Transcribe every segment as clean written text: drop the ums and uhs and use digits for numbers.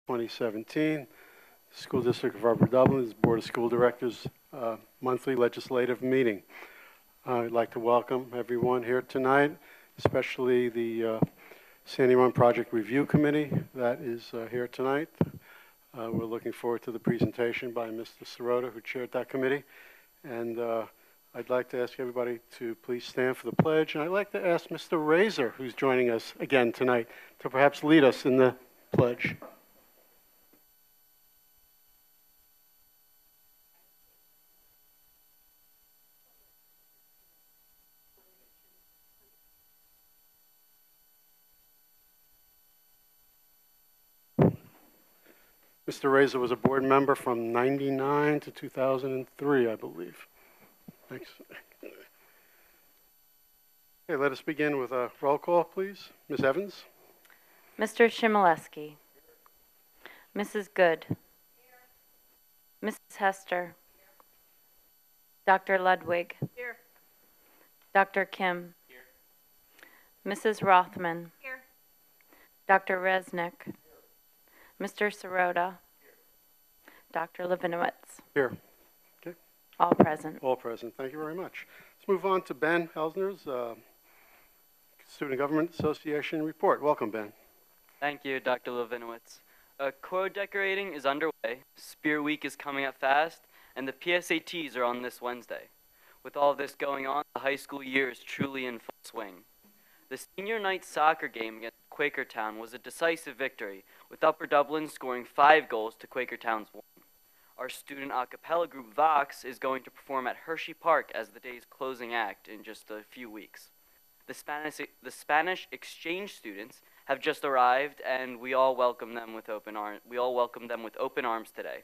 2017. School District of Upper Dublin's Board of School Directors monthly legislative meeting. I'd like to welcome everyone here tonight, especially the Sandy Run Project Review Committee that is here tonight. We're looking forward to the presentation by Mr. Sirota, who chaired that committee. And I'd like to ask everybody to please stand for the pledge. And I'd like to ask Mr. Razor, who's joining us again tonight, to perhaps lead us in the pledge. Mr. Razor was a board member from '99 to 2003, I believe. Thanks. Okay, let us begin with a roll call, please. Ms. Evans? Mr. Chmielewski. Mrs. Good. Mrs. Hester. Dr. Ludwig. Here. Dr. Kim. Here. Mrs. Rothman. Here. Dr. Resnick. Mr. Sirota. Dr. Levinowitz. Here. Okay. All present. All present. Thank you very much. Let's move on to Ben Helsner's Student Government Association report. Welcome, Ben. Thank you, Dr. Levinowitz. Quote decorating is underway, Spear Week is coming up fast, and the PSATs are on this Wednesday. With all this going on, the high school year is truly in full swing. The senior night soccer game against Quakertown was a decisive victory, with Upper Dublin scoring 5 goals to Quakertown's 1. Our student a cappella group Vox is going to perform at Hershey Park as the day's closing act in just a few weeks. The Spanish exchange students have just arrived, and we all welcome them with open arms today.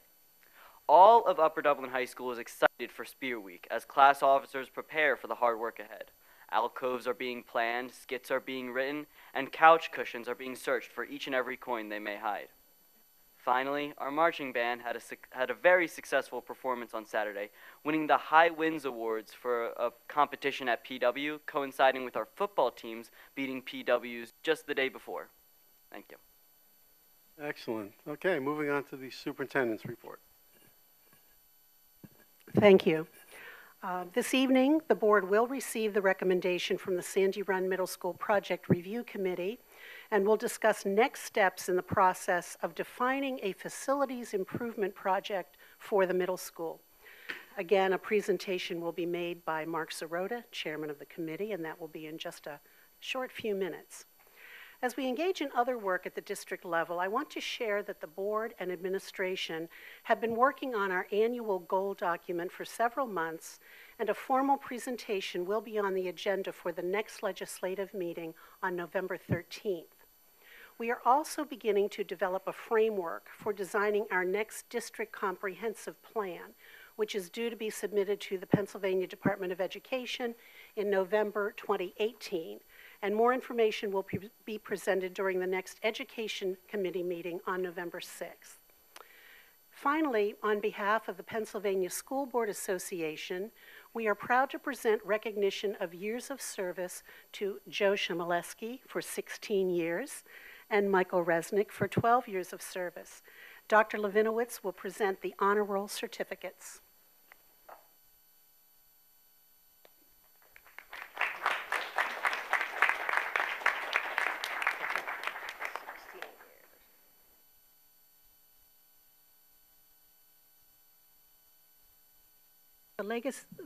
All of Upper Dublin High School is excited for Spear Week as class officers prepare for the hard work ahead. Alcoves are being planned, skits are being written, and couch cushions are being searched for each and every coin they may hide. Finally, our marching band had a very successful performance on Saturday, winning the High Winds Awards for a competition at PW, coinciding with our football teams beating PWs just the day before. Thank you. Excellent. Okay, moving on to the superintendent's report. Thank you. This evening, the board will receive the recommendation from the Sandy Run Middle School Project Review Committee, and we'll discuss next steps in the process of defining a facilities improvement project for the middle school. Again, a presentation will be made by Mark Sirota, chairman of the committee, and that will be in just a short few minutes. As we engage in other work at the district level, I want to share that the board and administration have been working on our annual goal document for several months, and a formal presentation will be on the agenda for the next legislative meeting on November 13th. We are also beginning to develop a framework for designing our next district comprehensive plan, which is due to be submitted to the Pennsylvania Department of Education in November 2018. And more information will be presented during the next Education Committee meeting on November 6th. Finally, on behalf of the Pennsylvania School Board Association, we are proud to present recognition of years of service to Joe Chmielewski for 16 years and Michael Resnick for 12 years of service. Dr. Levinowitz will present the honor roll certificates.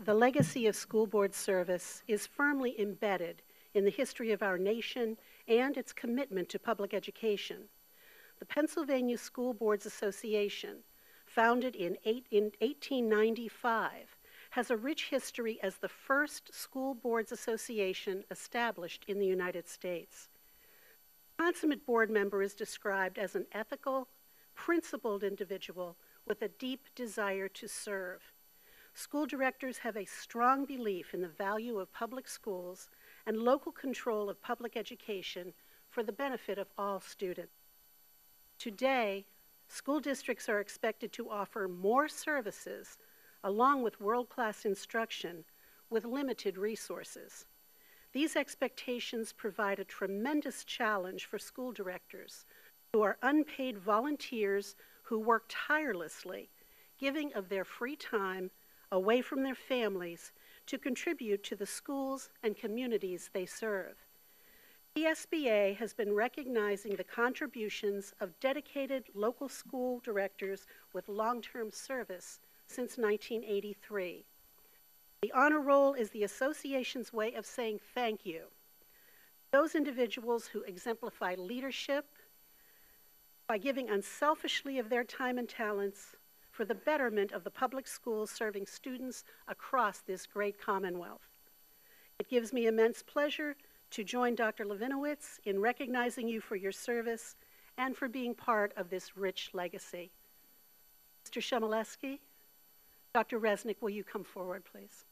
The legacy of school board service is firmly embedded in the history of our nation and its commitment to public education. The Pennsylvania School Boards Association, founded in 1895, has a rich history as the first school boards association established in the United States. The consummate board member is described as an ethical, principled individual with a deep desire to serve. School directors have a strong belief in the value of public schools and local control of public education for the benefit of all students. Today, school districts are expected to offer more services along with world-class instruction with limited resources. These expectations provide a tremendous challenge for school directors who are unpaid volunteers who work tirelessly, giving of their free time away from their families to contribute to the schools and communities they serve. PSBA has been recognizing the contributions of dedicated local school directors with long-term service since 1983. The honor roll is the association's way of saying thank you. Those individuals who exemplify leadership by giving unselfishly of their time and talents for the betterment of the public schools serving students across this great Commonwealth. It gives me immense pleasure to join Dr. Levinowitz in recognizing you for your service and for being part of this rich legacy. Mr. Chmielewski, Dr. Resnick, will you come forward, please?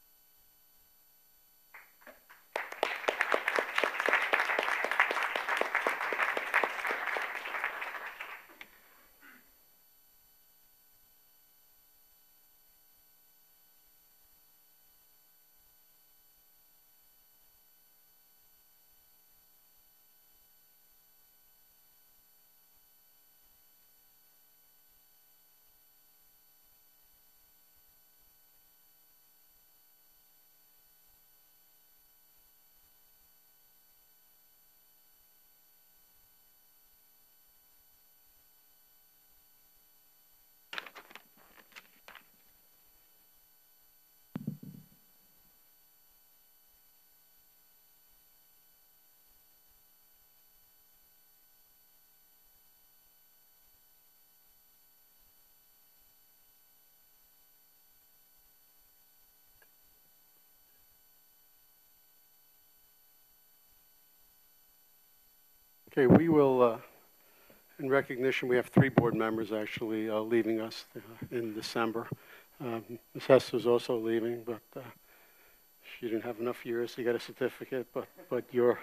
Okay, we will, in recognition, we have 3 board members actually leaving us in December. Ms. Hester's also leaving, but she didn't have enough years to get a certificate, but your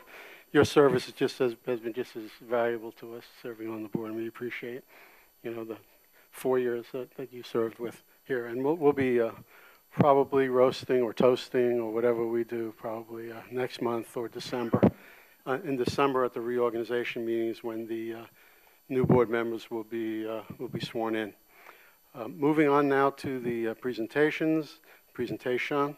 service has been just as valuable to us serving on the board, and we appreciate, the 4 years that you served with here. And we'll be probably roasting or toasting or whatever we do probably next month or December. In December at the reorganization meetings when the new board members will be sworn in. Moving on now to the presentation. Sandy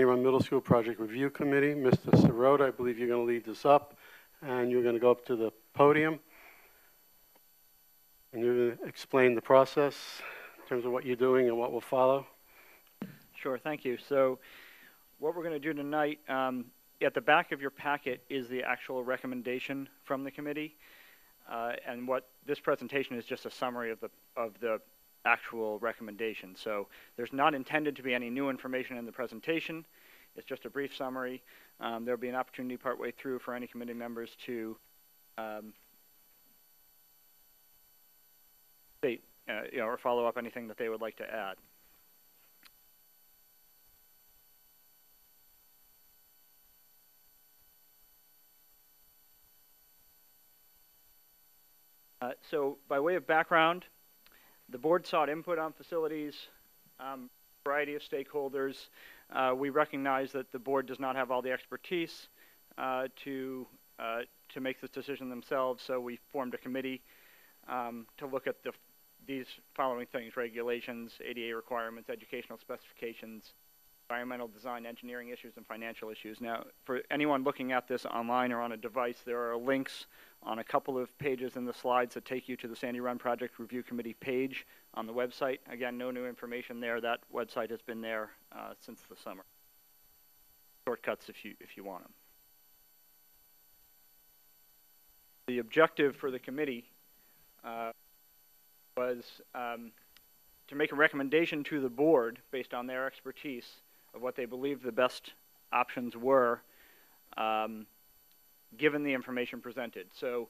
Run Middle School Project Review Committee. Mr. Sirota, I believe you're going to lead this up, and you're going to go up to the podium, and you're going to explain the process in terms of what you're doing and what will follow. Sure, thank you. So what we're going to do tonight, at the back of your packet is the actual recommendation from the committee, and what this presentation is just a summary of the actual recommendation. So there's not intended to be any new information in the presentation. It's just a brief summary. There'll be an opportunity partway through for any committee members to state, or follow up anything that they would like to add. So by way of background, the board sought input on facilities, variety of stakeholders. We recognize that the board does not have all the expertise to make this decision themselves, so we formed a committee to look at these following things: regulations, ADA requirements, educational specifications, environmental design, engineering issues, and financial issues. Now, for anyone looking at this online or on a device, there are links on a couple of pages in the slides that take you to the Sandy Run Project Review Committee page on the website. Again, no new information there. That website has been there since the summer. Shortcuts if you want them. The objective for the committee was to make a recommendation to the board based on their expertise of what they believe the best options were given the information presented. So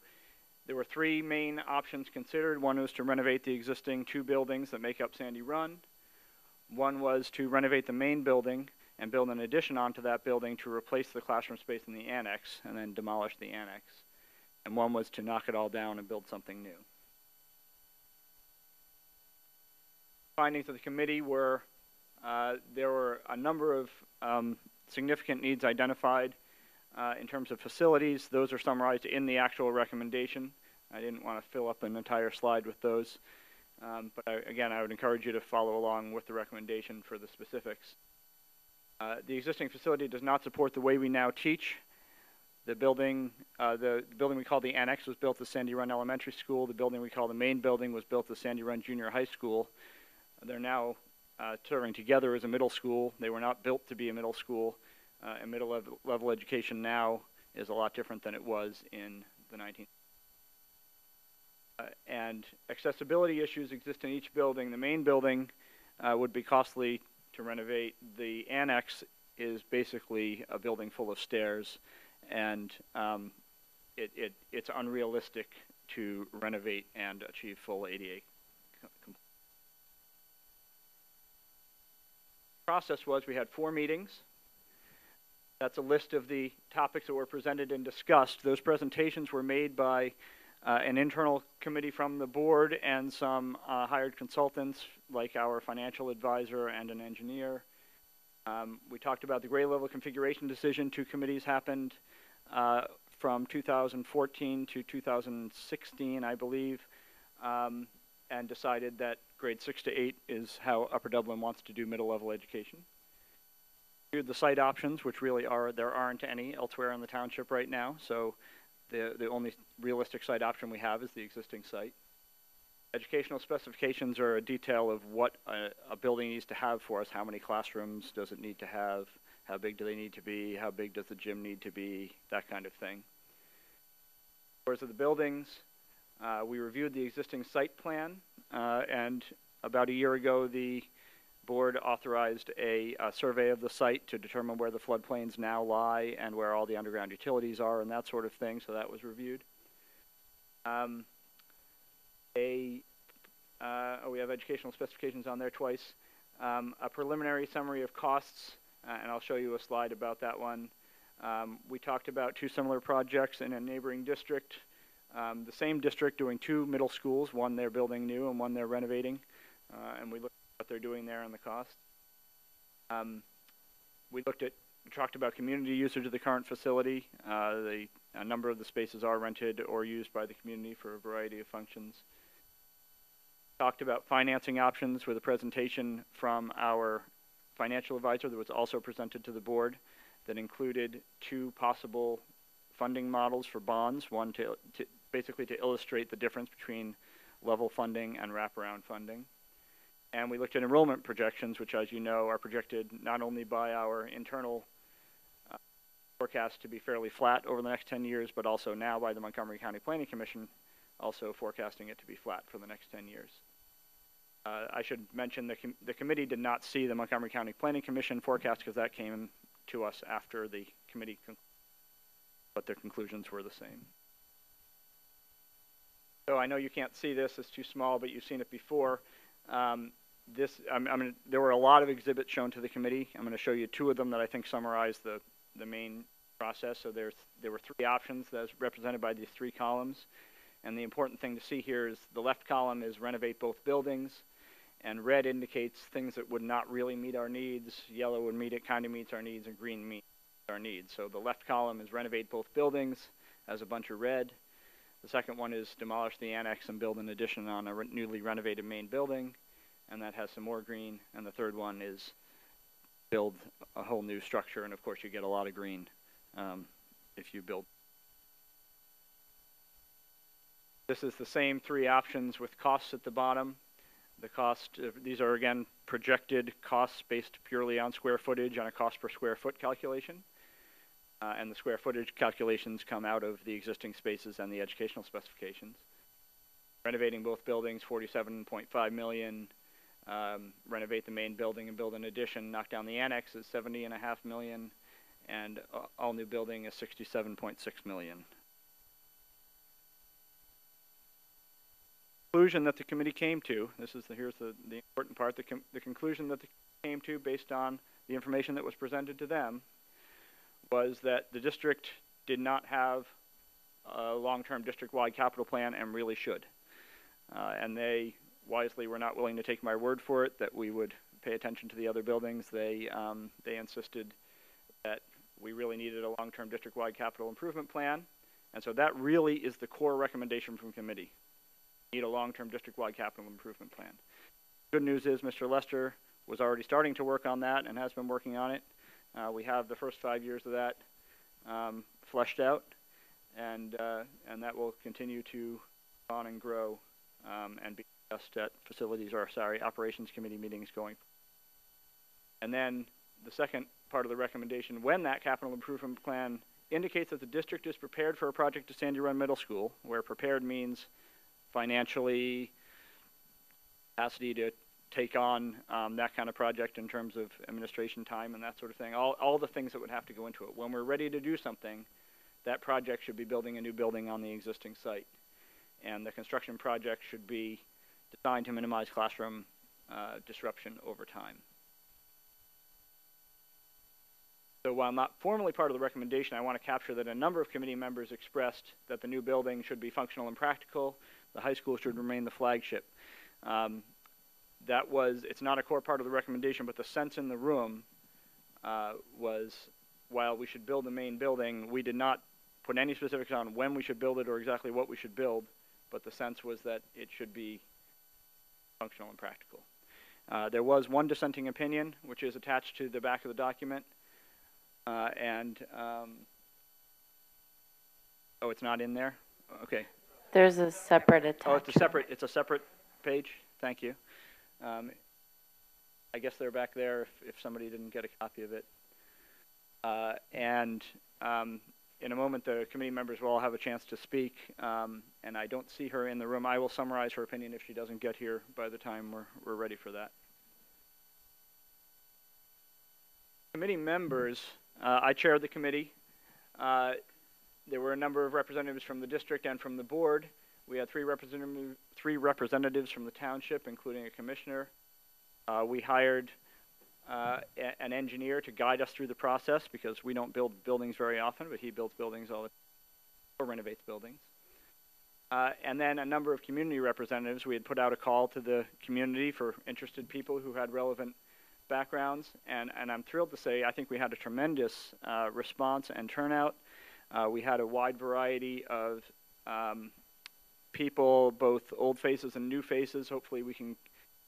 there were 3 main options considered. One was to renovate the existing 2 buildings that make up Sandy Run. One was to renovate the main building and build an addition onto that building to replace the classroom space in the annex and then demolish the annex. And one was to knock it all down and build something new. Findings of the committee were there were a number of significant needs identified in terms of facilities. Those are summarized in the actual recommendation. I didn't want to fill up an entire slide with those. Again, I would encourage you to follow along with the recommendation for the specifics. The existing facility does not support the way we now teach. The building we call the Annex was built at Sandy Run Elementary School. The building we call the main building was built at Sandy Run Junior High School. They're now serving together as a middle school. They were not built to be a middle school. And middle level education now is a lot different than it was in the 19th. And accessibility issues exist in each building. The main building would be costly to renovate. The Annex is basically a building full of stairs, and it's unrealistic to renovate and achieve full ADA compliance. The process was we had 4 meetings. That's a list of the topics that were presented and discussed. Those presentations were made by an internal committee from the board and some hired consultants like our financial advisor and an engineer. We talked about the grade level configuration decision. 2 committees happened from 2014 to 2016, I believe, and decided that grade 6 to 8 is how Upper Dublin wants to do middle level education. The site options, which really there aren't any elsewhere in the township right now, so the only realistic site option we have is the existing site. Educational specifications are a detail of what a building needs to have for us. How many classrooms does it need to have? How big do they need to be? How big does the gym need to be? That kind of thing. Tours of the buildings. We reviewed the existing site plan, and about a year ago, the board authorized a survey of the site to determine where the floodplains now lie and where all the underground utilities are and that sort of thing, so that was reviewed. We have educational specifications on there twice. A preliminary summary of costs, and I'll show you a slide about that one. We talked about 2 similar projects in a neighboring district. The same district doing 2 middle schools, one they're building new and one they're renovating, and we looked what they're doing there and the cost. We talked about community usage of the current facility. A number of the spaces are rented or used by the community for a variety of functions. Talked about financing options with a presentation from our financial advisor that was also presented to the board that included 2 possible funding models for bonds, one basically to illustrate the difference between level funding and wraparound funding. And we looked at enrollment projections, which, as you know, are projected not only by our internal forecast to be fairly flat over the next 10 years, but also now by the Montgomery County Planning Commission, also forecasting it to be flat for the next 10 years. I should mention the committee did not see the Montgomery County Planning Commission forecast because that came to us after the committee, but their conclusions were the same. So I know you can't see this, it's too small, but you've seen it before. There were a lot of exhibits shown to the committee. I'm going to show you 2 of them that I think summarize the main process. So there were 3 options that's represented by these 3 columns. And the important thing to see here is the left column is renovate both buildings, and red indicates things that would not really meet our needs. Yellow would kind of meets our needs, and green meets our needs. So the left column is renovate both buildings, has a bunch of red. The second one is demolish the annex and build an addition on a newly renovated main building, and that has some more green. And the third one is build a whole new structure, and of course you get a lot of green if you build. This is the same 3 options with costs at the bottom. The cost, these are again projected costs based purely on square footage on a cost per square foot calculation. And the square footage calculations come out of the existing spaces and the educational specifications. Renovating both buildings, $47.5 million. Renovate the main building and build an addition. Knock down the annex is $70.5 million. And all new building is $67.6 million. Conclusion that the committee came to, here's the important part, the conclusion that they came to based on the information that was presented to them was that the district did not have a long-term district-wide capital plan and really should. And they wisely were not willing to take my word for it that we would pay attention to the other buildings. They insisted that we really needed a long-term district-wide capital improvement plan And so that really is the core recommendation from committee. We need a long-term district-wide capital improvement plan. Good news is Mr. Lester was already starting to work on that and has been working on it. We have the first 5 years of that fleshed out, and that will continue to go on and grow and be discussed at operations committee meetings going. And then the second part of the recommendation, when that capital improvement plan indicates that the district is prepared for a project at Sandy Run Middle School, where prepared means financially, capacity to take on that kind of project in terms of administration time and that sort of thing, all the things that would have to go into it. When we're ready to do something, that project should be building a new building on the existing site. And the construction project should be designed to minimize classroom disruption over time. So while not formally part of the recommendation, I want to capture that a number of committee members expressed that the new building should be functional and practical. The high school should remain the flagship. It's not a core part of the recommendation, but the sense in the room was, while we should build the main building, we did not put any specifics on when we should build it or exactly what we should build, but the sense was that it should be functional and practical. There was one dissenting opinion, which is attached to the back of the document. Oh, it's not in there? Okay. There's a separate attachment. Oh, it's a separate page? Thank you. I guess they're back there if somebody didn't get a copy of it. In a moment, the committee members will all have a chance to speak, and I don't see her in the room. I will summarize her opinion if she doesn't get here by the time we're ready for that. Committee members, I chaired the committee. There were a number of representatives from the district and from the board. We had three representatives from the township, including a commissioner. We hired an engineer to guide us through the process because we don't build buildings very often, but he builds buildings all the time, or renovates buildings. And then a number of community representatives. We had put out a call to the community for interested people who had relevant backgrounds, and I'm thrilled to say I think we had a tremendous response and turnout. We had a wide variety of people, both old faces and new faces. Hopefully we can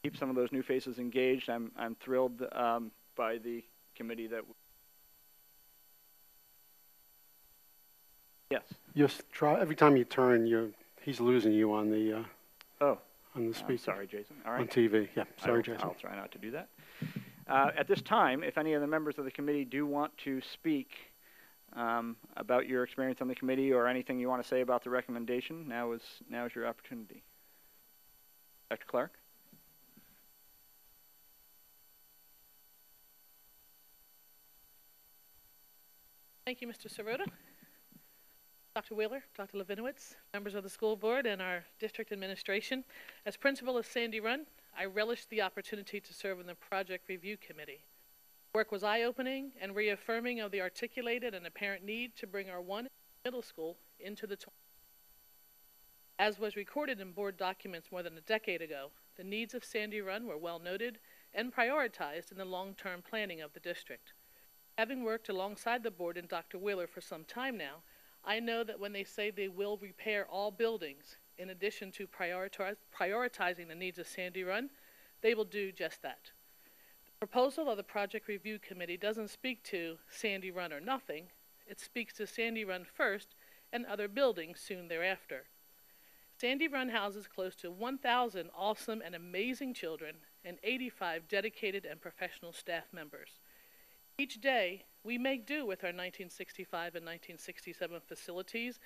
keep some of those new faces engaged. I'm thrilled by the committee that. Yes. Just try every time you turn, he's losing you on the on the speaker. Sorry, Jason. All right. On TV. Yeah. Sorry, Jason. I'll try not to do that. At this time, if any of the members of the committee do want to speak about your experience on the committee or anything you want to say about the recommendation, now is your opportunity. Dr. Clark? Thank you, Mr. Sirota, Dr. Wheeler, Dr. Levinowitz, members of the school board, and our district administration. As principal of Sandy Run, I relished the opportunity to serve in the project review committee. Work was eye-opening and reaffirming of the articulated and apparent need to bring our one middle school into the 20s. As was recorded in board documents more than a decade ago, the needs of Sandy Run were well noted and prioritized in the long-term planning of the district. Having worked alongside the board and Dr. Wheeler for some time now, I know that when they say they will repair all buildings, in addition to prioritizing the needs of Sandy Run, they will do just that. The proposal of the Project Review Committee doesn't speak to Sandy Run or nothing. It speaks to Sandy Run first and other buildings soon thereafter. Sandy Run houses close to 1,000 awesome and amazing children and 85 dedicated and professional staff members. Each day, we make do with our 1965 and 1967 facilities.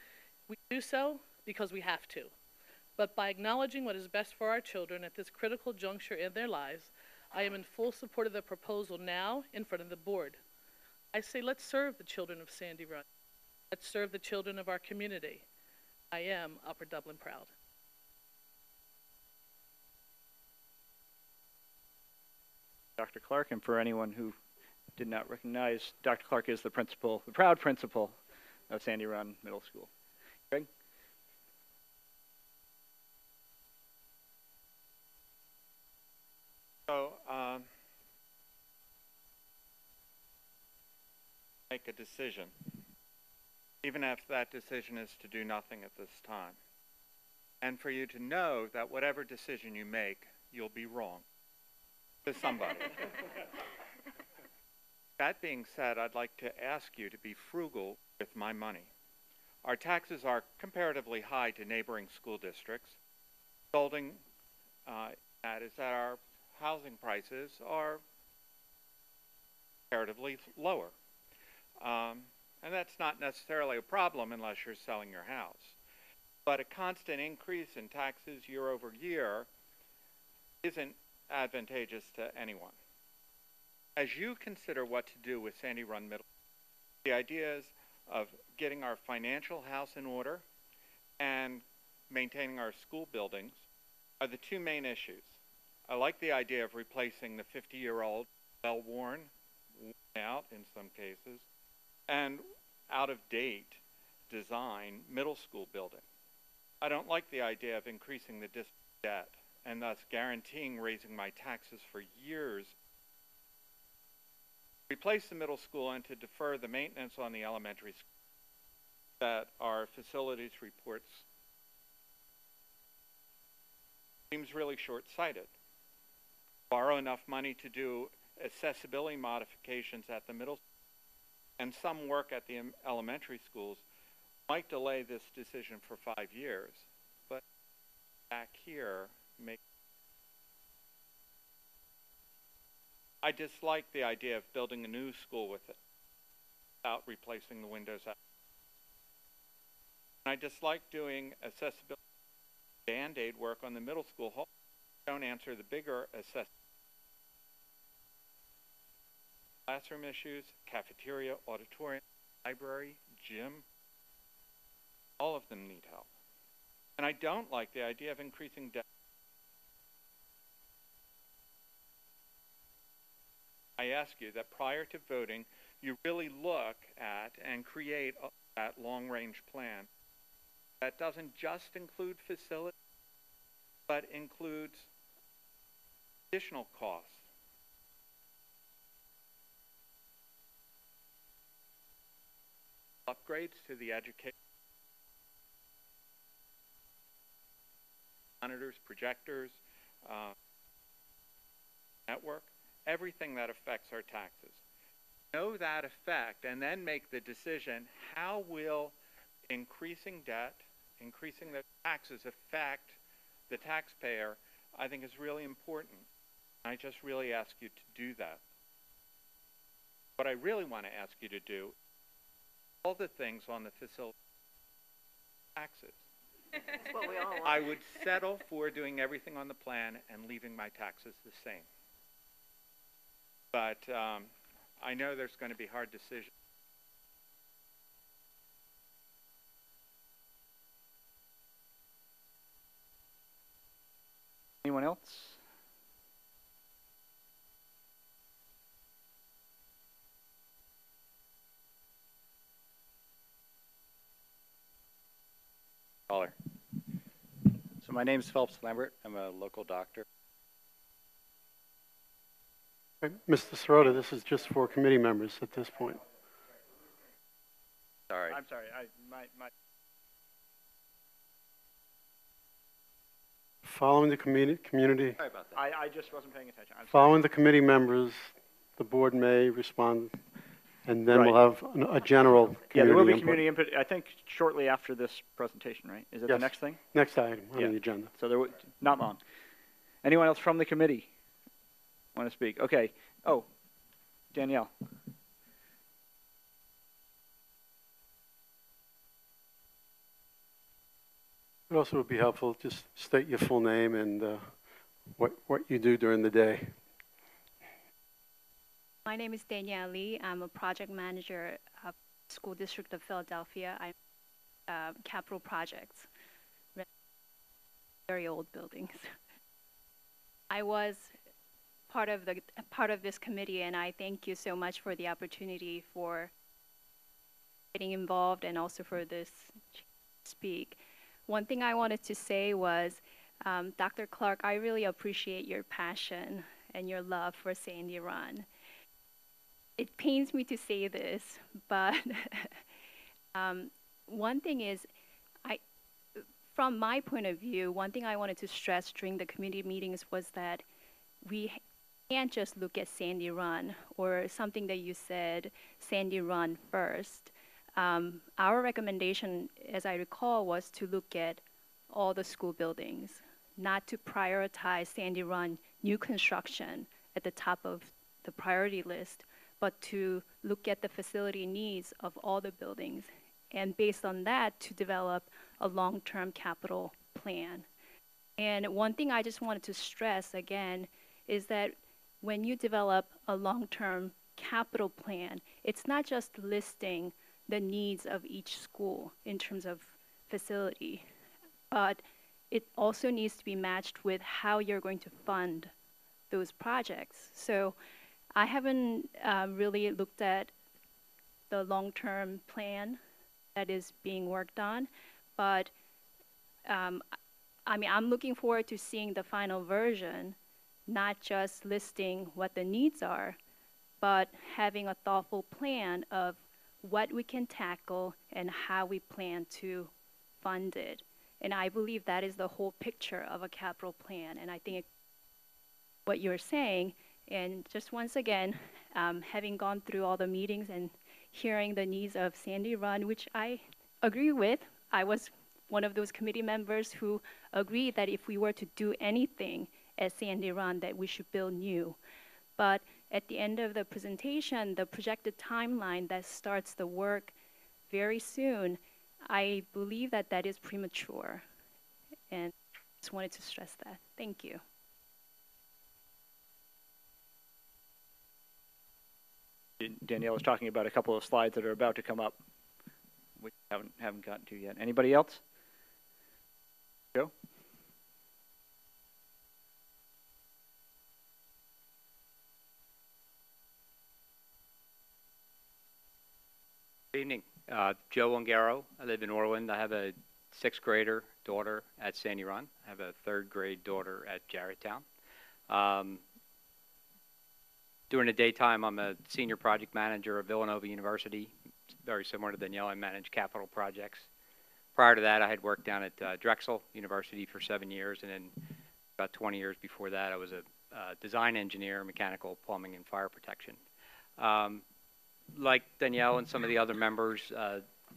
We do so because we have to. But by acknowledging what is best for our children at this critical juncture in their lives, I am in full support of the proposal now in front of the board. I say let's serve the children of Sandy Run. Let's serve the children of our community. I am Upper Dublin proud. Dr. Clark, and for anyone who did not recognize, Dr. Clark is the principal, the proud principal of Sandy Run Middle School. Greg? So, make a decision. even if that decision is to do nothing at this time. And for you to know that whatever decision you make, you'll be wrong to somebody. That being said, I'd like to ask you to be frugal with my money. Our taxes are comparatively high to neighboring school districts. Resulting that is that our housing prices are comparatively lower. And that's not necessarily a problem unless you're selling your house. But a constant increase in taxes year over year isn't advantageous to anyone. As you consider what to do with Sandy Run Middle, the ideas of getting our financial house in order and maintaining our school buildings are the two main issues. I like the idea of replacing the 50-year-old, well-worn, out in some cases, and out-of-date design middle school building. I don't like the idea of increasing the district debt and thus guaranteeing raising my taxes for years. Replace the middle school and to defer the maintenance on the elementary school that our facilities reports seems really short-sighted. Borrow enough money to do accessibility modifications at the middle school and some work at the elementary schools might delay this decision for 5 years, but back here I dislike the idea of building a new school with it without replacing the windows out. And I dislike doing accessibility Band-Aid work on the middle school hall. Don't answer the bigger accessibility classroom issues, cafeteria, auditorium, library, gym. All of them need help. And I don't like the idea of increasing debt. I ask you that prior to voting, you really look at and create that long-range plan that doesn't just include facilities, but includes additional costs. Upgrades to the education monitors, projectors, network, everything that affects our taxes. Know that effect and then make the decision, how will increasing debt, increasing the taxes affect the taxpayer, I think is really important. I just really ask you to do that. What I really want to ask you to do, all the things on the facility taxes. That's what we all want. I would settle for doing everything on the plan and leaving my taxes the same. But I know there's going to be hard decisions. Anyone else? Caller. So my name is Phelps Lambert. I'm a local doctor. Okay, Mr. Sirota, this is just for committee members at this point. Sorry. I'm sorry. Following the community, Sorry about that. I just wasn't paying attention. I'm sorry. following the committee members, the board may respond, and then we'll have a general community Yeah, there will be input. community input, I think, shortly after this presentation, right? Is it the Yes. next thing? Next item on Yeah. the agenda. So there not long. Anyone else from the committee want to speak? Okay. Oh, Danielle. It also would be helpful, just state your full name and what you do during the day. My name is Danielle Lee. I'm a project manager of School District of Philadelphia. I'm capital projects, very old buildings. I was part of this committee, and I thank you so much for the opportunity for getting involved and also for this speak. One thing I wanted to say was, Dr. Clark, I really appreciate your passion and your love for Sandy Run. It pains me to say this, but One thing is, from my point of view, one thing I wanted to stress during the committee meetings was that we can't just look at Sandy Run or something that you said, Sandy Run first. Our recommendation, as I recall, was to look at all the school buildings, not to prioritize Sandy Run new construction at the top of the priority list, but to look at the facility needs of all the buildings, and based on that, to develop a long-term capital plan. And one thing I just wanted to stress again is that when you develop a long-term capital plan, it's not just listing the needs of each school in terms of facility, but it also needs to be matched with how you're going to fund those projects. So I haven't really looked at the long-term plan that is being worked on, but I mean, I'm looking forward to seeing the final version, not just listing what the needs are, but having a thoughtful plan of what we can tackle and how we plan to fund it. And I believe that is the whole picture of a capital plan. And I think what you're saying, and just once again, having gone through all the meetings and hearing the needs of Sandy Run, which I agree with, I was one of those committee members who agreed that if we were to do anything at Sandy Run, that we should build new. But at the end of the presentation, the projected timeline that starts the work very soon, I believe that that is premature. And just wanted to stress that. Thank you. Danielle was talking about a couple of slides that are about to come up, which haven't gotten to yet. Anybody else? Joe? Good evening. Joe Ongaro. I live in Orland. I have a 6th grader daughter at Sandy Run. I have a 3rd grade daughter at Jarretttown. During the daytime, I'm a senior project manager at Villanova University. It's very similar to Danielle. I manage capital projects. Prior to that, I had worked down at Drexel University for 7 years, and then about 20 years before that, I was a design engineer, mechanical, plumbing, and fire protection. Like Danielle and some of the other members,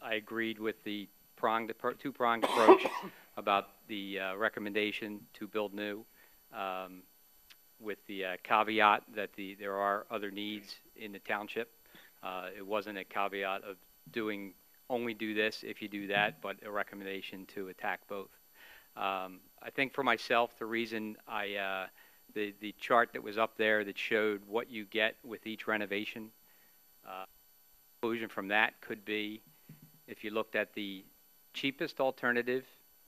I agreed with the two-pronged approach about the recommendation to build new, with the caveat that there are other needs in the township. It wasn't a caveat of only do this if you do that, but a recommendation to attack both. I think for myself, the reason the chart that was up there that showed what you get with each renovation, conclusion from that could be, if you looked at the cheapest alternative,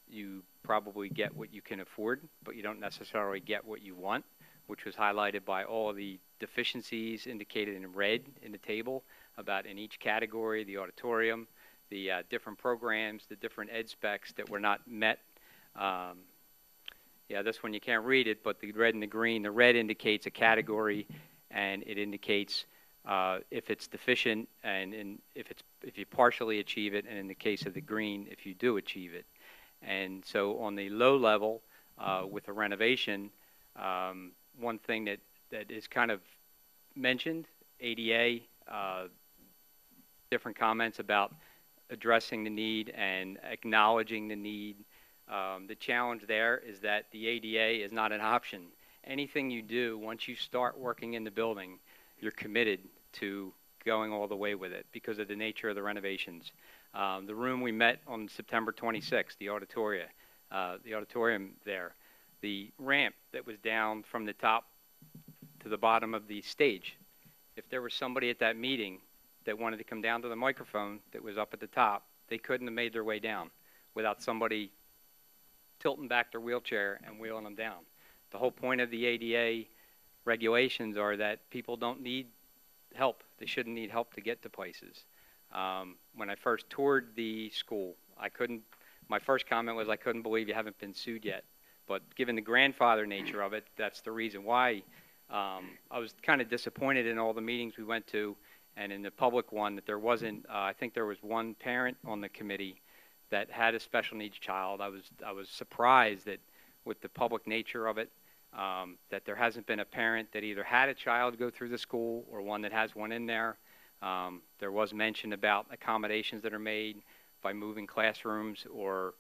you probably get what you can afford, but you don't necessarily get what you want, which was highlighted by all of the deficiencies indicated in red in the table about in each category, the auditorium, the different programs, the different ed specs that were not met. Yeah, this one you can't read it, but the red and the green, the red indicates a category, and it indicates if it's deficient, and if you partially achieve it, and in the case of the green, if you do achieve it. And so on the low level, with a renovation, one thing that is kind of mentioned, ADA, different comments about addressing the need and acknowledging the need. The challenge there is that the ADA is not an option. Anything you do, once you start working in the building, you're committed to going all the way with it because of the nature of the renovations. The room we met on September 26th, the auditorium there, the ramp that was down from the top to the bottom of the stage. If there was somebody at that meeting that wanted to come down to the microphone that was up at the top, they couldn't have made their way down without somebody tilting back their wheelchair and wheeling them down. The whole point of the ADA regulations are that people don't need help. They shouldn't need help to get to places. When I first toured the school, my first comment was I couldn't believe you haven't been sued yet. But given the grandfather nature of it, that's the reason why I was kind of disappointed in all the meetings we went to And in the public one, that there wasn't, I think there was one parent on the committee that had a special needs child. I was surprised that with the public nature of it, that there hasn't been a parent that either had a child go through the school or one that has one in there. There was mention about accommodations that are made by moving classrooms or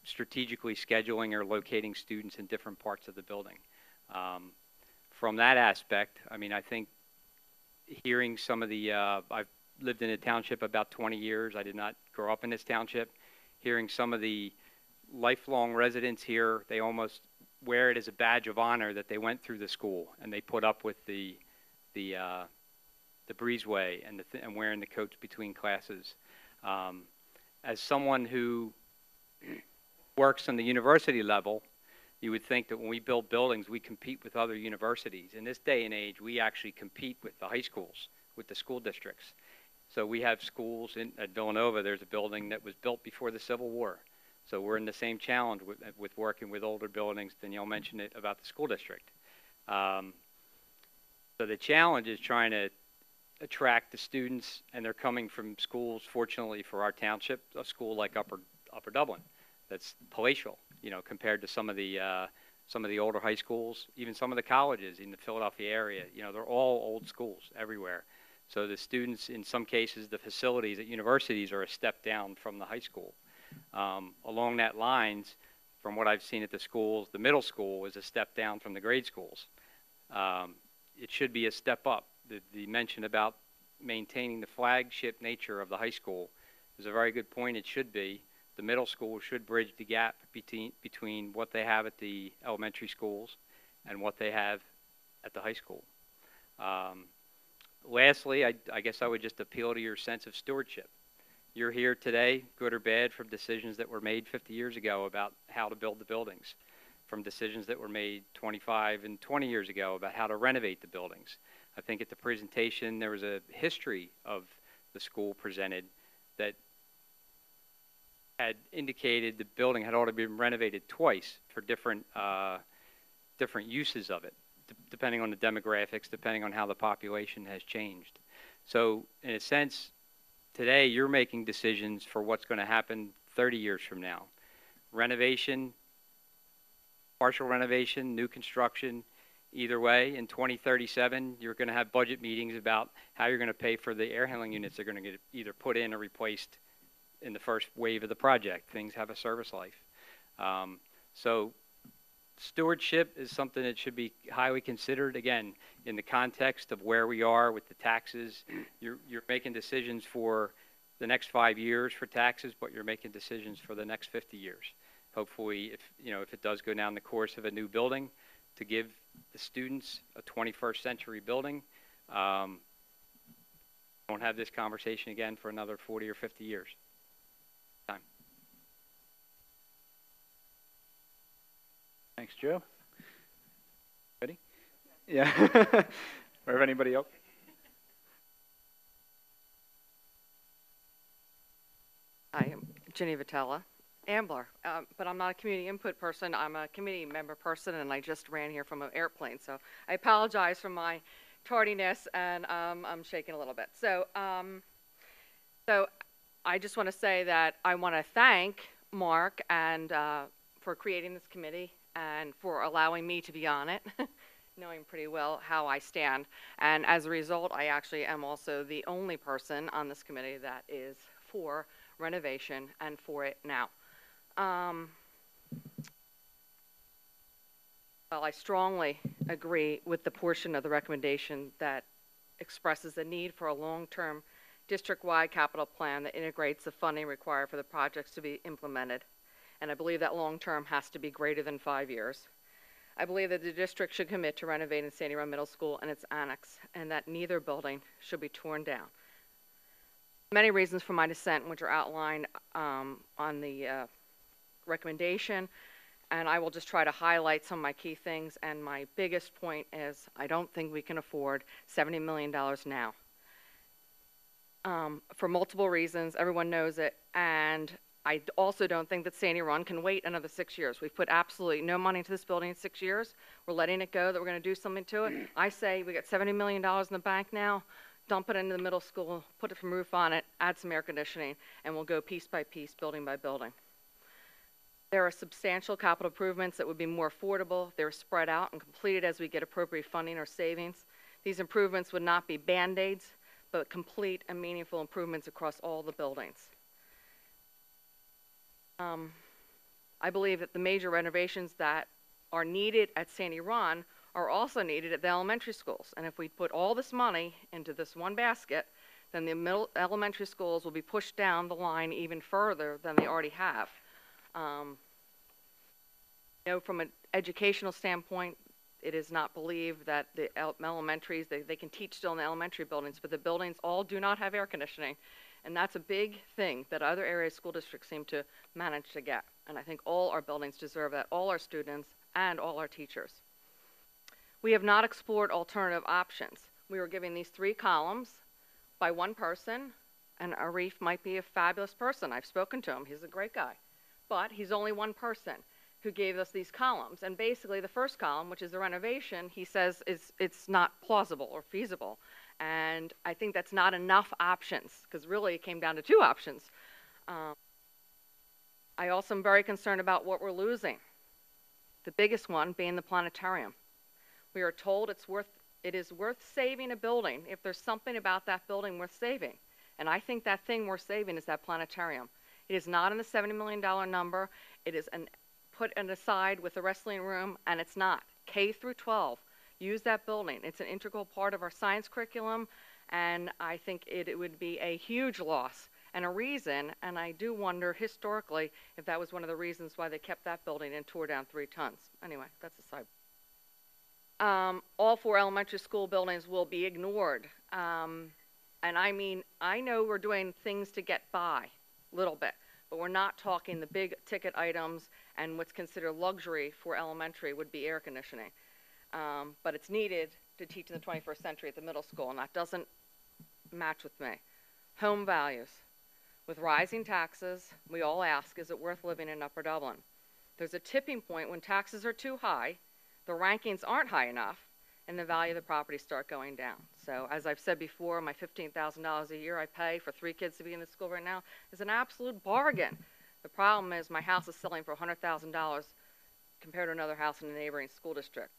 strategically scheduling or locating students in different parts of the building. From that aspect, I mean, I think hearing some of the, I've lived in a township about 20 years. I did not grow up in this township. Hearing some of the lifelong residents here, they almost wear it as a badge of honor that they went through the school and they put up with the breezeway and wearing the coats between classes. As someone who works on the university level, you would think that when we build buildings, we compete with other universities. In this day and age, we actually compete with the high schools, with the school districts. So we have schools at Villanova. There's a building that was built before the Civil War. So we're in the same challenge with working with older buildings. Danielle mentioned it about the school district. So the challenge is trying to attract the students, and they're coming from schools, fortunately for our township, a school like Upper Dublin, that's palatial, you know, compared to some of the older high schools, even some of the colleges in the Philadelphia area. You know, they're all old schools everywhere. So the students, in some cases, the facilities at universities are a step down from the high school. Along that lines, from what I've seen at the schools, the middle school is a step down from the grade schools. It should be a step up. The mention about maintaining the flagship nature of the high school is a very good point. It should be. The middle school should bridge the gap between what they have at the elementary schools and what they have at the high school. Lastly, I guess I would just appeal to your sense of stewardship. You're here today, good or bad, from decisions that were made 50 years ago about how to build the buildings, from decisions that were made 25 and 20 years ago about how to renovate the buildings. I think at the presentation there was a history of the school presented that had indicated the building had already been renovated twice for different uses of it, depending on the demographics, depending on how the population has changed. So in a sense, today you're making decisions for what's going to happen 30 years from now. Renovation, partial renovation, new construction, either way, in 2037, you're going to have budget meetings about how you're going to pay for the air handling units that are going to get either put in or replaced in the first wave of the project. Things have a service life. So stewardship is something that should be highly considered, again, in the context of where we are with the taxes. You're making decisions for the next 5 years for taxes, but you're making decisions for the next 50 years. Hopefully, if it does go down the course of a new building, to give the students a 21st century building, won't have this conversation again for another 40 or 50 years. Time. Thanks, Joe. Ready? Yeah. Or if anybody else? I am Ginny Vitella, Ambler, but I'm not a community input person. I'm a committee member person, and I just ran here from an airplane. So I apologize for my tardiness, and I'm shaking a little bit. So I just want to say that I want to thank Mark and for creating this committee and for allowing me to be on it, knowing pretty well how I stand. And as a result, I actually am also the only person on this committee that is for renovation and for it now. Well, I strongly agree with the portion of the recommendation that expresses the need for a long-term district-wide capital plan that integrates the funding required for the projects to be implemented. And I believe that long-term has to be greater than 5 years. I believe that the district should commit to renovating Sandy Run Middle School and its annex, and that neither building should be torn down. Many reasons for my dissent, which are outlined on the recommendation, and I will just try to highlight some of my key things. And my biggest point is I don't think we can afford $70 million now. For multiple reasons, everyone knows it, and I also don't think that Sandy Run can wait another 6 years. We've put absolutely no money into this building in 6 years. We're letting it go, that we're going to do something to it. I say we got $70 million in the bank now. dump it into the middle school, put some roof on it, add some air conditioning, and we'll go piece by piece, building by building. There are substantial capital improvements that would be more affordable if they were spread out and completed as we get appropriate funding or savings. These improvements would not be Band-Aids, but complete and meaningful improvements across all the buildings. I believe that the major renovations that are needed at Sandy Run are also needed at the elementary schools. And if we put all this money into this one basket, then the elementary schools will be pushed down the line even further than they already have. From an educational standpoint, it is not believed that the elementaries, they can teach still in the elementary buildings, but the buildings all do not have air conditioning. And that's a big thing that other area school districts seem to manage to get. And I think all our buildings deserve that, all our students and all our teachers. We have not explored alternative options. We were giving these 3 columns by one person, and Arif might be a fabulous person. I've spoken to him. He's a great guy. But he's only one person who gave us these columns. And basically the first column, which is the renovation, he says it's not plausible or feasible. And I think that's not enough options, because really it came down to 2 options. I also am very concerned about what we're losing. The biggest one being the planetarium. We are told it is worth saving a building if there's something about that building worth saving. And I think that thing worth saving is that planetarium. It is not in the $70 million number. It is put aside with the wrestling room, and it's not. K through 12, use that building. It's an integral part of our science curriculum, and I think it would be a huge loss and a reason, and I do wonder historically if that was one of the reasons why they kept that building and tore down 3 tons. Anyway, that's a side. All 4 elementary school buildings will be ignored. And I mean, I know we're doing things to get by a little bit, but we're not talking the big ticket items, and what's considered luxury for elementary would be air conditioning. But it's needed to teach in the 21st century at the middle school, and that doesn't match with me. Home values. With rising taxes, we all ask, is it worth living in Upper Dublin? There's a tipping point when taxes are too high, the rankings aren't high enough, and the value of the property start going down. So as I've said before, my $15,000 a year I pay for 3 kids to be in the school right now is an absolute bargain. The problem is my house is selling for $100,000 compared to another house in a neighboring school district.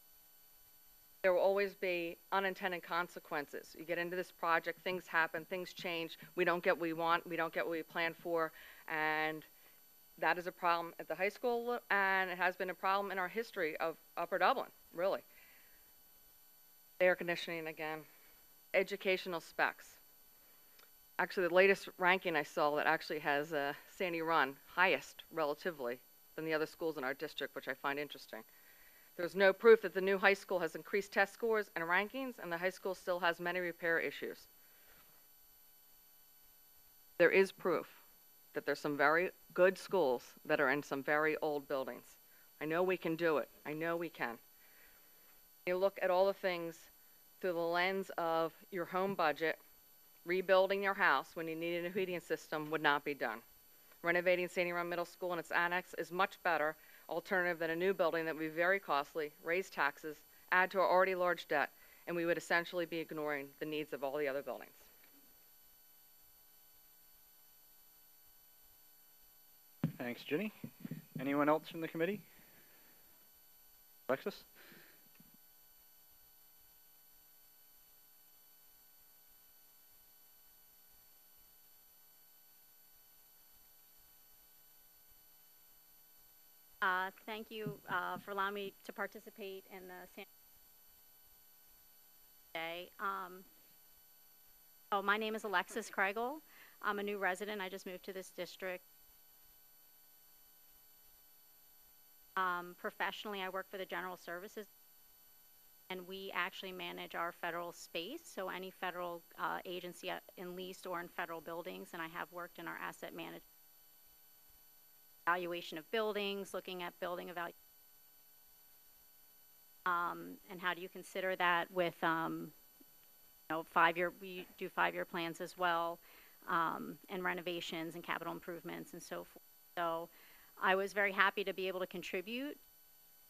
There will always be unintended consequences. You get into this project, things happen, things change, we don't get what we want, we don't get what we planned for, and that is a problem at the high school, and it has been a problem in our history of Upper Dublin, really. Air conditioning again. Educational specs. Actually, the latest ranking I saw that actually has Sandy Run highest relatively than the other schools in our district, which I find interesting. There's no proof that the new high school has increased test scores and rankings, and the high school still has many repair issues. There is proof that there's some very good schools that are in some very old buildings. I know we can do it. I know we can. You look at all the things through the lens of your home budget. Rebuilding your house when you need a new heating system would not be done. Renovating Sandy Run Middle School and its annex is much better alternative than a new building that would be very costly, raise taxes, add to our already large debt, and we would essentially be ignoring the needs of all the other buildings. Thanks, Ginny. Anyone else from the committee? Alexis? Thank you for allowing me to participate in the San Day. My name is Alexis Kreigel. I'm a new resident. I just moved to this district. Professionally, I work for the General Services, and we actually manage our federal space, so any federal agency in leased or in federal buildings, and I have worked in our asset management. Evaluation of buildings, looking at building evaluation, and how do you consider that with, we do 5-year plans as well, and renovations and capital improvements and so forth. So I was very happy to be able to contribute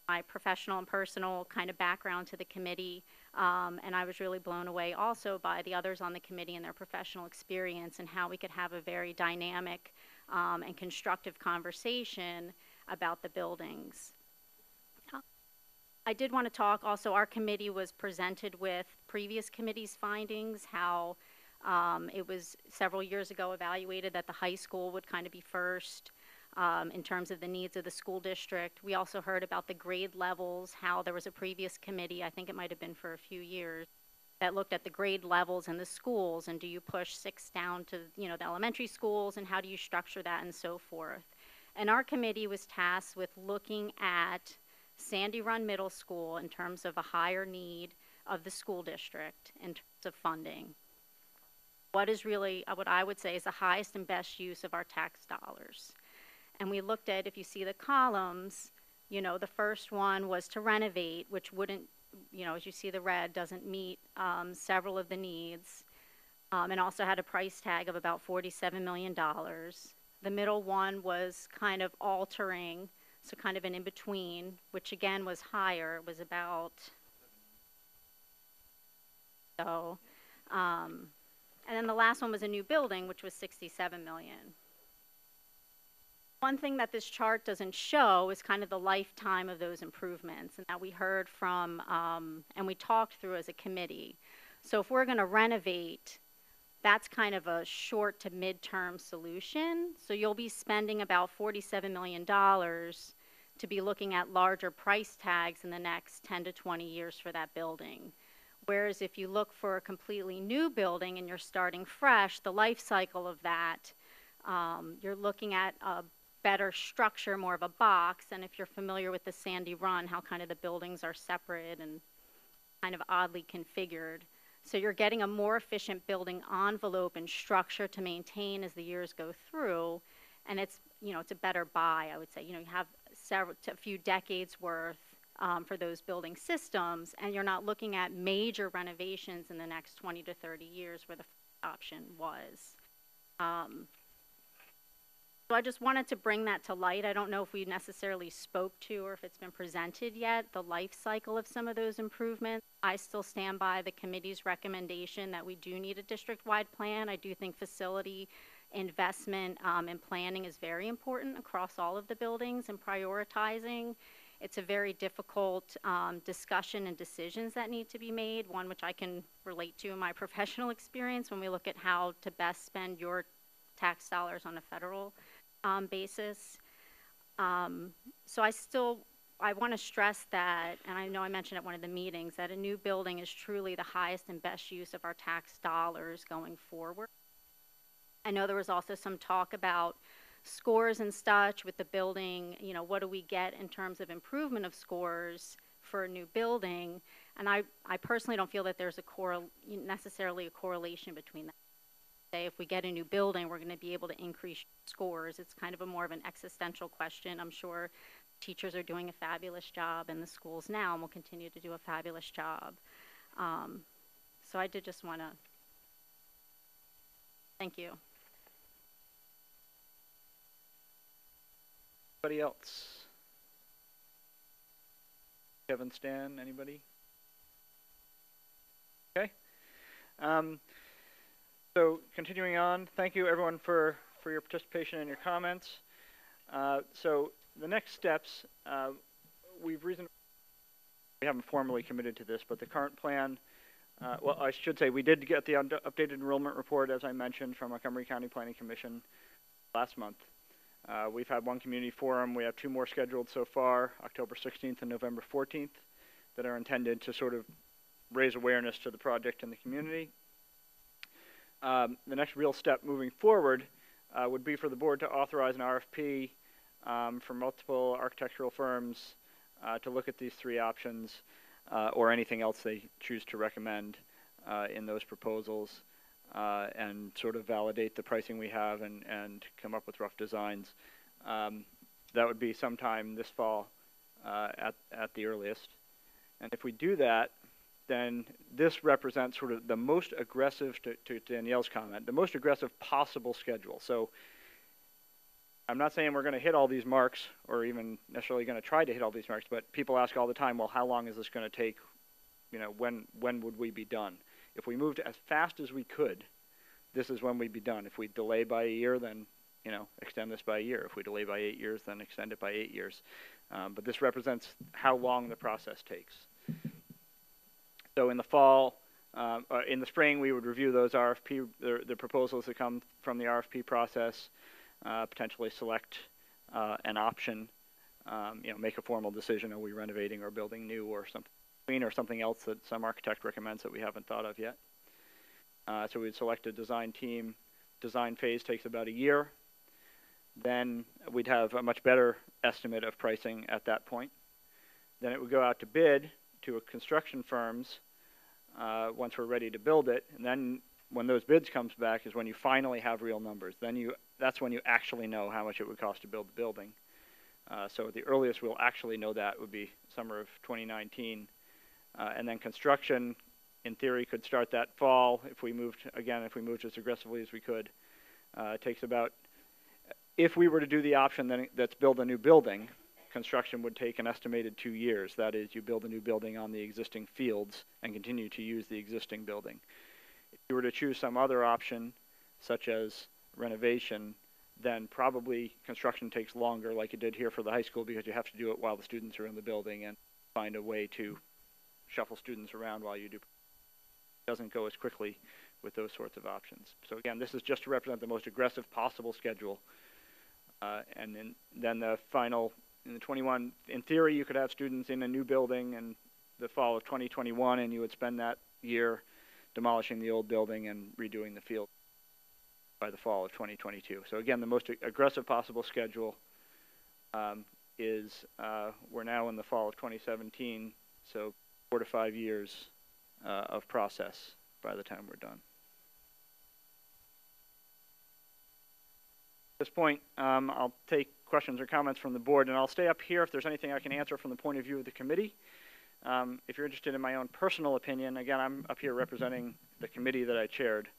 my professional and personal kind of background to the committee, and I was really blown away also by the others on the committee and their professional experience and how we could have a very dynamic and constructive conversation about the buildings. I did want to talk also, our committee was presented with previous committee's findings, how it was several years ago evaluated that the high school would kind of be first in terms of the needs of the school district. We also heard about the grade levels, how there was a previous committee, I think it might have been for a few years, that looked at the grade levels in the schools, and do you push 6 down to, you know, the elementary schools, and how do you structure that, and so forth. And our committee was tasked with looking at Sandy Run Middle School in terms of a higher need of the school district in terms of funding. What is really, what I would say is the highest and best use of our tax dollars. And we looked at, if you see the columns, you know, the first one was to renovate, which wouldn't, you know, as you see the red, doesn't meet several of the needs, and also had a price tag of about $47 million. The middle one was kind of altering, so kind of an in-between, which again was higher. It was about, so, and then the last one was a new building, which was $67 million. One thing that this chart doesn't show is kind of the lifetime of those improvements, and that we heard from, and we talked through as a committee. So if we're going to renovate, that's kind of a short to mid-term solution. So you'll be spending about $47 million to be looking at larger price tags in the next 10 to 20 years for that building. Whereas if you look for a completely new building and you're starting fresh, the life cycle of that, you're looking at a better structure, more of a box. And if you're familiar with the Sandy Run, how kind of the buildings are separate and kind of oddly configured. So you're getting a more efficient building envelope and structure to maintain as the years go through. And it's, you know, it's a better buy, I would say. You know, you have a few decades worth for those building systems, and you're not looking at major renovations in the next 20 to 30 years where the option was. So I just wanted to bring that to light. I don't know if we necessarily spoke to or if it's been presented yet, the life cycle of some of those improvements. I still stand by the committee's recommendation that we do need a district-wide plan. I do think facility investment and planning is very important across all of the buildings, and prioritizing. It's a very difficult discussion and decisions that need to be made, one which I can relate to in my professional experience when we look at how to best spend your tax dollars on a federal basis. So I want to stress that, and I know I mentioned at one of the meetings, that a new building is truly the highest and best use of our tax dollars going forward. I know there was also some talk about scores and such with the building, you know, what do we get in terms of improvement of scores for a new building? And I personally don't feel that there's necessarily a correlation between that. Say if we get a new building, we're going to be able to increase scores. It's kind of a more of an existential question. I'm sure teachers are doing a fabulous job in the schools now and will continue to do a fabulous job. So I did just want to thank you. Anybody else? Kevin, Stan, anybody? Okay. So continuing on, thank you everyone for your participation and your comments. So the next steps, we haven't formally committed to this, but the current plan, well, I should say we did get the updated enrollment report, as I mentioned, from Montgomery County Planning Commission last month. We've had one community forum. We have 2 more scheduled so far, October 16th and November 14th, that are intended to sort of raise awareness to the project in the community. The next real step moving forward would be for the board to authorize an RFP for multiple architectural firms to look at these 3 options or anything else they choose to recommend in those proposals and sort of validate the pricing we have and come up with rough designs. That would be sometime this fall at the earliest. And if we do that, then this represents sort of the most aggressive, to Danielle's comment, the most aggressive possible schedule. So I'm not saying we're going to hit all these marks or even necessarily going to try to hit all these marks, but people ask all the time, well, how long is this going to take? You know, when would we be done? If we moved as fast as we could, this is when we'd be done. If we delay by a year, then, you know, extend this by a year. If we delay by 8 years, then extend it by 8 years. But this represents how long the process takes. So in the fall, in the spring, we would review those RFP, the proposals that come from the RFP process, potentially select an option, you know, make a formal decision: are we renovating or building new or something else that some architect recommends that we haven't thought of yet. So we'd select a design team. Design phase takes about a year. Then we'd have a much better estimate of pricing at that point. Then it would go out to bid to construction firms once we're ready to build it. And then when those bids comes back is when you finally have real numbers. Then that's when you actually know how much it would cost to build the building. So the earliest we'll actually know that would be summer of 2019. And then construction, in theory, could start that fall if we moved as aggressively as we could. It takes about, if we were to do the option then that's build a new building, construction would take an estimated 2 years. That is, you build a new building on the existing fields and continue to use the existing building. If you were to choose some other option, such as renovation, then probably construction takes longer, like it did here for the high school, because you have to do it while the students are in the building and find a way to shuffle students around while you do. It doesn't go as quickly with those sorts of options. So again, this is just to represent the most aggressive possible schedule. And then the final, in the 21, in theory, you could have students in a new building in the fall of 2021, and you would spend that year demolishing the old building and redoing the field by the fall of 2022. So again, the most aggressive possible schedule is we're now in the fall of 2017, so 4 to 5 years of process by the time we're done. At this point, I'll take questions or comments from the board, and I'll stay up here if there's anything I can answer from the point of view of the committee. If you're interested in my own personal opinion, again, I'm up here representing the committee that I chaired.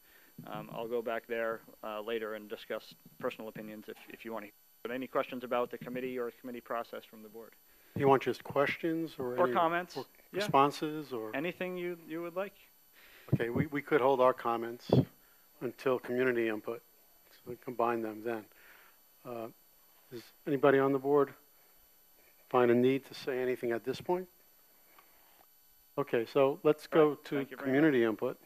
I'll go back there later and discuss personal opinions if you want to. But any questions about the committee or committee process from the board? You want just questions or any, comments? or responses or anything you would like? Okay, we could hold our comments until community input, so we combine them then. Does anybody on the board find a need to say anything at this point? Okay, so let's go to community input.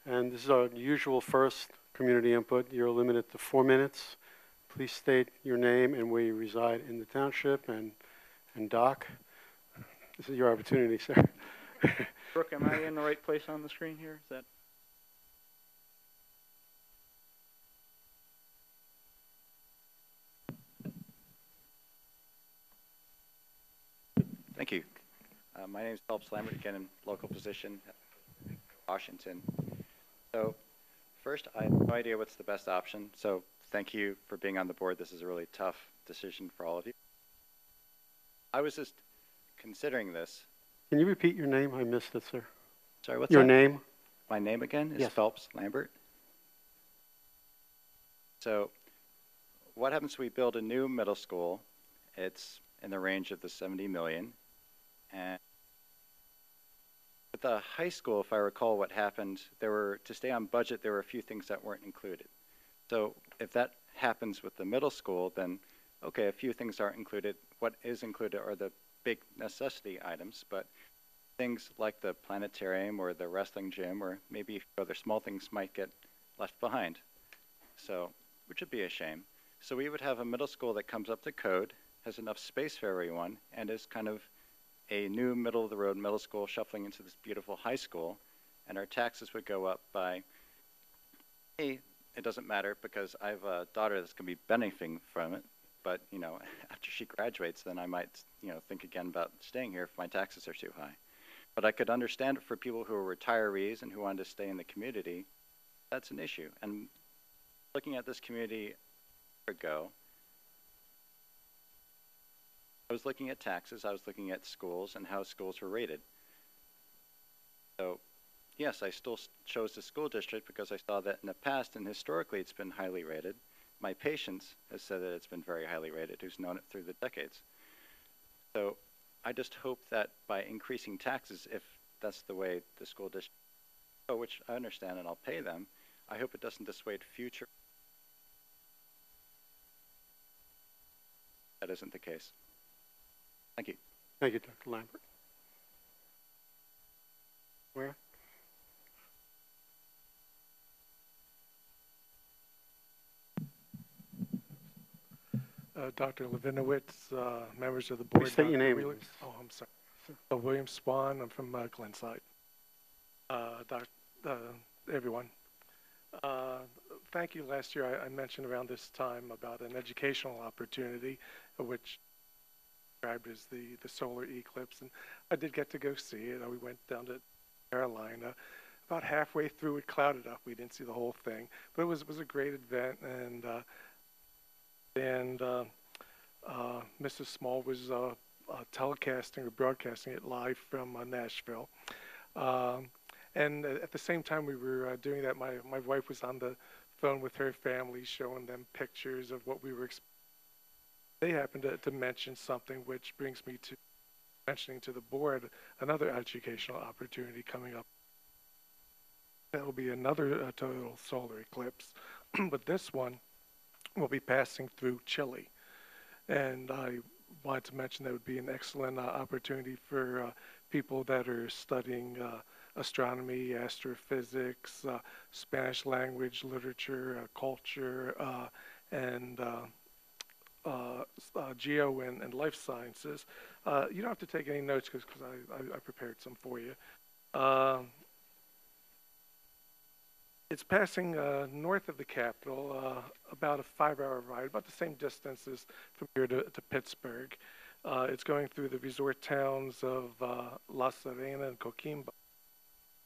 And this is our usual first community input. You're limited to 4 minutes. Please state your name and where you reside in the township and doc. This is your opportunity, sir. Brooke, am I in the right place on the screen here? Is that? Thank you. My name is Phelps Lambert, again, in local position, Washington. So first, I have no idea what's the best option. So thank you for being on the board. This is a really tough decision for all of you. I was just considering this. Can you repeat your name? I missed it, sir. Sorry, what's your that? name? My name again is yes. Phelps Lambert. So what happens if we build a new middle school? It's in the range of the 70 million. And with the high school, if I recall what happened, to stay on budget, there were a few things that weren't included. So if that happens with the middle school, then okay, a few things aren't included. What is included are the big necessity items, but things like the planetarium or the wrestling gym or maybe other small things might get left behind. So, which would be a shame. So we would have a middle school that comes up to code, has enough space for everyone, and is kind of a new middle-of-the-road middle school shuffling into this beautiful high school, and our taxes would go up by, it doesn't matter because I have a daughter that's going to be benefiting from it, but, you know, after she graduates, then I might, you know, think again about staying here if my taxes are too high. But I could understand it for people who are retirees and who want to stay in the community. That's an issue. And looking at this community a year ago, I was looking at taxes, I was looking at schools and how schools were rated. So, yes, I still chose the school district because I saw that in the past and historically it's been highly rated. my patients has said that it's been very highly rated, who's known it through the decades. So I just hope that by increasing taxes, if that's the way the school district, which I understand and I'll pay them, I hope it doesn't dissuade future. That isn't the case. Thank you. Thank you, Dr. Lambert. Where? Dr. Levinowitz, members of the board. Please state your Dr. name, Wheeler. please. Oh, I'm sorry. William Swan. I'm from Glenside. Everyone. Thank you. Last year I mentioned around this time about an educational opportunity, which described as the solar eclipse, and I did get to go see it. We went down to Carolina. About halfway through, it clouded up. We didn't see the whole thing, but it was a great event, and Mrs. Small was telecasting or broadcasting it live from Nashville. And at the same time we were doing that, my wife was on the phone with her family, showing them pictures of what we were experiencing. They happened to mention something, which brings me to mentioning to the board another educational opportunity coming up. That will be another total solar eclipse, but this one will be passing through Chile. And I wanted to mention that would be an excellent opportunity for people that are studying astronomy, astrophysics, Spanish language, literature, culture, and geo and life sciences. You don't have to take any notes because I prepared some for you. It's passing north of the Capitol, about a 5-hour ride, about the same distance as from here to Pittsburgh. It's going through the resort towns of La Serena and Coquimbo.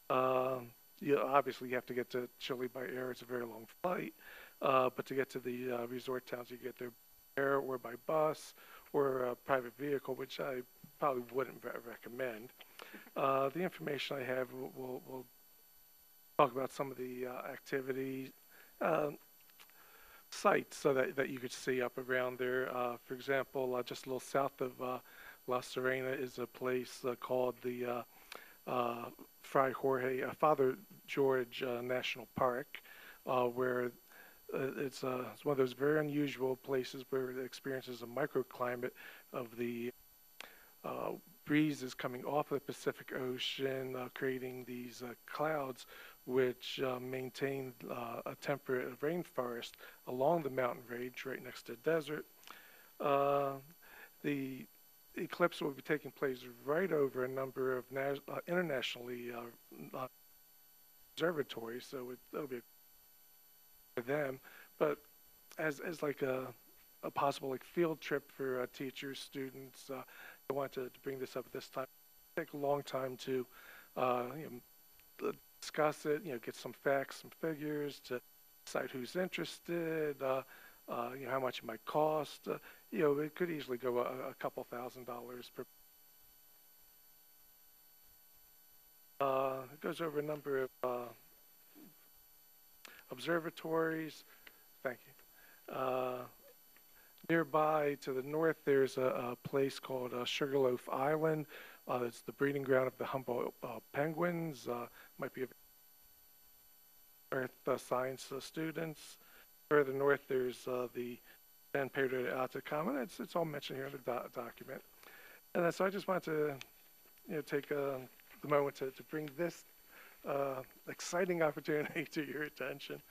Obviously, you have to get to Chile by air. It's a very long flight. But to get to the resort towns, you get there by air or by bus or a private vehicle, which I probably wouldn't recommend. The information I have will talk about some of the activity sites so that you could see up around there. For example, just a little south of La Serena is a place called the Father George National Park, where it's one of those very unusual places where it experiences a microclimate of the breezes coming off of the Pacific Ocean, creating these clouds which maintain a temperate rainforest along the mountain range right next to the desert. The eclipse will be taking place right over a number of internationally observatories, so it'll be for them. But as like a possible like field trip for teachers, students, I want to bring this up at this time. It'll take a long time to discuss it, get some facts, some figures to decide who's interested, how much it might cost. It could easily go a couple $1,000s per. It goes over a number of observatories. Thank you. Nearby to the north, there's a place called Sugarloaf Island. It's the breeding ground of the Humboldt penguins. Might be Earth science students. Further north, there's the San Pedro de Atacama. It's all mentioned here in the document. And so I just wanted to take the moment to bring this exciting opportunity to your attention.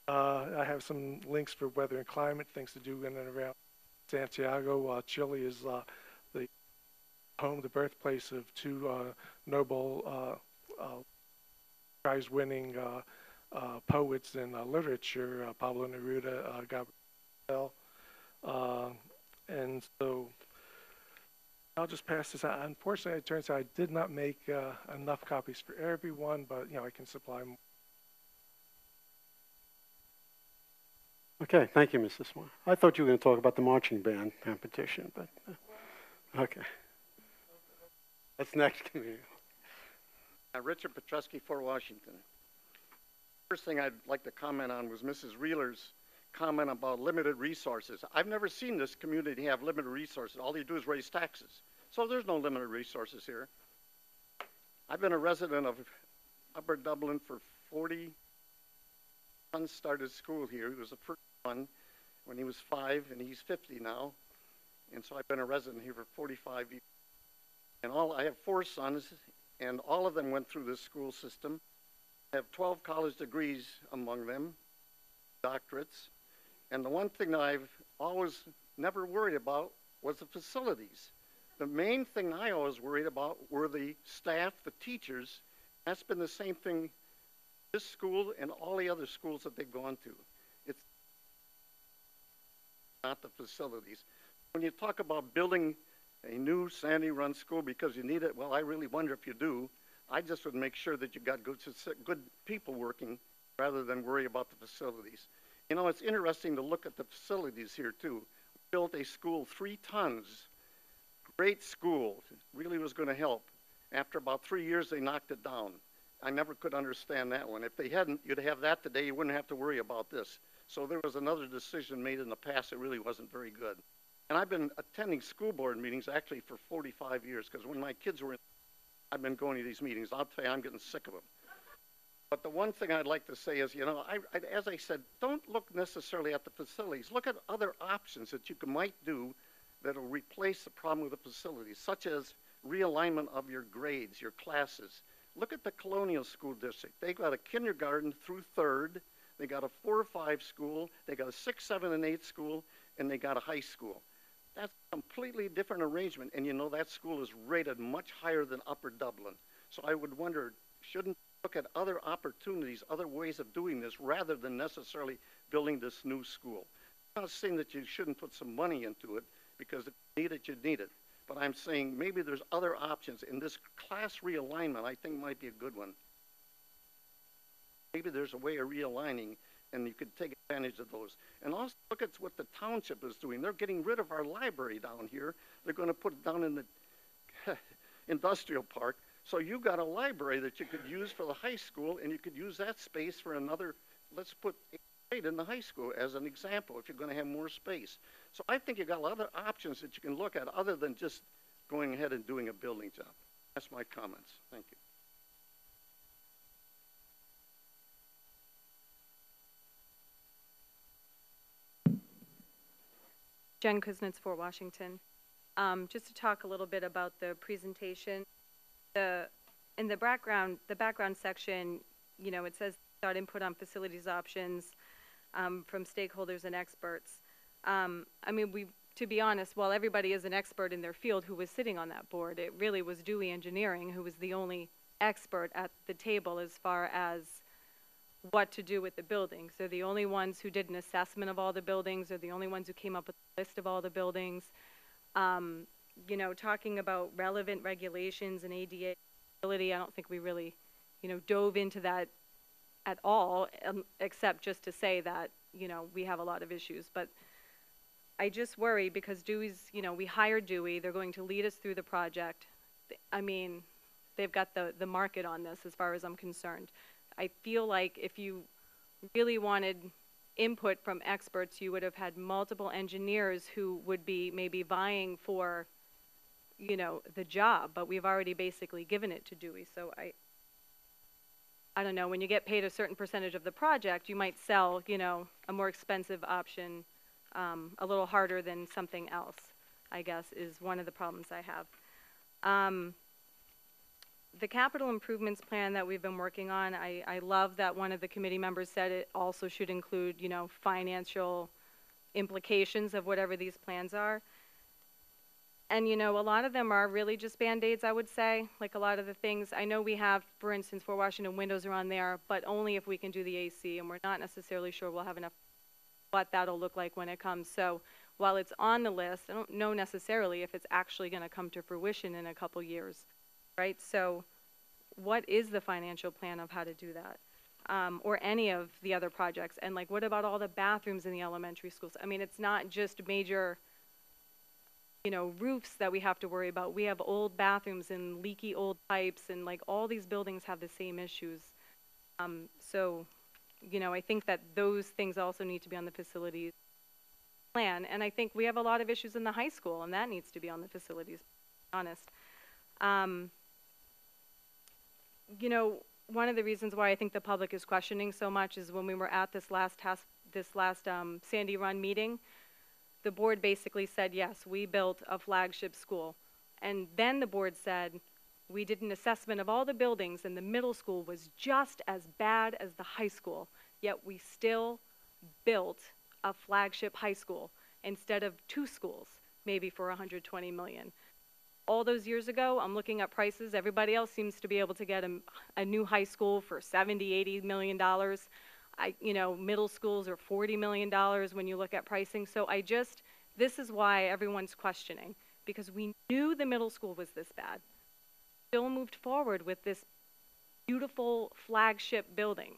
I have some links for weather and climate, things to do in and around Santiago. Chile is the home, the birthplace of two Nobel Prize-winning poets in literature, Pablo Neruda, Gabriel. And so I'll just pass this out. Unfortunately, it turns out I did not make enough copies for everyone, but I can supply more. Okay, thank you, Mrs. Swan. I thought you were going to talk about the marching band competition, but okay. That's next committee. Richard Petruski, Fort Washington. First thing I'd like to comment on was Mrs. Reeler's comment about limited resources. I've never seen this community have limited resources. All they do is raise taxes. So there's no limited resources here. I've been a resident of Upper Dublin for 40. My son started school here. He was the first one when he was 5, and he's 50 now. And so I've been a resident here for 45 years. And I have 4 sons, and all of them went through this school system. I have 12 college degrees among them, doctorates. And the one thing that I've always never worried about was the facilities. The main thing I always worried about were the staff, the teachers. That's been the same thing this school and all the other schools that they've gone to. It's not the facilities. When you talk about building a new Sandy Run school because you need it, well, I really wonder if you do. I just would make sure that you got good people working rather than worry about the facilities. You know, it's interesting to look at the facilities here, too. We built a school 3 tons. Great school. Really was going to help. After about 3 years, they knocked it down. I never could understand that one. If they hadn't, you'd have that today. You wouldn't have to worry about this. So there was another decision made in the past that really wasn't very good. And I've been attending school board meetings actually for 45 years because when my kids were in, I've been going to these meetings. I'll tell you, I'm getting sick of them. But the one thing I'd like to say is, you know, as I said, don't look necessarily at the facilities. Look at other options that you might do that will replace the problem with the facilities, such as realignment of your grades, your classes. Look at the Colonial School District. They got a kindergarten through 3rd. They got a 4 or 5 school. They got a 6, 7, and 8 school, and they got a high school. That's a completely different arrangement, and you know that school is rated much higher than Upper Dublin. So I would wonder, shouldn't look at other opportunities, other ways of doing this, rather than necessarily building this new school. I'm not saying that you shouldn't put some money into it, because if you need it, you need it. But I'm saying maybe there's other options, and this class realignment, I think, might be a good one. Maybe there's a way of realigning, and you could take advantage of those. And also look at what the township is doing. They're getting rid of our library down here. They're going to put it down in the industrial park. So you got a library that you could use for the high school, and you could use that space for another, let's put 8th grade in the high school as an example, if you're going to have more space. So I think you got a lot of options that you can look at other than just going ahead and doing a building job. That's my comments. Thank you. Jen Kuznets for Washington. Just to talk a little bit about the presentation. In the background section, you know, it says got input on facilities options from stakeholders and experts. I mean, to be honest, while everybody is an expert in their field who was sitting on that board, it really was Dewey Engineering who was the only expert at the table as far as what to do with the buildings. They're the only ones who did an assessment of all the buildings. They're the only ones who came up with a list of all the buildings. You know, talking about relevant regulations and ADA ability, I don't think we really, you know, dove into that at all, except just to say that, you know, we have a lot of issues. But I just worry because Dewey's, you know, we hired Dewey. They're going to lead us through the project. I mean, they've got the market on this as far as I'm concerned. I feel like if you really wanted input from experts, you would have had multiple engineers who would be maybe vying for, you know, the job, but we've already basically given it to Dewey. So I don't know, when you get paid a certain percentage of the project, you might sell, you know, a more expensive option a little harder than something else, I guess, is one of the problems I have. The capital improvements plan that we've been working on, I love that one of the committee members said it also should include, you know, financial implications of whatever these plans are. And, you know, a lot of them are really just Band-Aids, I would say. Like a lot of the things, I know we have, for instance, for Washington, windows are on there, but only if we can do the AC, and we're not necessarily sure we'll have enough what that'll look like when it comes. So while it's on the list, I don't know necessarily if it's actually going to come to fruition in a couple years, right? So what is the financial plan of how to do that? Or any of the other projects? And, like, what about all the bathrooms in the elementary schools? I mean, it's not just major, you know, roofs that we have to worry about. We have old bathrooms and leaky old pipes, and, like, all these buildings have the same issues. So you know, I think that those things also need to be on the facilities plan. And I think we have a lot of issues in the high school, and that needs to be on the facilities, to be honest. You know, one of the reasons why I think the public is questioning so much is when we were at this last Sandy Run meeting, the board basically said, yes, we built a flagship school. And then the board said, we did an assessment of all the buildings, and the middle school was just as bad as the high school, yet we still built a flagship high school instead of 2 schools, maybe for $120 million. All those years ago, I'm looking at prices. Everybody else seems to be able to get a new high school for $70, $80 million. You know, middle schools are $40 million when you look at pricing. So this is why everyone's questioning, because we knew the middle school was this bad. Still moved forward with this beautiful flagship building.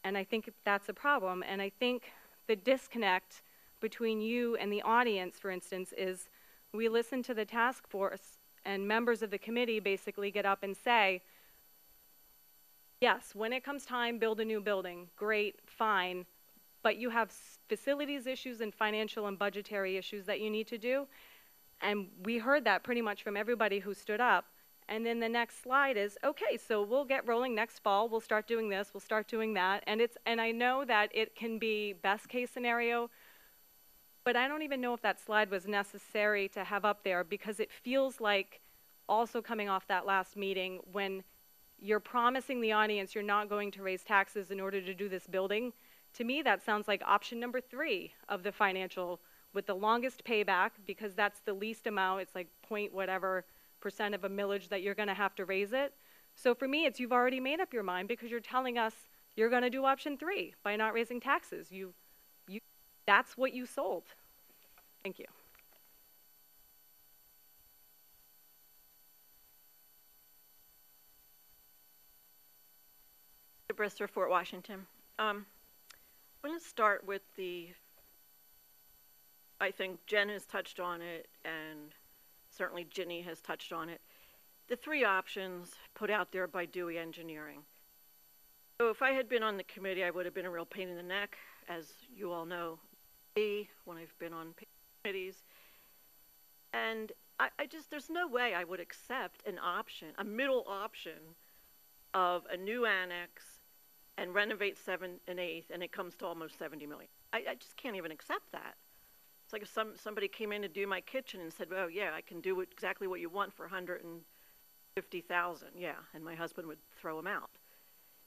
And I think that's a problem. And I think the disconnect between you and the audience, for instance, is we listen to the task force and members of the committee basically get up and say, yes, when it comes time, build a new building. Great, fine. But you have facilities issues and financial and budgetary issues that you need to do. And we heard that pretty much from everybody who stood up. And then the next slide is, okay, so we'll get rolling next fall. We'll start doing this. We'll start doing that. And I know that it can be best case scenario, but I don't even know if that slide was necessary to have up there, because it feels like, also coming off that last meeting, when you're promising the audience you're not going to raise taxes in order to do this building, to me that sounds like option number 3 of the financial, with the longest payback, because that's the least amount. It's like point whatever % of a millage that you're going to have to raise it. So for me, it's you've already made up your mind, because you're telling us you're going to do option 3 by not raising taxes. That's what you sold. Thank you. Brister, Fort Washington. I'm going to start with I think Jen has touched on it, and certainly Ginny has touched on it. The 3 options put out there by Dewey Engineering. So if I had been on the committee, I would have been a real pain in the neck, as you all know, when I've been on committees. And there's no way I would accept an option, a middle option of a new annex and renovate 7th and 8th, and it comes to almost $70 million. I just can't even accept that. It's like if somebody came in to do my kitchen and said, well, yeah, I can do exactly what you want for $150,000. Yeah, and my husband would throw them out.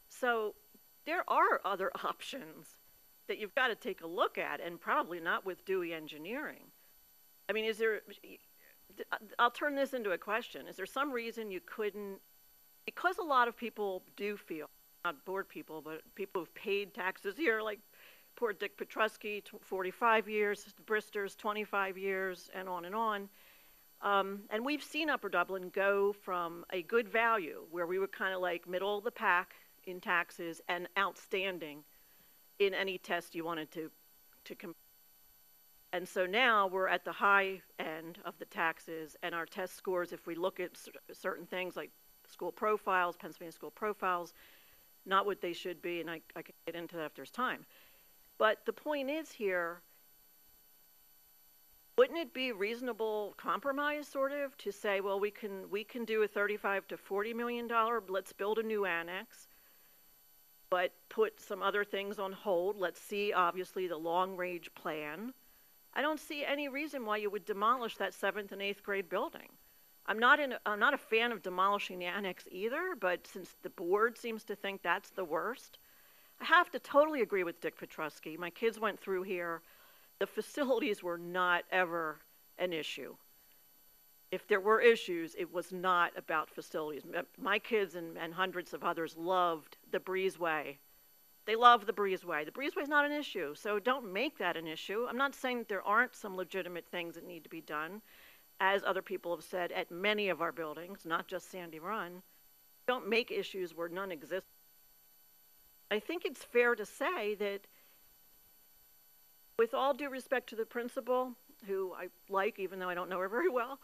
So there are other options that you've got to take a look at, and probably not with Dewey Engineering. I mean, I'll turn this into a question. Is there some reason you couldn't, because a lot of people do feel, not board people, but people who've paid taxes here, like poor Dick Petrusky, 45 years, Bristers, 25 years, and on and on. And we've seen Upper Dublin go from a good value, where we were kind of like middle of the pack in taxes, and outstanding in any test you wanted to compare. And so now we're at the high end of the taxes, and our test scores, if we look at certain things like school profiles, Pennsylvania school profiles, not what they should be, and I can get into that if there's time. But the point is here, wouldn't it be a reasonable compromise, sort of, to say, well, we can do a $35 to $40 million, let's build a new annex, but put some other things on hold. Let's see, obviously, the long-range plan. I don't see any reason why you would demolish that 7th and 8th grade building. I'm not a fan of demolishing the annex either, but since the board seems to think that's the worst, I have to totally agree with Dick Petrusky. My kids went through here. The facilities were not ever an issue. If there were issues, it was not about facilities. My kids and hundreds of others loved the breezeway. They love the breezeway. The breezeway is not an issue, so don't make that an issue. I'm not saying that there aren't some legitimate things that need to be done, as other people have said at many of our buildings, not just Sandy Run. Don't make issues where none exist. I think it's fair to say that, with all due respect to the principal, who I like even though I don't know her very well,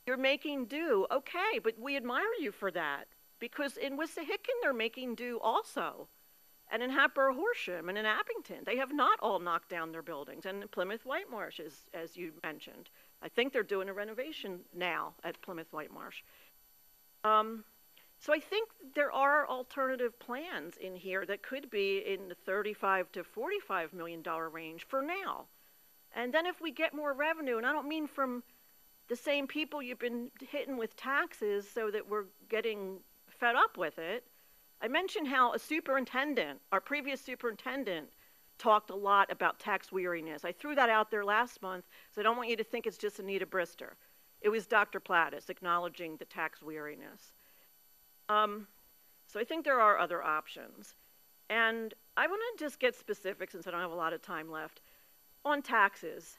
you're making do. Okay, but we admire you for that, because in Wissahickon they're making do also. and in Hatboro Horsham and in Abington. They have not all knocked down their buildings. And in Plymouth Whitemarsh, as you mentioned. I think they're doing a renovation now at Plymouth Whitemarsh. So I think there are alternative plans in here that could be in the $35 to $45 million range for now. And then if we get more revenue, and I don't mean from the same people you've been hitting with taxes so that we're getting fed up with it. I mentioned how a superintendent, our previous superintendent, talked a lot about tax weariness. I threw that out there last month, so I don't want you to think it's just Anita Brister. It was Dr. Plattis acknowledging the tax weariness. So I think there are other options. And I want to just get specific since I don't have a lot of time left. On taxes,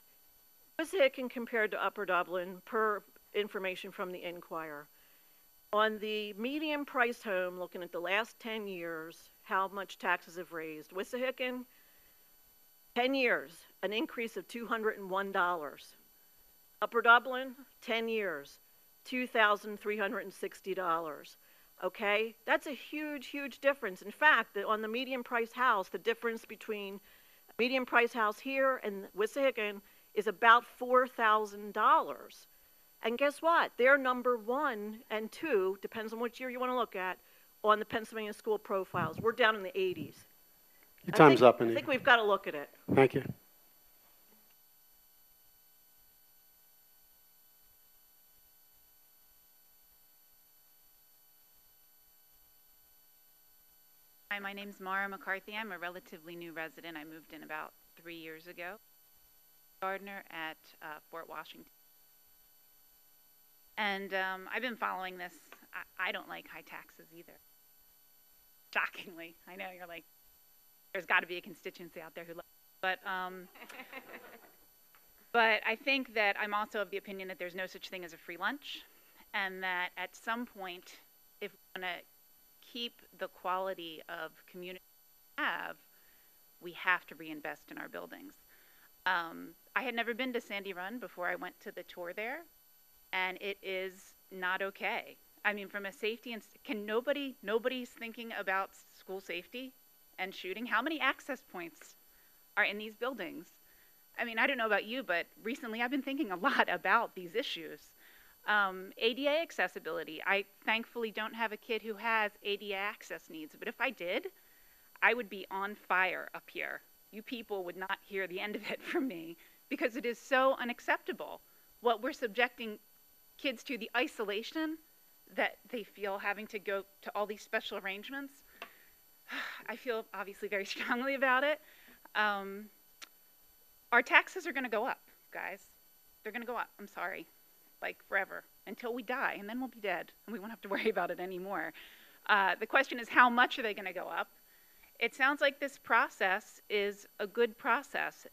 Wissahickon compared to Upper Dublin per information from the Inquirer. On the median priced home, looking at the last 10 years, how much taxes have raised. Wissahickon, 10 years, an increase of $201. Upper Dublin, 10 years, $2,360. Okay, that's a huge, huge difference. In fact, on the median price house, the difference between a median price house here and Wissahickon is about $4,000. And guess what? They're number 1 and 2, depends on which year you want to look at, on the Pennsylvania school profiles. We're down in the 80s. Your time's up, Anita. I think we've got to look at it. Thank you. Hi, my name's Mara McCarthy. I'm a relatively new resident. I moved in about 3 years ago. Gardener at Fort Washington. And I've been following this. I don't like high taxes either. Shockingly. I know you're like, there's got to be a constituency out there who loves it. But I think that I'm also of the opinion that there's no such thing as a free lunch, and that at some point, if we're going to keep the quality of community we have to reinvest in our buildings. I had never been to Sandy Run before I went to the tour there, and it is not okay. I mean, from a safety and nobody's thinking about school safety and shooting. How many access points are in these buildings? I mean, I don't know about you, but recently I've been thinking a lot about these issues. ADA accessibility. I thankfully don't have a kid who has ADA access needs, but if I did, I would be on fire up here. You people would not hear the end of it from me because it is so unacceptable. What we're subjecting kids to, the isolation that they feel having to go to all these special arrangements. I feel obviously very strongly about it. Our taxes are going to go up, guys. They're going to go up. I'm sorry. Like forever, until we die, and then we'll be dead, and we won't have to worry about it anymore. The question is, how much are they going to go up? It sounds like this process is a good process.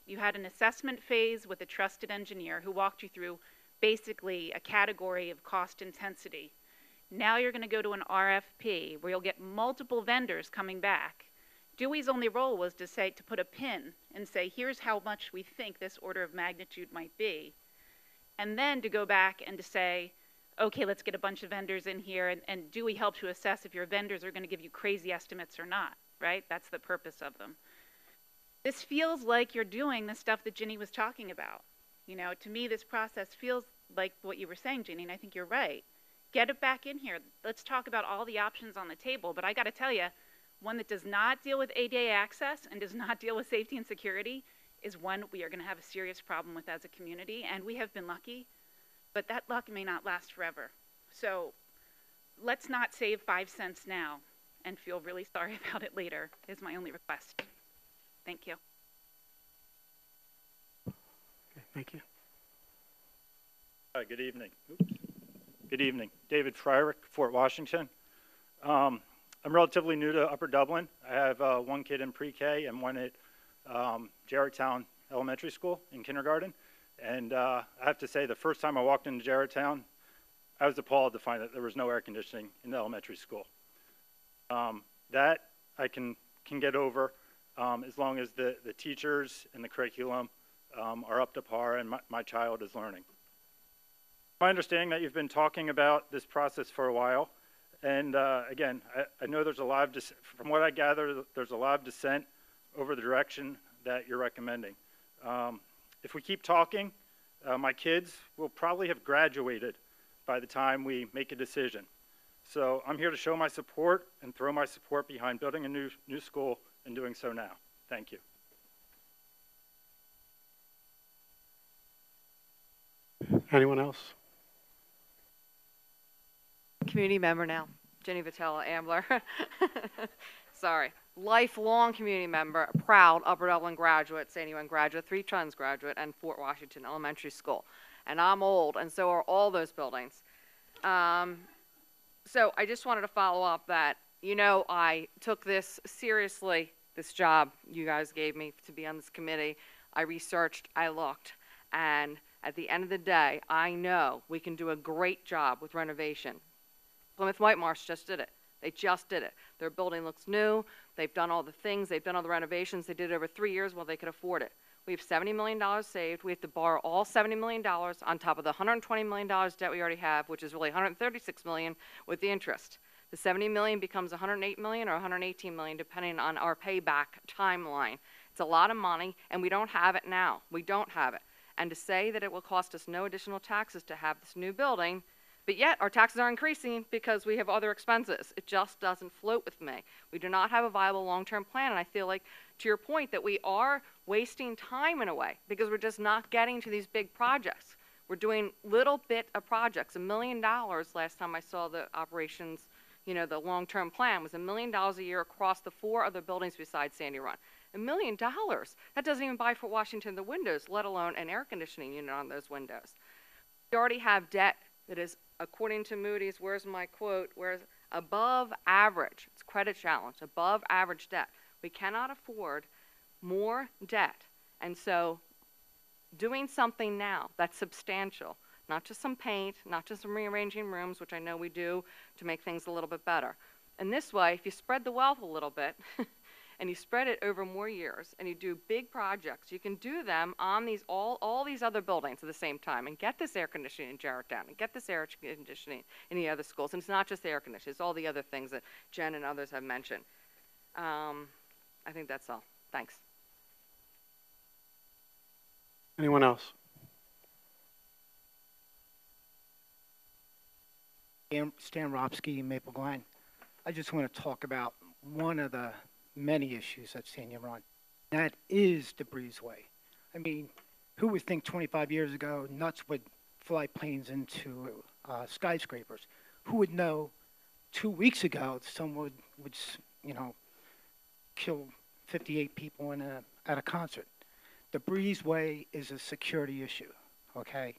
You had an assessment phase with a trusted engineer who walked you through basically a category of cost intensity. Now you're going to go to an RFP where you'll get multiple vendors coming back. Dewey's only role was to put a pin and say, here's how much we think this order of magnitude might be. And then to go back and to say, okay, let's get a bunch of vendors in here, and Dewey help to assess if your vendors are going to give you crazy estimates or not, right? That's the purpose of them. This feels like you're doing the stuff that Ginny was talking about. You know, to me, this process feels like what you were saying, Ginny, and I think you're right. Get it back in here. Let's talk about all the options on the table, but I got to tell you, one that does not deal with ADA access and does not deal with safety and security is one we are going to have a serious problem with as a community, and we have been lucky, but that luck may not last forever. So let's not save 5 cents now and feel really sorry about it later, is my only request. Thank you. Okay, thank you. Hi, good evening. Oops. Good evening. David Fryrick, Fort Washington. I'm relatively new to Upper Dublin. I have one kid in pre-K and one at Jarretttown Elementary School in kindergarten. And I have to say, the first time I walked into Jarretttown, I was appalled to find that there was no air conditioning in the elementary school. That I can get over as long as the teachers and the curriculum are up to par and my child is learning. My understanding that you've been talking about this process for a while, And again, I know there's a lot of, from what I gather, there's a lot of dissent over the direction that you're recommending. If we keep talking, my kids will probably have graduated by the time we make a decision. So I'm here to show my support and throw my support behind building a new school and doing so now. Thank you. Anyone else? Community member now, Jenny Vitella Ambler. Sorry. Lifelong community member, proud Upper Dublin graduate, Sandy Run graduate, 3 Tons graduate, and Fort Washington Elementary School. And I'm old, and so are all those buildings. So I just wanted to follow up that, you know, I took this seriously, this job you guys gave me to be on this committee. I researched, I looked, and at the end of the day, I know we can do a great job with renovation. Plymouth Whitemarsh just did it. They just did it. Their building looks new. They've done all the things. They've done all the renovations. They did it over 3 years while they could afford it. We have $70 million saved. We have to borrow all $70 million on top of the $120 million debt we already have, which is really $136 million with the interest. The $70 million becomes $108 million or $118 million, depending on our payback timeline. It's a lot of money, and we don't have it now. We don't have it. And to say that it will cost us no additional taxes to have this new building, but yet our taxes are increasing because we have other expenses. It just doesn't float with me. We do not have a viable long-term plan, and I feel like, to your point, that we are wasting time in a way because we're just not getting to these big projects. We're doing little bit of projects. $1 million last time I saw the operations, you know, the long-term plan was $1 million a year across the 4 other buildings besides Sandy Run. $1 million. That doesn't even buy Fort Washington the windows, let alone an air conditioning unit on those windows. We already have debt that is, according to Moody's, where's my quote, where's above average. It's credit challenge, above average debt. We cannot afford more debt. And so doing something now that's substantial, not just some paint, not just some rearranging rooms, which I know we do to make things a little bit better. And this way, if you spread the wealth a little bit, and you spread it over more years, and you do big projects, you can do them on these all these other buildings at the same time, and get this air conditioning in Jarretttown, and get this air conditioning in the other schools. And it's not just the air conditioning; it's all the other things that Jen and others have mentioned. I think that's all. Thanks. Anyone else? Stan Ropsky, Maple Glen. I just want to talk about one of the many issues at Sandy Run. That is the breezeway. I mean, who would think 25 years ago nuts would fly planes into skyscrapers? Who would know 2 weeks ago someone would, you know, kill 58 people at a concert? The breezeway is a security issue, okay?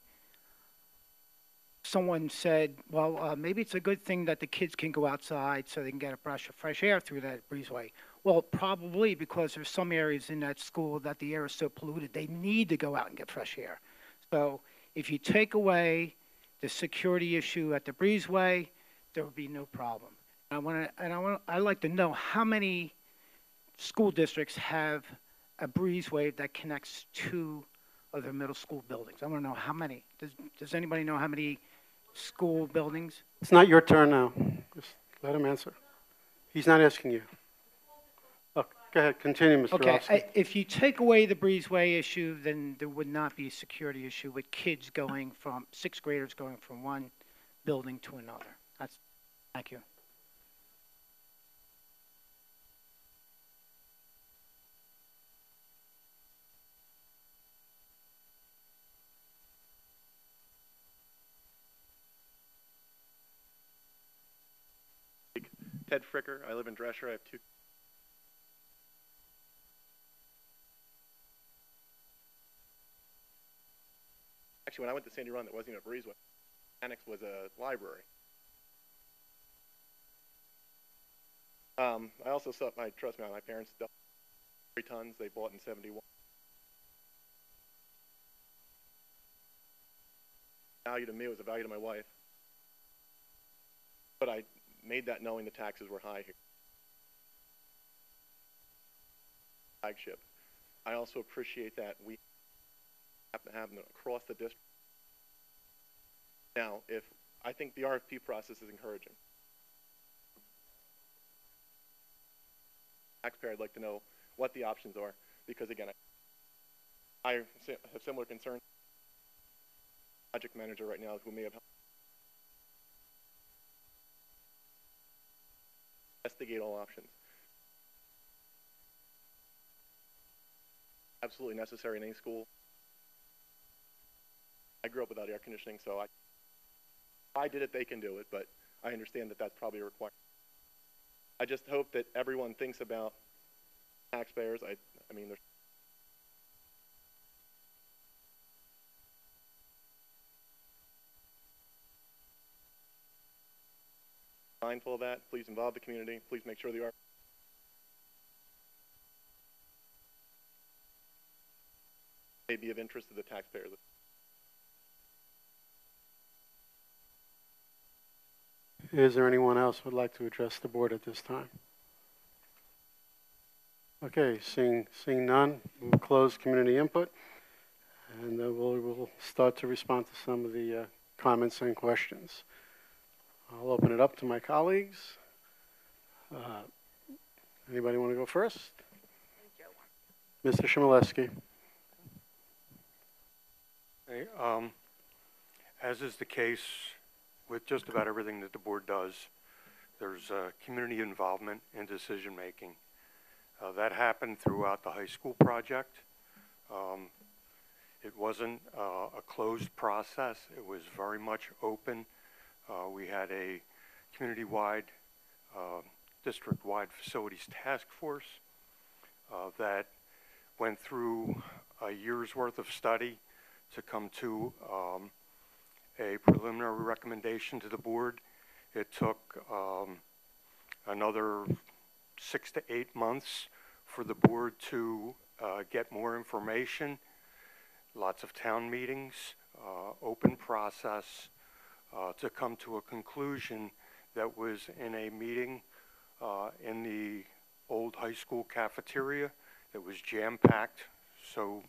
Someone said, well, maybe it's a good thing that the kids can go outside so they can get a brush of fresh air through that breezeway. Well, probably because there's some areas in that school that the air is so polluted, they need to go out and get fresh air. So if you take away the security issue at the breezeway, there will be no problem. I'd like to know how many school districts have a breezeway that connects 2 of their middle school buildings. I want to know how many. Does anybody know how many school buildings? It's not your turn now. Just let him answer. He's not asking you. Oh, go ahead. Continue, Mr. Okay. If you take away the breezeway issue, then there would not be a security issue with kids going from 6th graders going from one building to another. Thank you. Ted Fricker. I live in Dresher. I have 2. Actually, when I went to Sandy Run, that wasn't even a breezeway. Annex was a library. I also saw trust me, my parents dealt 3 tons. They bought in '71. Value to me was a value to my wife. But I made that knowing the taxes were high here. Flagship. I also appreciate that we have to have them across the district. Now, I think the RFP process is encouraging. taxpayer, I'd like to know what the options are, because again, I have similar concerns. Project manager right now who may have helped investigate all options. Absolutely necessary in any school. I grew up without air conditioning, so if I did it, they can do it, but I understand that that's probably a requirement. I just hope that everyone thinks about taxpayers. I mean, there's mindful of that. Please involve the community. Please make sure they are. May be of interest to the taxpayers. Is there anyone else who would like to address the board at this time? Okay, seeing none, we'll close community input, and we'll start to respond to some of the comments and questions. I'll open it up to my colleagues. Anybody want to go first? Mr. Chmielewski. Hey, as is the case with just about everything that the board does, there's community involvement in decision making. That happened throughout the high school project. It wasn't a closed process. It was very much open. We had a community-wide, district-wide facilities task force that went through a year's worth of study to come to a preliminary recommendation to the board. It took another 6 to 8 months for the board to get more information, lots of town meetings, open process to come to a conclusion that was in a meeting in the old high school cafeteria. It was jam-packed, so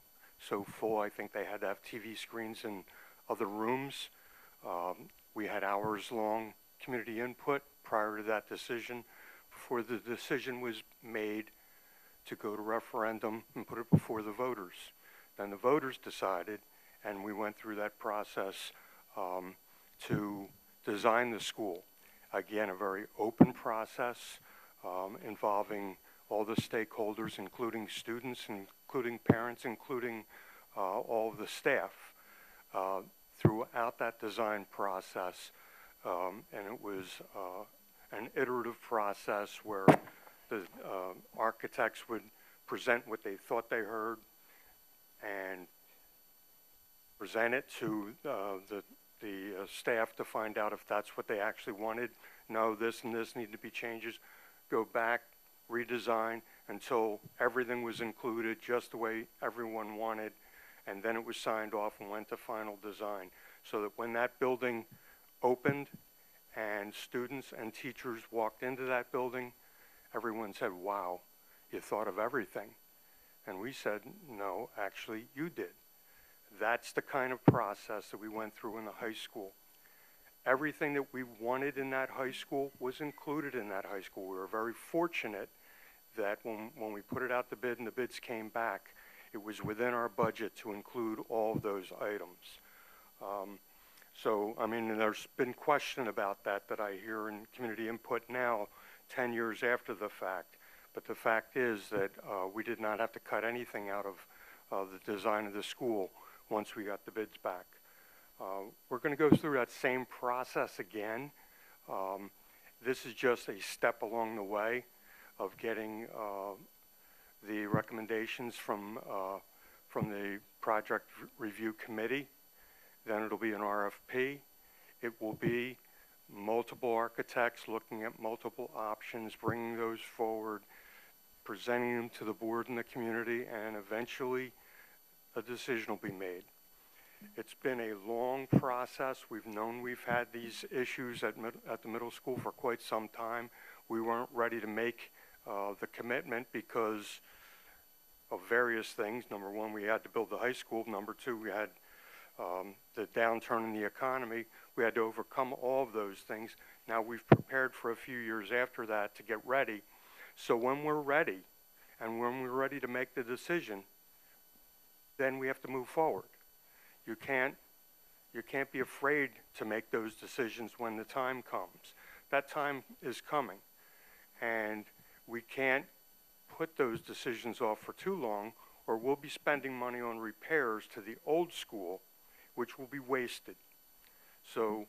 full I think they had to have TV screens in other rooms. We had hours-long community input prior to that decision, before the decision was made to go to referendum and put it before the voters. Then the voters decided, and we went through that process to design the school. Again, a very open process involving all the stakeholders, including students, including parents, including all of the staff. Throughout that design process, and it was an iterative process where the architects would present what they thought they heard and present it to the staff to find out if that's what they actually wanted. No, this and this need to be changes. Go back, redesign until everything was included just the way everyone wanted, and then it was signed off and went to final design. So that when that building opened and students and teachers walked into that building, everyone said, wow, you thought of everything. And we said, no, actually you did. That's the kind of process that we went through in the high school. Everything that we wanted in that high school was included in that high school. We were very fortunate that when we put it out to bid and the bids came back, it was within our budget to include all of those items. So, I mean, there's been question about that I hear in community input now, 10 years after the fact. But the fact is that we did not have to cut anything out of the design of the school once we got the bids back. We're going to go through that same process again. This is just a step along the way of getting the recommendations from the project review committee. Then it'll be an RFP. It will be multiple architects looking at multiple options, bringing those forward, presenting them to the board and the community, and eventually a decision will be made. It's been a long process. We've known we've had these issues at the middle school for quite some time. We weren't ready to make the commitment because of various things. Number one, we had to build the high school. Number two, we had the downturn in the economy. We had to overcome all of those things. Now we've prepared for a few years after that to get ready. So when we're ready, and when we're ready to make the decision, then we have to move forward. You can't be afraid to make those decisions when the time comes. That time is coming, and we can't put those decisions off for too long, or we'll be spending money on repairs to the old school, which will be wasted. So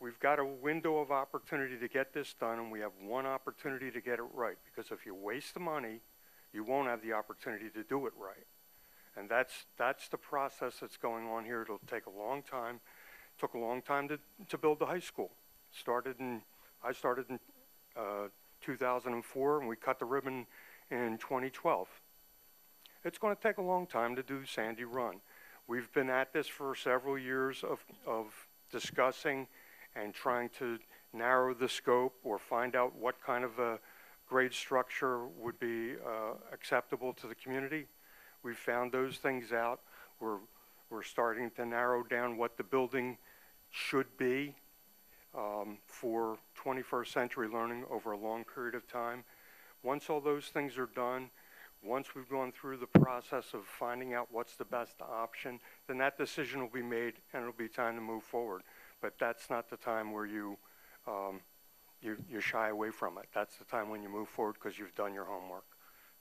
we've got a window of opportunity to get this done, and we have one opportunity to get it right, because if you waste the money, you won't have the opportunity to do it right. And that's the process that's going on here. It'll take a long time. It took a long time to build the high school. I started in 2004, and we cut the ribbon in 2012. It's going to take a long time to do Sandy Run. We've been at this for several years of discussing and trying to narrow the scope or find out what kind of a grade structure would be acceptable to the community. We've found those things out. We're starting to narrow down what the building should be for 21st century learning over a long period of time. Once all those things are done, once we've gone through the process of finding out what's the best option, then that decision will be made and it'll be time to move forward. But that's not the time where you shy away from it. That's the time when you move forward because you've done your homework.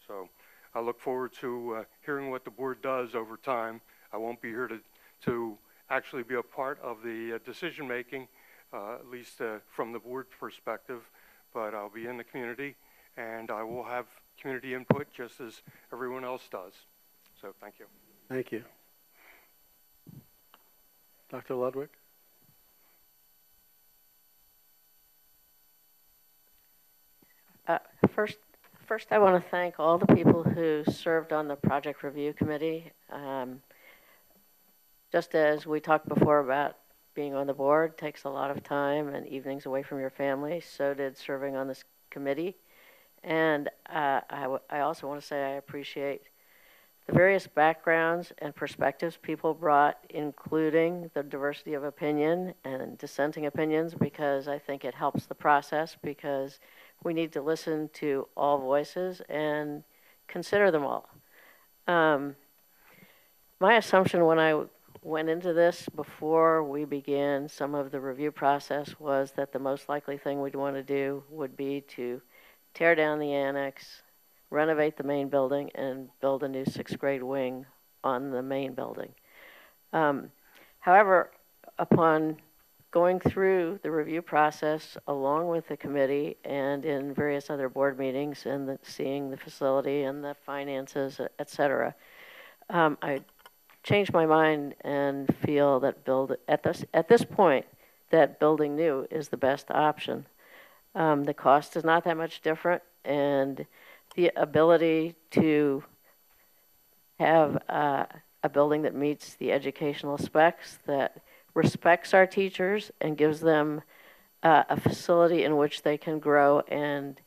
So I look forward to hearing what the board does over time. I won't be here to actually be a part of the decision making, at least from the board's perspective, but I'll be in the community and I will have community input just as everyone else does. So thank you. Thank you. Dr. Ludwig? First, I want to thank all the people who served on the project review committee. Just as we talked before about being on the board takes a lot of time and evenings away from your family, so did serving on this committee. And I also want to say I appreciate the various backgrounds and perspectives people brought, including the diversity of opinion and dissenting opinions, because I think it helps the process, because we need to listen to all voices and consider them all. My assumption when I went into this before we began some of the review process was that the most likely thing we'd want to do would be to tear down the annex, renovate the main building, and build a new sixth grade wing on the main building. However, upon going through the review process along with the committee and in various other board meetings and seeing the facility and the finances, et cetera, I changed my mind and feel that at this point that building new is the best option. The cost is not that much different, and the ability to have a building that meets the educational specs, that respects our teachers and gives them a facility in which they can grow and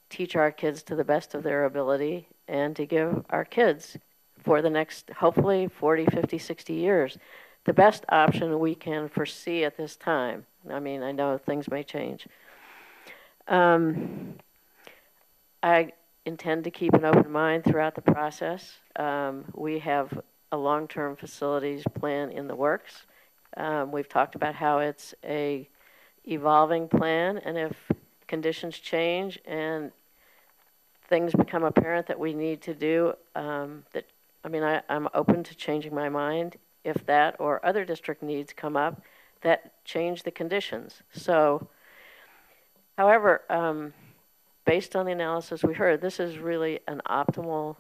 teach our kids to the best of their ability, and to give our kids for the next, hopefully, 40, 50, 60 years, the best option we can foresee at this time. I mean, I know things may change. I intend to keep an open mind throughout the process. We have a long-term facilities plan in the works. We've talked about how it's a evolving plan, and if conditions change and things become apparent that we need to do, I'm open to changing my mind if that or other district needs come up that change the conditions. So, however, based on the analysis we heard, this is really an optimal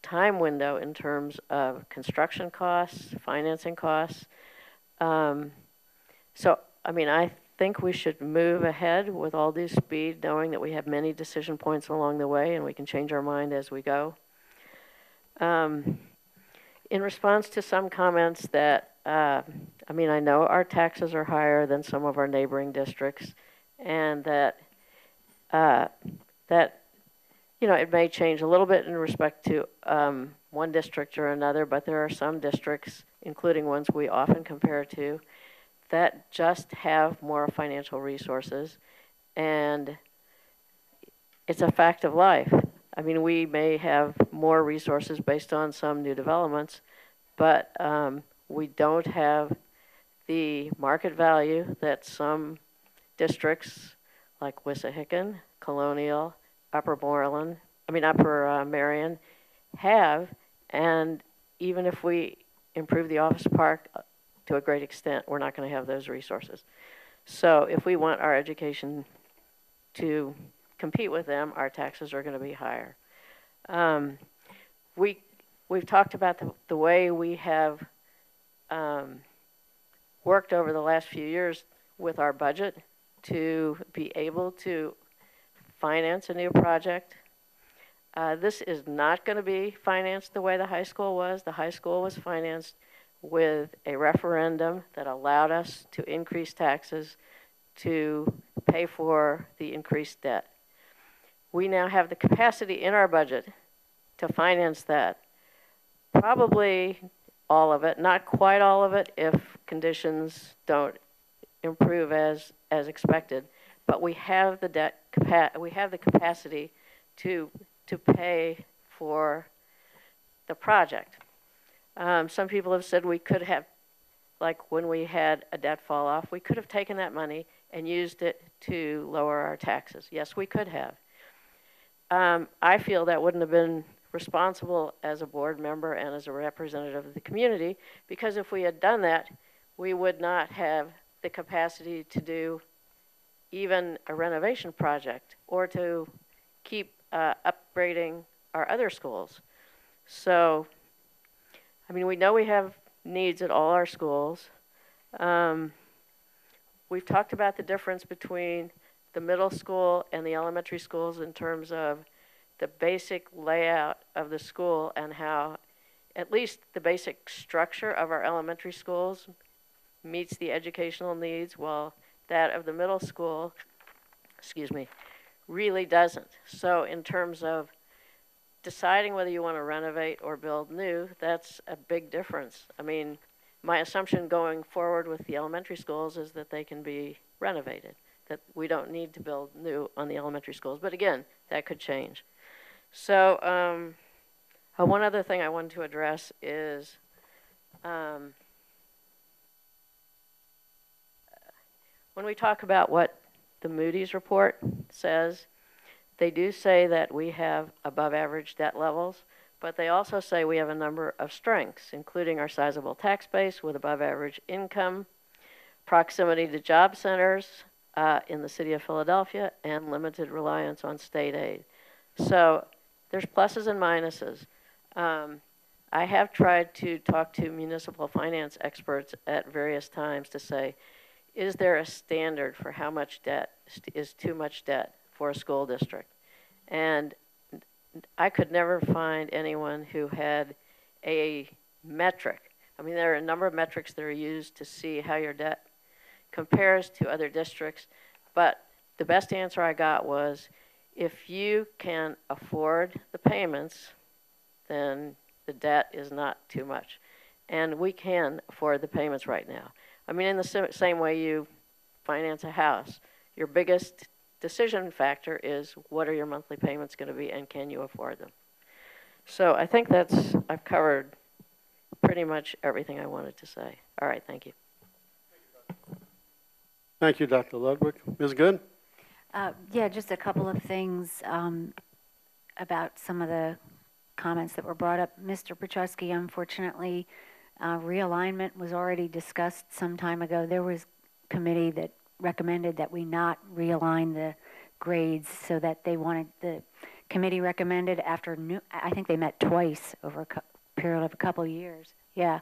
time window in terms of construction costs, financing costs. I think we should move ahead with all due speed, knowing that we have many decision points along the way and we can change our mind as we go. In response to some comments that, I know our taxes are higher than some of our neighboring districts, and that it may change a little bit in respect to one district or another, but there are some districts, including ones we often compare to, that just have more financial resources, and it's a fact of life. I mean, we may have more resources based on some new developments, but we don't have the market value that some districts like Wissahickon, Colonial, Upper Marion have. And even if we improve the office park to a great extent, we're not going to have those resources. So if we want our education to compete with them, our taxes are going to be higher. We've talked about the way we have worked over the last few years with our budget to be able to finance a new project. This is not going to be financed the way the high school was. The high school was financed with a referendum that allowed us to increase taxes to pay for the increased debt. We now have the capacity in our budget to finance that. Probably all of it, not quite all of it if conditions don't improve as expected, but we have the we have the capacity to pay for the project. Some people have said we could have, like when we had a debt fall off, we could have taken that money and used it to lower our taxes. Yes, we could have. I feel that wouldn't have been responsible as a board member and as a representative of the community, because if we had done that, we would not have the capacity to do even a renovation project or to keep upgrading our other schools. So, I mean, we know we have needs at all our schools. We've talked about the difference between the middle school and the elementary schools in terms of the basic layout of the school and how at least the basic structure of our elementary schools meets the educational needs, while that of the middle school, really doesn't. So in terms of deciding whether you want to renovate or build new, that's a big difference. I mean, my assumption going forward with the elementary schools is that they can be renovated, that we don't need to build new on the elementary schools. But again, that could change. So one other thing I wanted to address is when we talk about what the Moody's report says, they do say that we have above average debt levels, but they also say we have a number of strengths, including our sizable tax base with above average income, proximity to job centers in the city of Philadelphia, and limited reliance on state aid. So there's pluses and minuses. I have tried to talk to municipal finance experts at various times to say, is there a standard for how much debt is too much debt for a school district? And I could never find anyone who had a metric. I mean, there are a number of metrics that are used to see how your debt compares to other districts, but the best answer I got was, if you can afford the payments, then the debt is not too much. And we can afford the payments right now. I mean, in the same way you finance a house, your biggest decision factor is what are your monthly payments going to be and can you afford them? So I think I've covered pretty much everything I wanted to say. All right, thank you. Thank you, Dr. Ludwig. Ms. Good? Yeah, just a couple of things about some of the comments that were brought up. Mr. Petrosky, unfortunately, realignment was already discussed some time ago. There was a committee that recommended that we not realign the grades, so that the committee recommended after I think they met twice over a period of a couple of years. Yeah,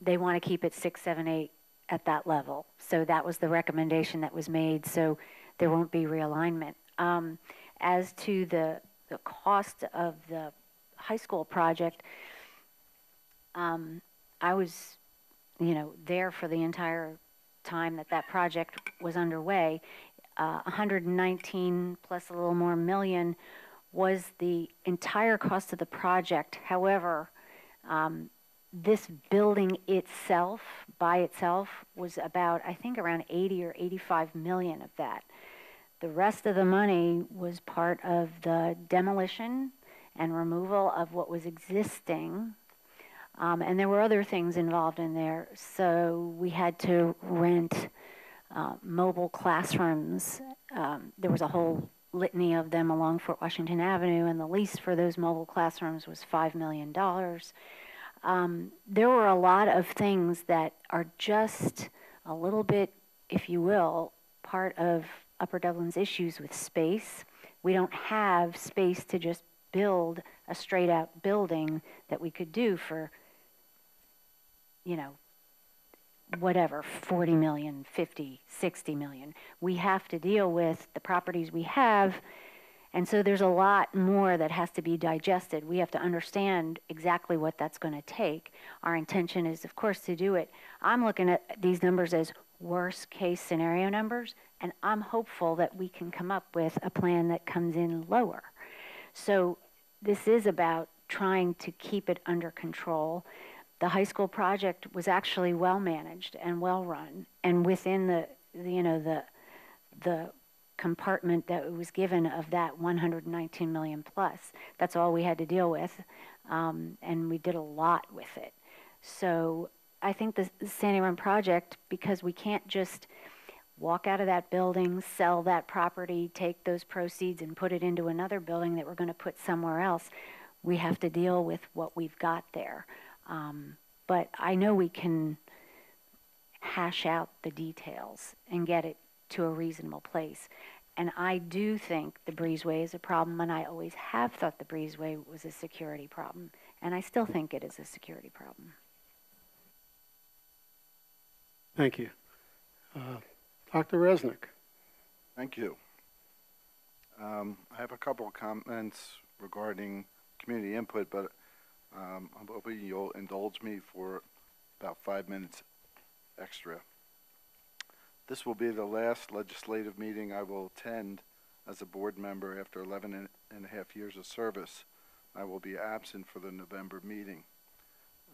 they want to keep it 6, 7, 8 at that level. So that was the recommendation that was made. So there won't be realignment. As to the cost of the high school project, I was, there for the entire time that project was underway. 119 plus a little more million was the entire cost of the project. However, this building itself, by itself, was about, I think, around 80 or 85 million of that. The rest of the money was part of the demolition and removal of what was existing. And there were other things involved in there. So we had to rent mobile classrooms. There was a whole litany of them along Fort Washington Avenue, and the lease for those mobile classrooms was $5 million. There were a lot of things that are just a little bit, if you will, part of Upper Dublin's issues with space. We don't have space to just build a straight out building that we could do for, you know, whatever, 40 million, 50, 60 million. We have to deal with the properties we have, and so there's a lot more that has to be digested. We have to understand exactly what that's going to take. Our intention is, of course, to do it. I'm looking at these numbers as worst case scenario numbers, and I'm hopeful that we can come up with a plan that comes in lower. So this is about trying to keep it under control. The high school project was actually well managed and well run, and within the compartment that it was given of that 119 million plus. That's all we had to deal with, and we did a lot with it. So I think the Sandy Run project, because we can't just walk out of that building, sell that property, take those proceeds and put it into another building that we're going to put somewhere else, we have to deal with what we've got there. But I know we can hash out the details and get it to a reasonable place. And I do think the breezeway is a problem, and I always have thought the breezeway was a security problem. And I still think it is a security problem. Thank you. Dr. Resnick. Thank you. I have a couple of comments regarding community input, but I'm hoping you'll indulge me for about 5 minutes extra. This will be the last legislative meeting I will attend as a board member after 11 and a half years of service. I will be absent for the November meeting.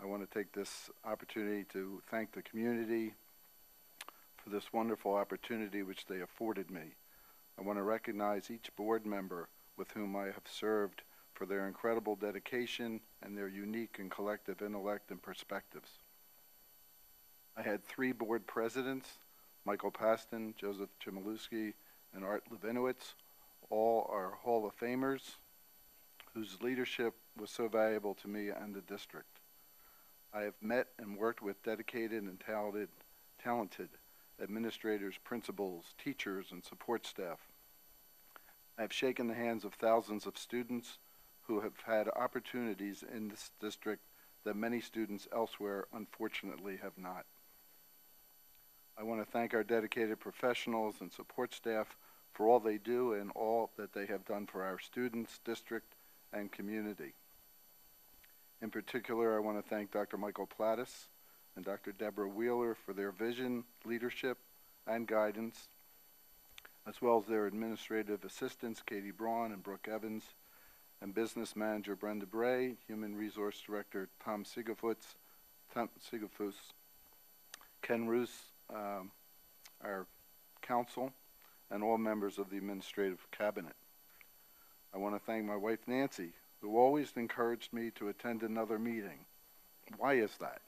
I want to take this opportunity to thank the community for this wonderful opportunity which they afforded me. I want to recognize each board member with whom I have served for their incredible dedication and their unique and collective intellect and perspectives. I had 3 board presidents, Michael Paston, Joseph Chmielewski, and Art Levinowitz. All are Hall of Famers whose leadership was so valuable to me and the district. I have met and worked with dedicated and talented administrators, principals, teachers, and support staff. I have shaken the hands of thousands of students who have had opportunities in this district that many students elsewhere unfortunately have not. I want to thank our dedicated professionals and support staff for all they do and all that they have done for our students, district, and community. In particular, I want to thank Dr. Michael Plattis and Dr. Deborah Wheeler for their vision, leadership, and guidance, as well as their administrative assistants, Katie Braun and Brooke Evans, and business manager Brenda Bray, human resource director Tom Sigafus, Ken Roos, our council, and all members of the administrative cabinet. I want to thank my wife Nancy, who always encouraged me to attend another meeting. Why is that?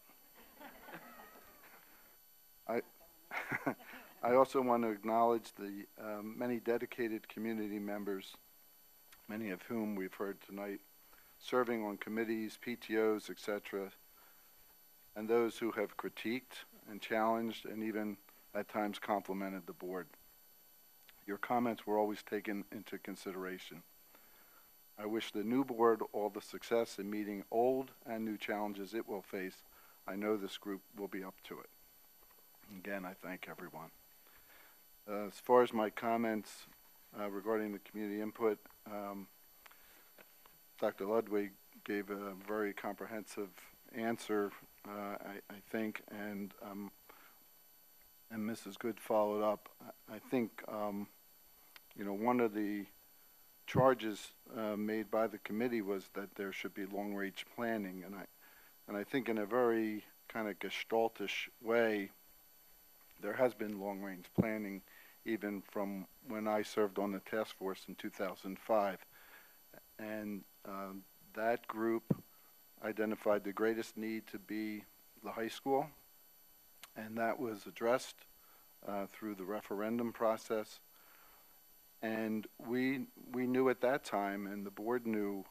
I also want to acknowledge the many dedicated community members, many of whom we've heard tonight, serving on committees, PTOs, etc., and those who have critiqued and challenged and even at times complimented the board. Your comments were always taken into consideration. I wish the new board all the success in meeting old and new challenges it will face. I know this group will be up to it. Again, I thank everyone. As far as my comments regarding the community input, Dr. Ludwig gave a very comprehensive answer, I think, and Mrs. Good followed up. I think, one of the charges made by the committee was that there should be long-range planning, and I think in a very kind of gestaltish way, there has been long-range planning even from when I served on the task force in 2005. And that group identified the greatest need to be the high school, and that was addressed through the referendum process. And we knew at that time, and the board knew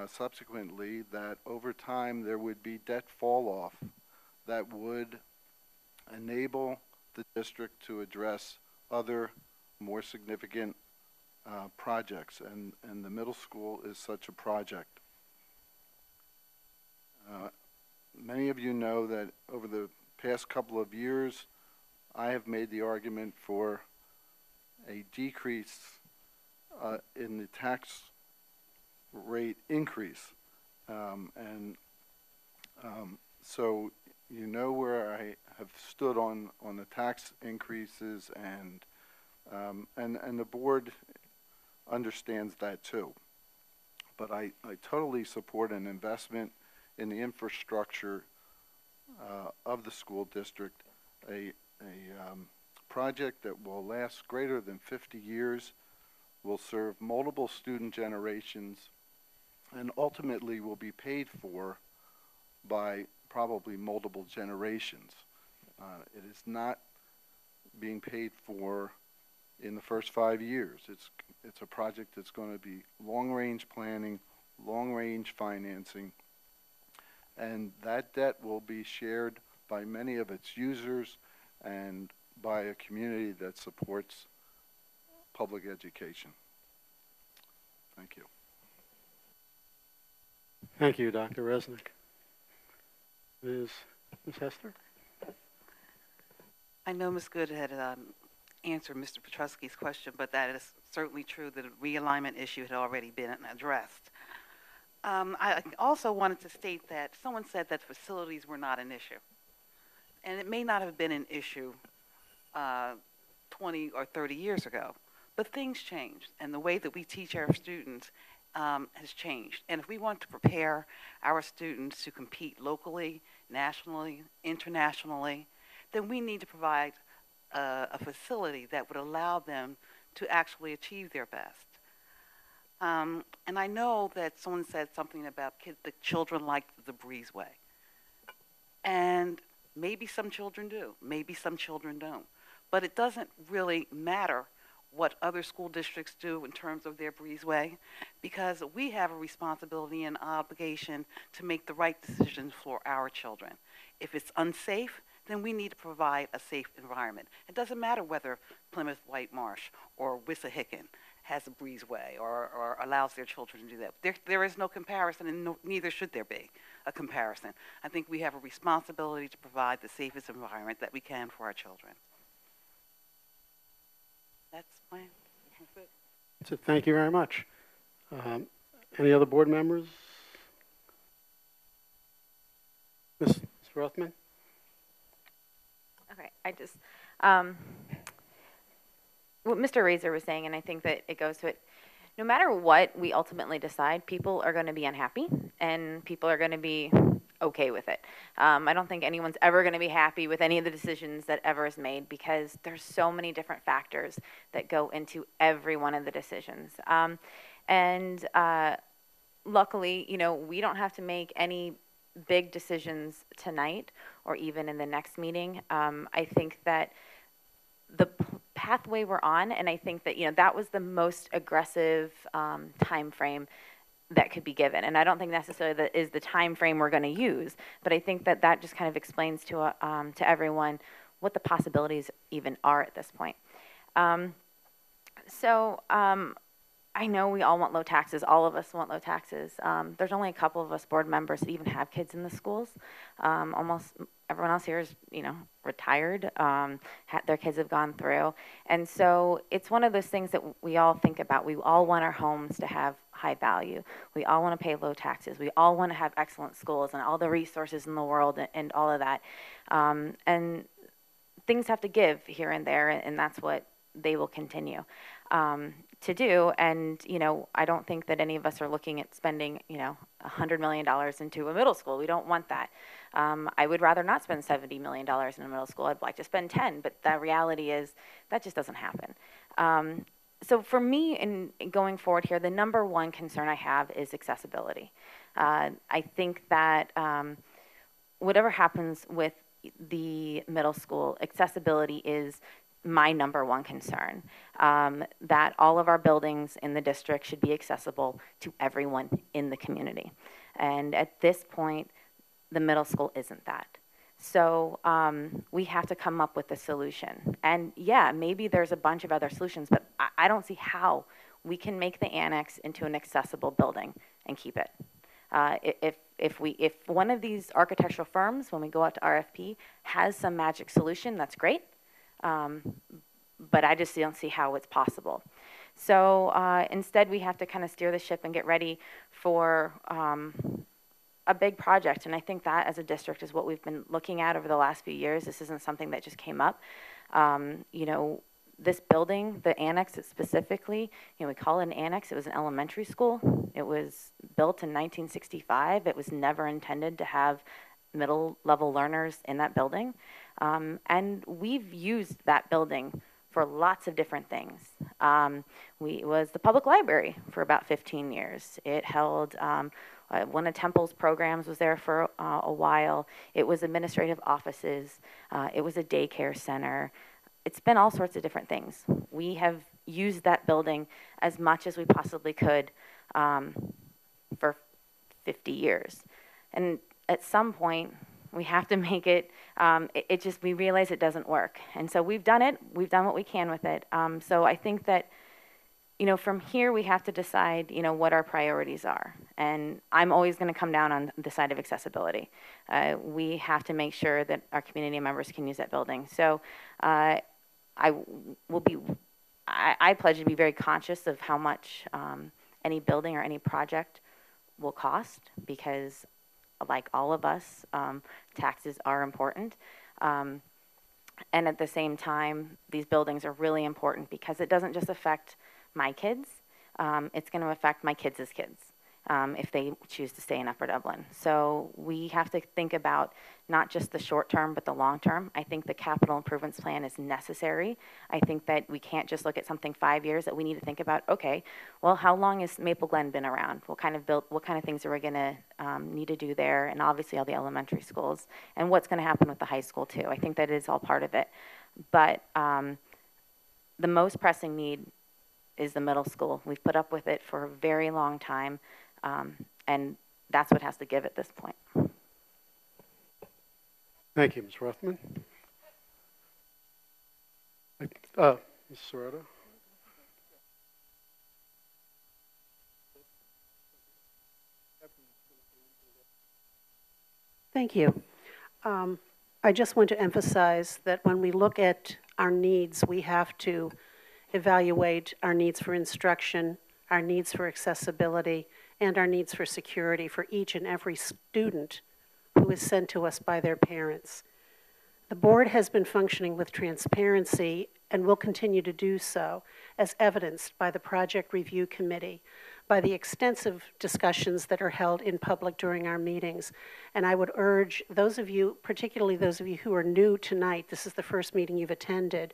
subsequently, that over time there would be debt fall off that would enable the district to address other more significant projects, and the middle school is such a project. Many of you know that over the past couple of years, I have made the argument for a decrease in the tax rate increase. So you know where I have stood on the tax increases, and the board understands that too. But I totally support an investment in the infrastructure of the school district, a project that will last greater than 50 years, will serve multiple student generations, and ultimately will be paid for by probably multiple generations. It is not being paid for in the first 5 years. It's a project that's going to be long-range planning, long-range financing, and that debt will be shared by many of its users and by a community that supports public education. Thank you. Thank you, Dr. Resnick. Ms. Hester? I know Ms. Good had answered Mr. Petrusky's question, but that is certainly true that a realignment issue had already been addressed. I also wanted to state that someone said that facilities were not an issue. And it may not have been an issue 20 or 30 years ago, but things changed, and the way that we teach our students has changed. And if we want to prepare our students to compete locally, nationally, internationally, then we need to provide a facility that would allow them to actually achieve their best. And I know that someone said something about the children like the breezeway. And maybe some children do, maybe some children don't. But it doesn't really matter what other school districts do in terms of their breezeway, because we have a responsibility and obligation to make the right decisions for our children. If it's unsafe, then we need to provide a safe environment. It doesn't matter whether Plymouth White Marsh or Wissahickon has a breezeway or allows their children to do that. There is no comparison, and neither should there be a comparison. I think we have a responsibility to provide the safest environment that we can for our children. That's my input. So thank you very much. Any other board members? Ms. Rothman? Okay, I just, what Mr. Razor was saying, and I think that it goes to it, no matter what we ultimately decide, people are going to be unhappy, and people are going to be okay with it. I don't think anyone's ever going to be happy with any of the decisions that ever is made, because there's so many different factors that go into every one of the decisions. Luckily, you know, we don't have to make any big decisions tonight or even in the next meeting. I think that the pathway we're on, and I think that, you know, that was the most aggressive time frame that could be given. And I don't think necessarily that is the time frame we're going to use, but I think that that just kind of explains to everyone what the possibilities even are at this point. I know we all want low taxes. All of us want low taxes. There's only a couple of us board members that even have kids in the schools. Almost everyone else here is, you know, retired. Their kids have gone through. And so it's one of those things that we all think about. We all want our homes to have high value. We all want to pay low taxes. We all want to have excellent schools and all the resources in the world and all of that. And things have to give here and there, and that's what they will continue to do. And, you know, I don't think that any of us are looking at spending, you know, $100 million into a middle school. We don't want that. I would rather not spend $70 million in a middle school. I'd like to spend 10, but the reality is that just doesn't happen. So for me, in going forward here, the number one concern I have is accessibility. I think that whatever happens with the middle school, accessibility is my number one concern. That all of our buildings in the district should be accessible to everyone in the community. And at this point, the middle school isn't that. So we have to come up with a solution. And yeah, maybe there's a bunch of other solutions, but I don't see how we can make the annex into an accessible building and keep it. If one of these architectural firms, when we go out to RFP, has some magic solution, that's great. But I just don't see how it's possible. So instead, we have to kind of steer the ship and get ready for a big project. And I think that as a district is what we've been looking at over the last few years. This isn't something that just came up. You know, this building, the annex specifically, you know, we call it an annex. It was an elementary school. It was built in 1965. It was never intended to have middle level learners in that building. And we've used that building for lots of different things. It was the public library for about 15 years. It held one of Temple's programs was there for a while. It was administrative offices. It was a daycare center. It's been all sorts of different things. We have used that building as much as we possibly could for 50 years. And at some point, we have to make it, we realize it doesn't work. And so we've done it. We've done what we can with it. So I think that, you know, from here we have to decide, you know, what our priorities are. And I'm always going to come down on the side of accessibility. We have to make sure that our community members can use that building. So I pledge to be very conscious of how much any building or any project will cost, because like all of us, taxes are important. And at the same time, these buildings are really important because it doesn't just affect my kids, it's going to affect my kids' kids if they choose to stay in Upper Dublin. So we have to think about not just the short term, but the long term. I think the capital improvements plan is necessary. I think that we can't just look at something 5 years, that we need to think about, okay, well, how long has Maple Glen been around? What kind of things are we going to need to do there? And obviously all the elementary schools, and what's going to happen with the high school too. I think that is all part of it. But the most pressing need is the middle school. We've put up with it for a very long time, and that's what has to give at this point. Thank you, Ms. Rothman. Ms. Serrato. Thank you. I just want to emphasize that when we look at our needs, we have to evaluate our needs for instruction, our needs for accessibility, and our needs for security for each and every student who is sent to us by their parents. The board has been functioning with transparency and will continue to do so, as evidenced by the Project Review Committee, by the extensive discussions that are held in public during our meetings. And I would urge those of you, particularly those of you who are new tonight, this is the first meeting you've attended,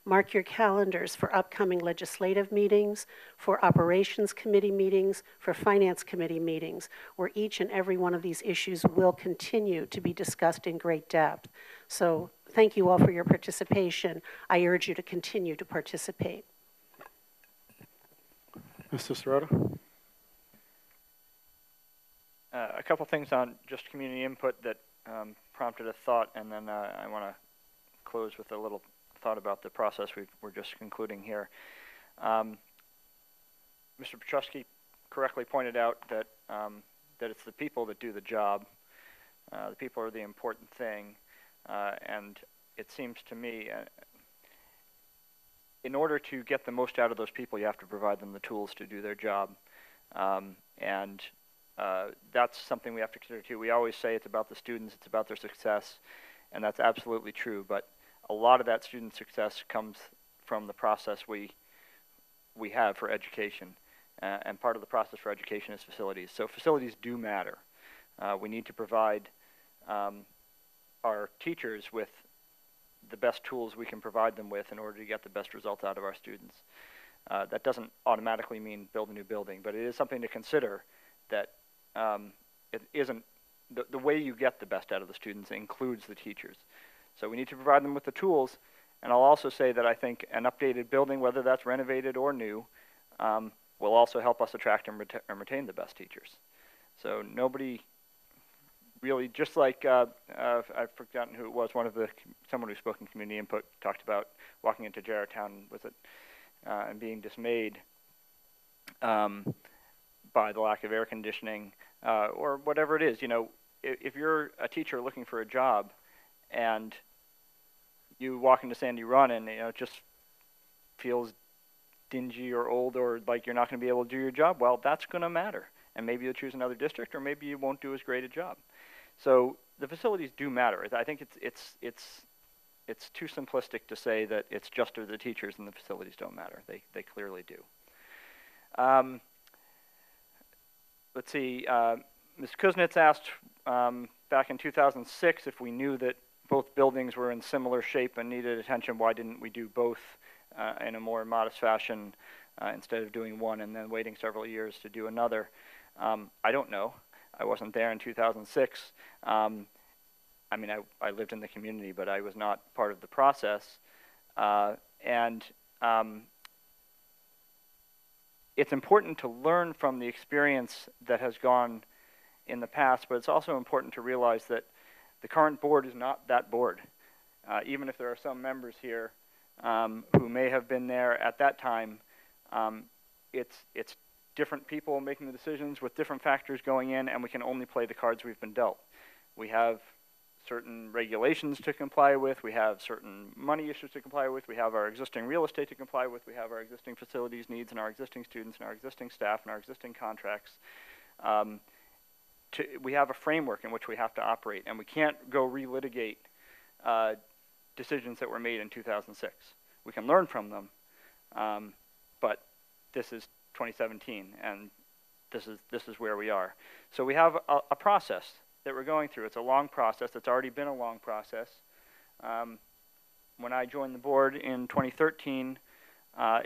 mark your calendars for upcoming legislative meetings, for operations committee meetings, for finance committee meetings, where each and every one of these issues will continue to be discussed in great depth. So thank you all for your participation. I urge you to continue to participate. Mr. Serrato. A couple things on just community input that prompted a thought, and then I want to close with a little thought about the process we're just concluding here. Mr. Petrusky correctly pointed out that that it's the people that do the job. The people are the important thing, and it seems to me, in order to get the most out of those people, you have to provide them the tools to do their job, and that's something we have to consider too. We always say it's about the students, it's about their success, and that's absolutely true, but a lot of that student success comes from the process we have for education. and part of the process for education is facilities. So facilities do matter. We need to provide our teachers with the best tools we can provide them with in order to get the best results out of our students. That doesn't automatically mean build a new building, but it is something to consider that it isn't, the way you get the best out of the students includes the teachers. So we need to provide them with the tools, and I'll also say that I think an updated building, whether that's renovated or new, will also help us attract and retain the best teachers. So nobody really, just like I've forgotten who it was, someone who spoke in community input talked about walking into Jarrett-Town with it and being dismayed by the lack of air conditioning or whatever it is. You know, if you're a teacher looking for a job and you walk into Sandy Run and it just feels dingy or old or like you're not going to be able to do your job, well, that's going to matter. And maybe you'll choose another district, or maybe you won't do as great a job. So the facilities do matter. I think it's too simplistic to say that it's just the teachers and the facilities don't matter. They clearly do. Let's see. Ms. Kuznets asked back in 2006 if we knew that both buildings were in similar shape and needed attention. Why didn't we do both in a more modest fashion instead of doing one and then waiting several years to do another? I don't know. I wasn't there in 2006. I mean, I lived in the community, but I was not part of the process. It's important to learn from the experience that has gone in the past, but it's also important to realize that the current board is not that board. Even if there are some members here who may have been there at that time, it's different people making the decisions with different factors going in, and we can only play the cards we've been dealt. We have certain regulations to comply with, we have certain money issues to comply with, we have our existing real estate to comply with, we have our existing facilities needs and our existing students and our existing staff and our existing contracts. We have a framework in which we have to operate, and we can't go relitigate decisions that were made in 2006. We can learn from them, but this is 2017, and this is where we are. So we have a process that we're going through. It's a long process. It's already been a long process. When I joined the board in 2013,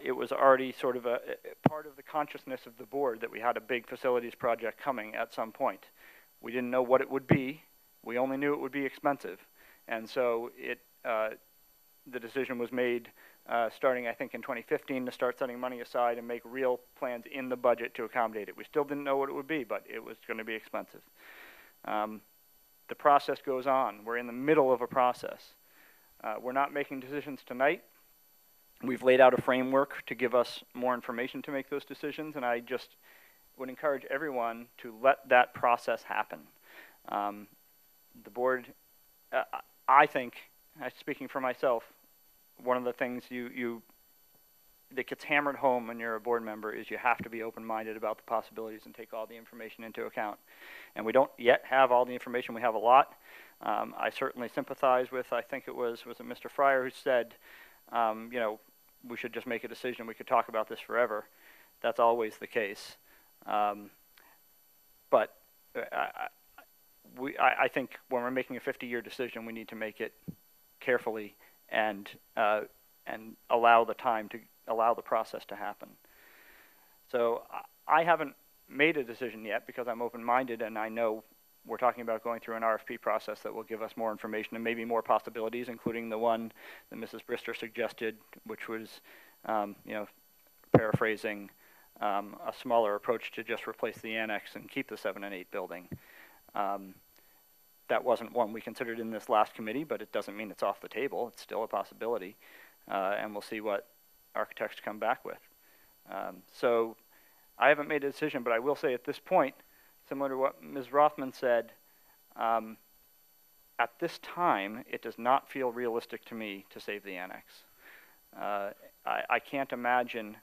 it was already sort of a part of the consciousness of the board that we had a big facilities project coming at some point. We didn't know what it would be. We only knew it would be expensive. And so the decision was made starting, I think, in 2015 to start setting money aside and make real plans in the budget to accommodate it. We still didn't know what it would be, but it was going to be expensive. The process goes on. We're in the middle of a process. We're not making decisions tonight. We've laid out a framework to give us more information to make those decisions, and I just would encourage everyone to let that process happen. The board, I think, speaking for myself, one of the things that gets hammered home when you're a board member is you have to be open-minded about the possibilities and take all the information into account. And we don't yet have all the information. We have a lot. I certainly sympathize with, I think it was it Mr. Fryer who said, you know, we should just make a decision. We could talk about this forever. That's always the case. But I think when we're making a 50-year decision, we need to make it carefully and allow the process to happen. So I haven't made a decision yet because I'm open-minded, and I know we're talking about going through an RFP process that will give us more information and maybe more possibilities, including the one that Mrs. Brister suggested, which was, you know, paraphrasing, a smaller approach to just replace the annex and keep the 7 and 8 building. That wasn't one we considered in this last committee, but it doesn't mean it's off the table. It's still a possibility, and we'll see what architects come back with. So I haven't made a decision, but I will say at this point, similar to what Ms. Rothman said, at this time, it does not feel realistic to me to save the annex. I can't imagine,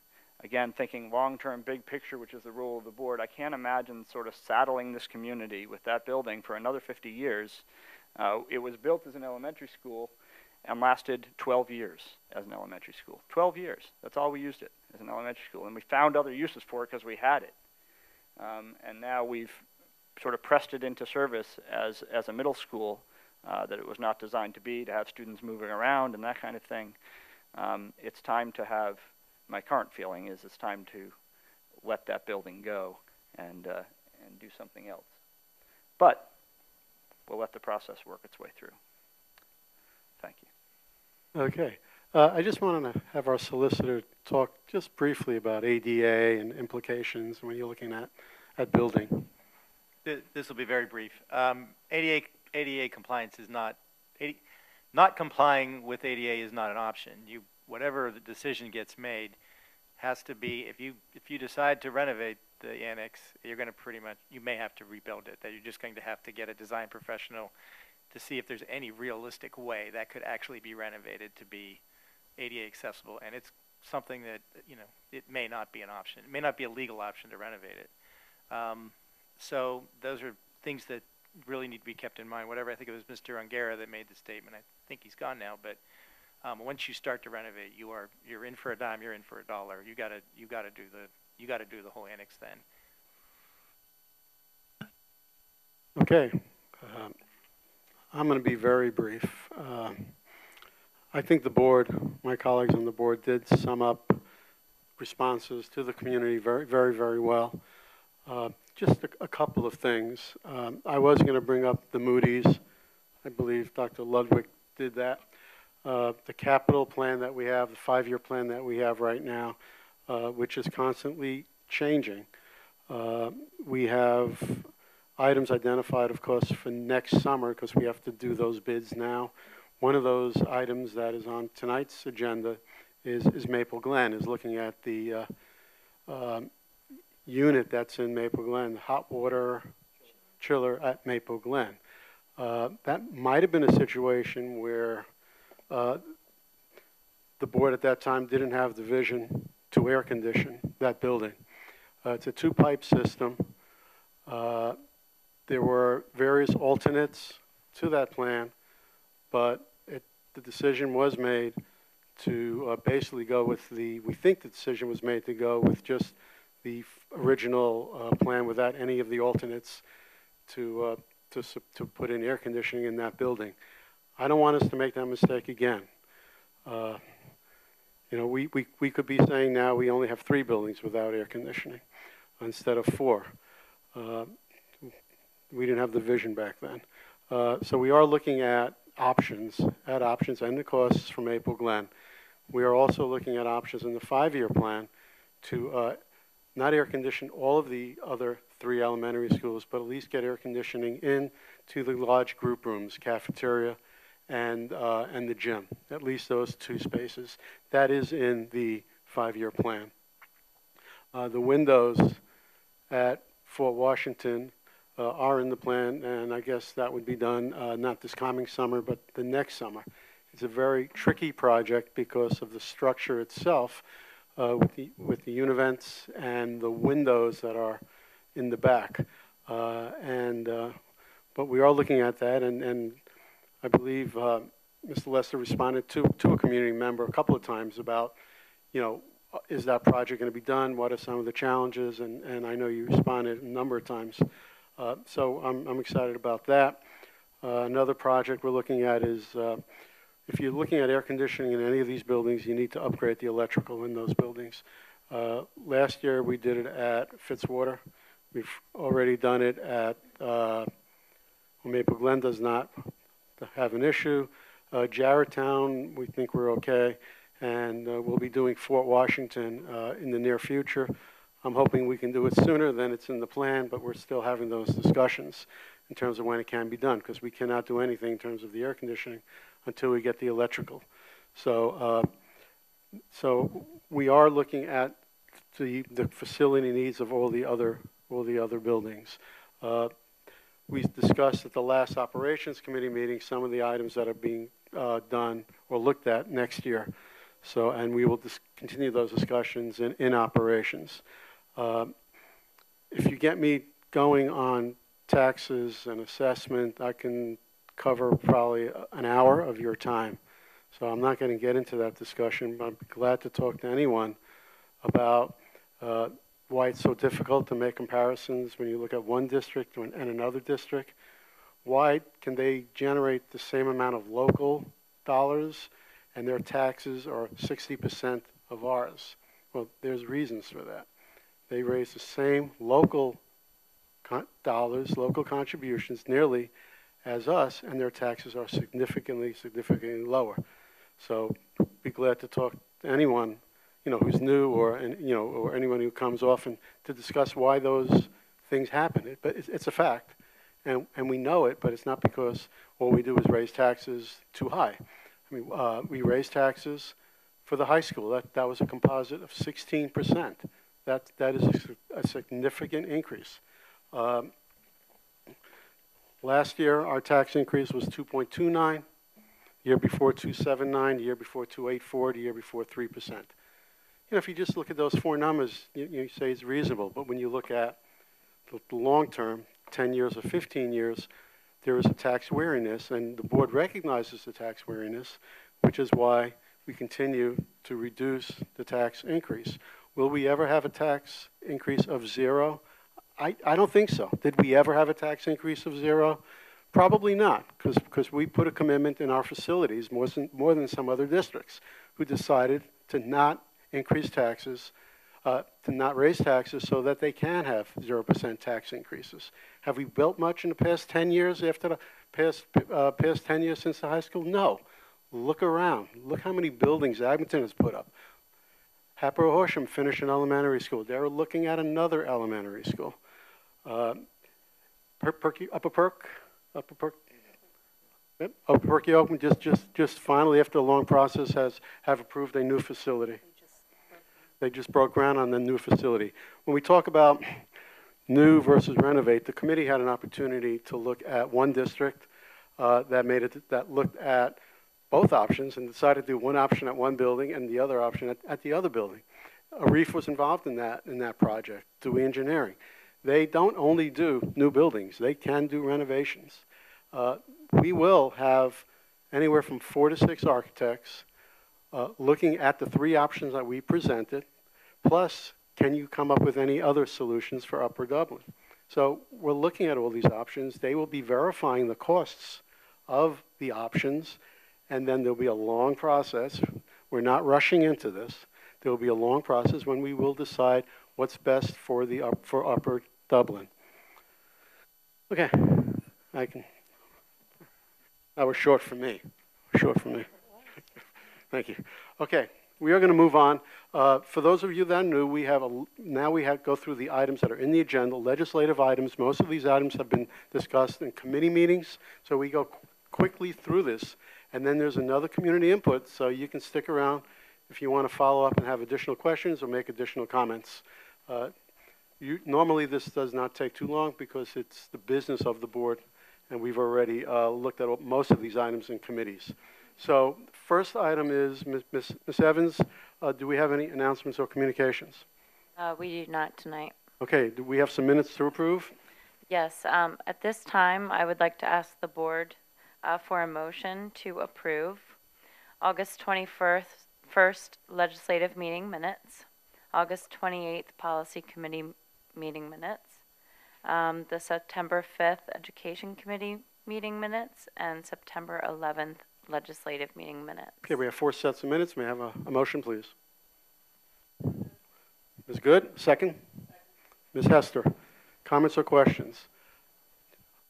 again, thinking long-term, big picture, which is the role of the board, I can't imagine sort of saddling this community with that building for another 50 years. It was built as an elementary school, and lasted 12 years as an elementary school. 12 years. That's all we used it as an elementary school. And we found other uses for it because we had it. And now we've sort of pressed it into service as a middle school that it was not designed to be, to have students moving around and that kind of thing. It's time to have, my current feeling is it's time to let that building go and do something else. But we'll let the process work its way through. Thank you. Okay. I just wanted to have our solicitor talk just briefly about ADA and implications when you're looking at building. This will be very brief. ADA compliance is not complying with ADA is not an option. Whatever the decision gets made has to be, if you decide to renovate the annex, you're going to you may have to rebuild it. That you're just going to have to get a design professional to see if there's any realistic way that could actually be renovated to be ADA accessible. And it's something that, it may not be an option. It may not be a legal option to renovate it. So those are things that really need to be kept in mind. Whatever, I think it was Mr. Ungara that made the statement. I think he's gone now, but once you start to renovate, you're in for a dime, you're in for a dollar. You got to do the whole annex then. Okay. I'm going to be very brief. I think the board, my colleagues on the board, did sum up responses to the community very, very, very well. Just a couple of things. I was going to bring up the Moody's. I believe Dr. Ludwig did that. The capital plan that we have, the 5-year plan that we have right now, which is constantly changing. We have items identified, of course, for next summer because we have to do those bids now. One of those items that is on tonight's agenda is Maple Glen, is looking at the unit that's in Maple Glen, the hot water chiller at Maple Glen. That might have been a situation where the board at that time didn't have the vision to air condition that building. It's a 2-pipe system. There were various alternates to that plan, but the decision was made to basically go with we think the decision was made to go with just the original plan without any of the alternates to put in air conditioning in that building. I don't want us to make that mistake again. We could be saying now we only have 3 buildings without air conditioning instead of 4. We didn't have the vision back then. So we are looking at options and the costs for Maple Glen. We are also looking at options in the 5-year plan to not air condition all of the other 3 elementary schools, but at least get air conditioning into the large group rooms, cafeteria, and the gym. At least those 2 spaces. That is in the 5-year plan. The windows at Fort Washington are in the plan, and I guess that would be done not this coming summer, but the next summer. It's a very tricky project because of the structure itself, with the univents and the windows that are in the back. But we are looking at that, and I believe Mr. Lester responded to a community member a couple of times about, is that project going to be done? What are some of the challenges? And I know you responded a number of times. So I'm excited about that. Another project we're looking at is if you're looking at air conditioning in any of these buildings, you need to upgrade the electrical in those buildings. Last year we did it at Fitzwater. We've already done it at Maple Glen does not have an issue. Jarretttown, we think we're okay. And we'll be doing Fort Washington in the near future. I'm hoping we can do it sooner than it's in the plan, but we're still having those discussions in terms of when it can be done, because we cannot do anything in terms of the air conditioning until we get the electrical. So we are looking at the facility needs of all the other buildings. We discussed at the last operations committee meeting some of the items that are being done or looked at next year. So, and we will continue those discussions in operations. If you get me going on taxes and assessment, I can cover probably an hour of your time. So I'm not going to get into that discussion, but I'm glad to talk to anyone about why it's so difficult to make comparisons when you look at one district and another district. Why can they generate the same amount of local dollars and their taxes are 60% of ours? Well, there's reasons for that. They raise the same local dollars, local contributions nearly as us, and their taxes are significantly lower. So be glad to talk to anyone, who's new or anyone who comes often to discuss why those things happen. But it's a fact, and we know it, but it's not because all we do is raise taxes too high. I mean, we raise taxes for the high school. That was a composite of 16%. That is a significant increase. Last year, our tax increase was 2.29. The year before, 2.79. The year before, 2.84. The year before, 3%. If you just look at those four numbers, you say it's reasonable. But when you look at the long term, 10 years or 15 years, there is a tax wariness, and the board recognizes the tax wariness, which is why we continue to reduce the tax increase. Will we ever have a tax increase of zero? I don't think so. Did we ever have a tax increase of zero? Probably not, because we put a commitment in our facilities more than some other districts who decided to not increase taxes, to not raise taxes so that they can have 0% tax increases. Have we built much in the past 10 years after the past 10 years since the high school? No. Look around. Look how many buildings Abington has put up. Hatboro Horsham finished an elementary school. They're looking at another elementary school. Upper Perk Oakland just finally, after a long process, have approved a new facility. They just broke ground on the new facility. When we talk about new versus renovate, the committee had an opportunity to look at one district that looked at both options and decided to do one option at one building and the other option at the other building. Arif was involved in that project, Dewey Engineering. They don't only do new buildings, they can do renovations. We will have anywhere from 4 to 6 architects looking at the 3 options that we presented, plus can you come up with any other solutions for Upper Dublin? So we're looking at all these options. They will be verifying the costs of the options, and then there'll be a long process. We're not rushing into this. There will be a long process when we will decide what's best for Upper Dublin. Okay, that was short for me. Thank you. Okay, we are going to move on. For those of you that are new, we go through the items that are in the agenda, legislative items. Most of these items have been discussed in committee meetings, so we go quickly through this. And then there's another community input, so you can stick around if you want to follow up and have additional questions or make additional comments. Normally this does not take too long because it's the business of the board, and we've already looked at most of these items in committees. So first item is Ms. Evans. Do we have any announcements or communications? We do not tonight. Okay, do we have some minutes to approve? Yes, at this time, I would like to ask the board for a motion to approve August 21st legislative meeting minutes, August 28th policy committee meeting minutes, the September 5th education committee meeting minutes, and September 11th legislative meeting minutes. Okay, we have 4 sets of minutes. May I have a motion, please? Ms. Good, second? Ms. Hester, comments or questions?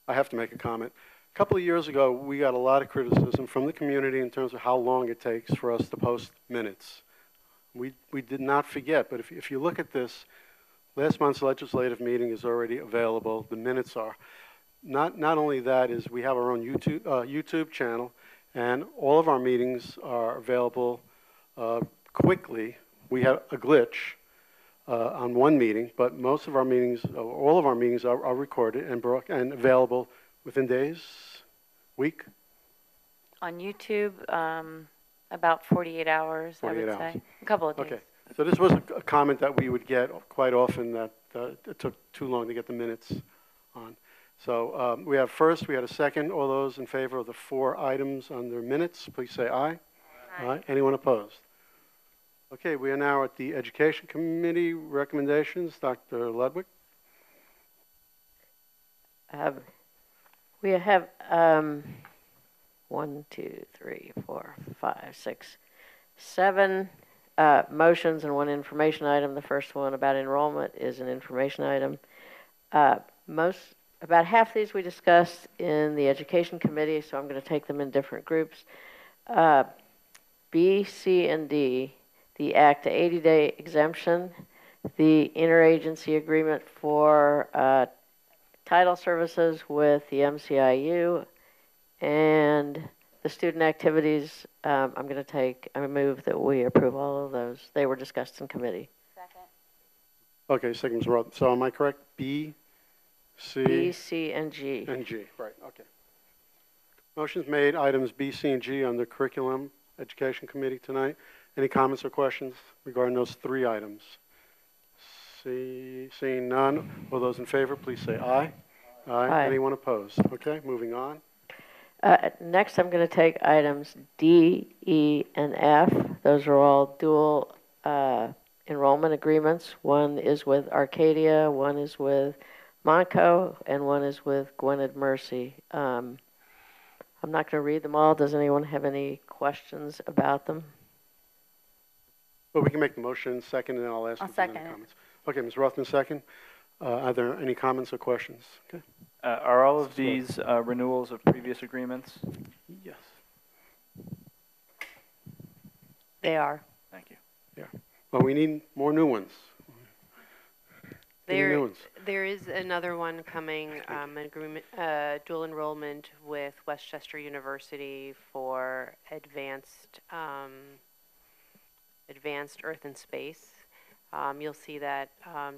I have to make a comment. A couple of years ago, we got a lot of criticism from the community in terms of how long it takes for us to post minutes. We did not forget, but if you look at this, last month's legislative meeting is already available. The minutes are. Not only that is we have our own YouTube channel, and all of our meetings are available quickly. We have a glitch on one meeting, but most of our meetings, all of our meetings are recorded and available within days, week? On YouTube, about 48 hours, 48 I would hours. say. A couple of days. Okay. So this was a comment that we would get quite often, that it took too long to get the minutes on. So we had a second. All those in favor of the 4 items on their minutes, please say aye. Aye. Aye. Anyone opposed? Okay, we are now at the Education Committee recommendations. Dr. Ludwig? We have 1, 2, 3, 4, 5, 6, 7 motions and 1 information item. The first one about enrollment is an information item. About half these we discussed in the Education Committee, so I'm going to take them in different groups. B, C, and D, the ACTA 80-day exemption, the interagency agreement for title services with the MCIU, and the student activities. I move that we approve all of those. They were discussed in committee. Okay, second, Ms. Roth. So am I correct? B, B, C, and G. And G, right, okay. Motion's made, items B, C, and G on the Curriculum Education Committee tonight. Any comments or questions regarding those 3 items? Seeing none, all those in favor, please say aye. Aye. Anyone opposed? Okay, moving on. Next, I'm going to take items D, E, and F. Those are all dual enrollment agreements. One is with Arcadia, one is with Monco, and one is with Gwynedd Mercy. I'm not going to read them all. Does anyone have any questions about them? Well, we can make the motion second, and then I'll ask if there's any comments. Okay, Ms. Rothman, second. Are there any comments or questions? Okay. Are all of these renewals of previous agreements? Yes. They are. Thank you. Yeah. Well, we need more new ones. There is another one coming, an agreement, dual enrollment with Westchester University for advanced Earth and Space. You'll see that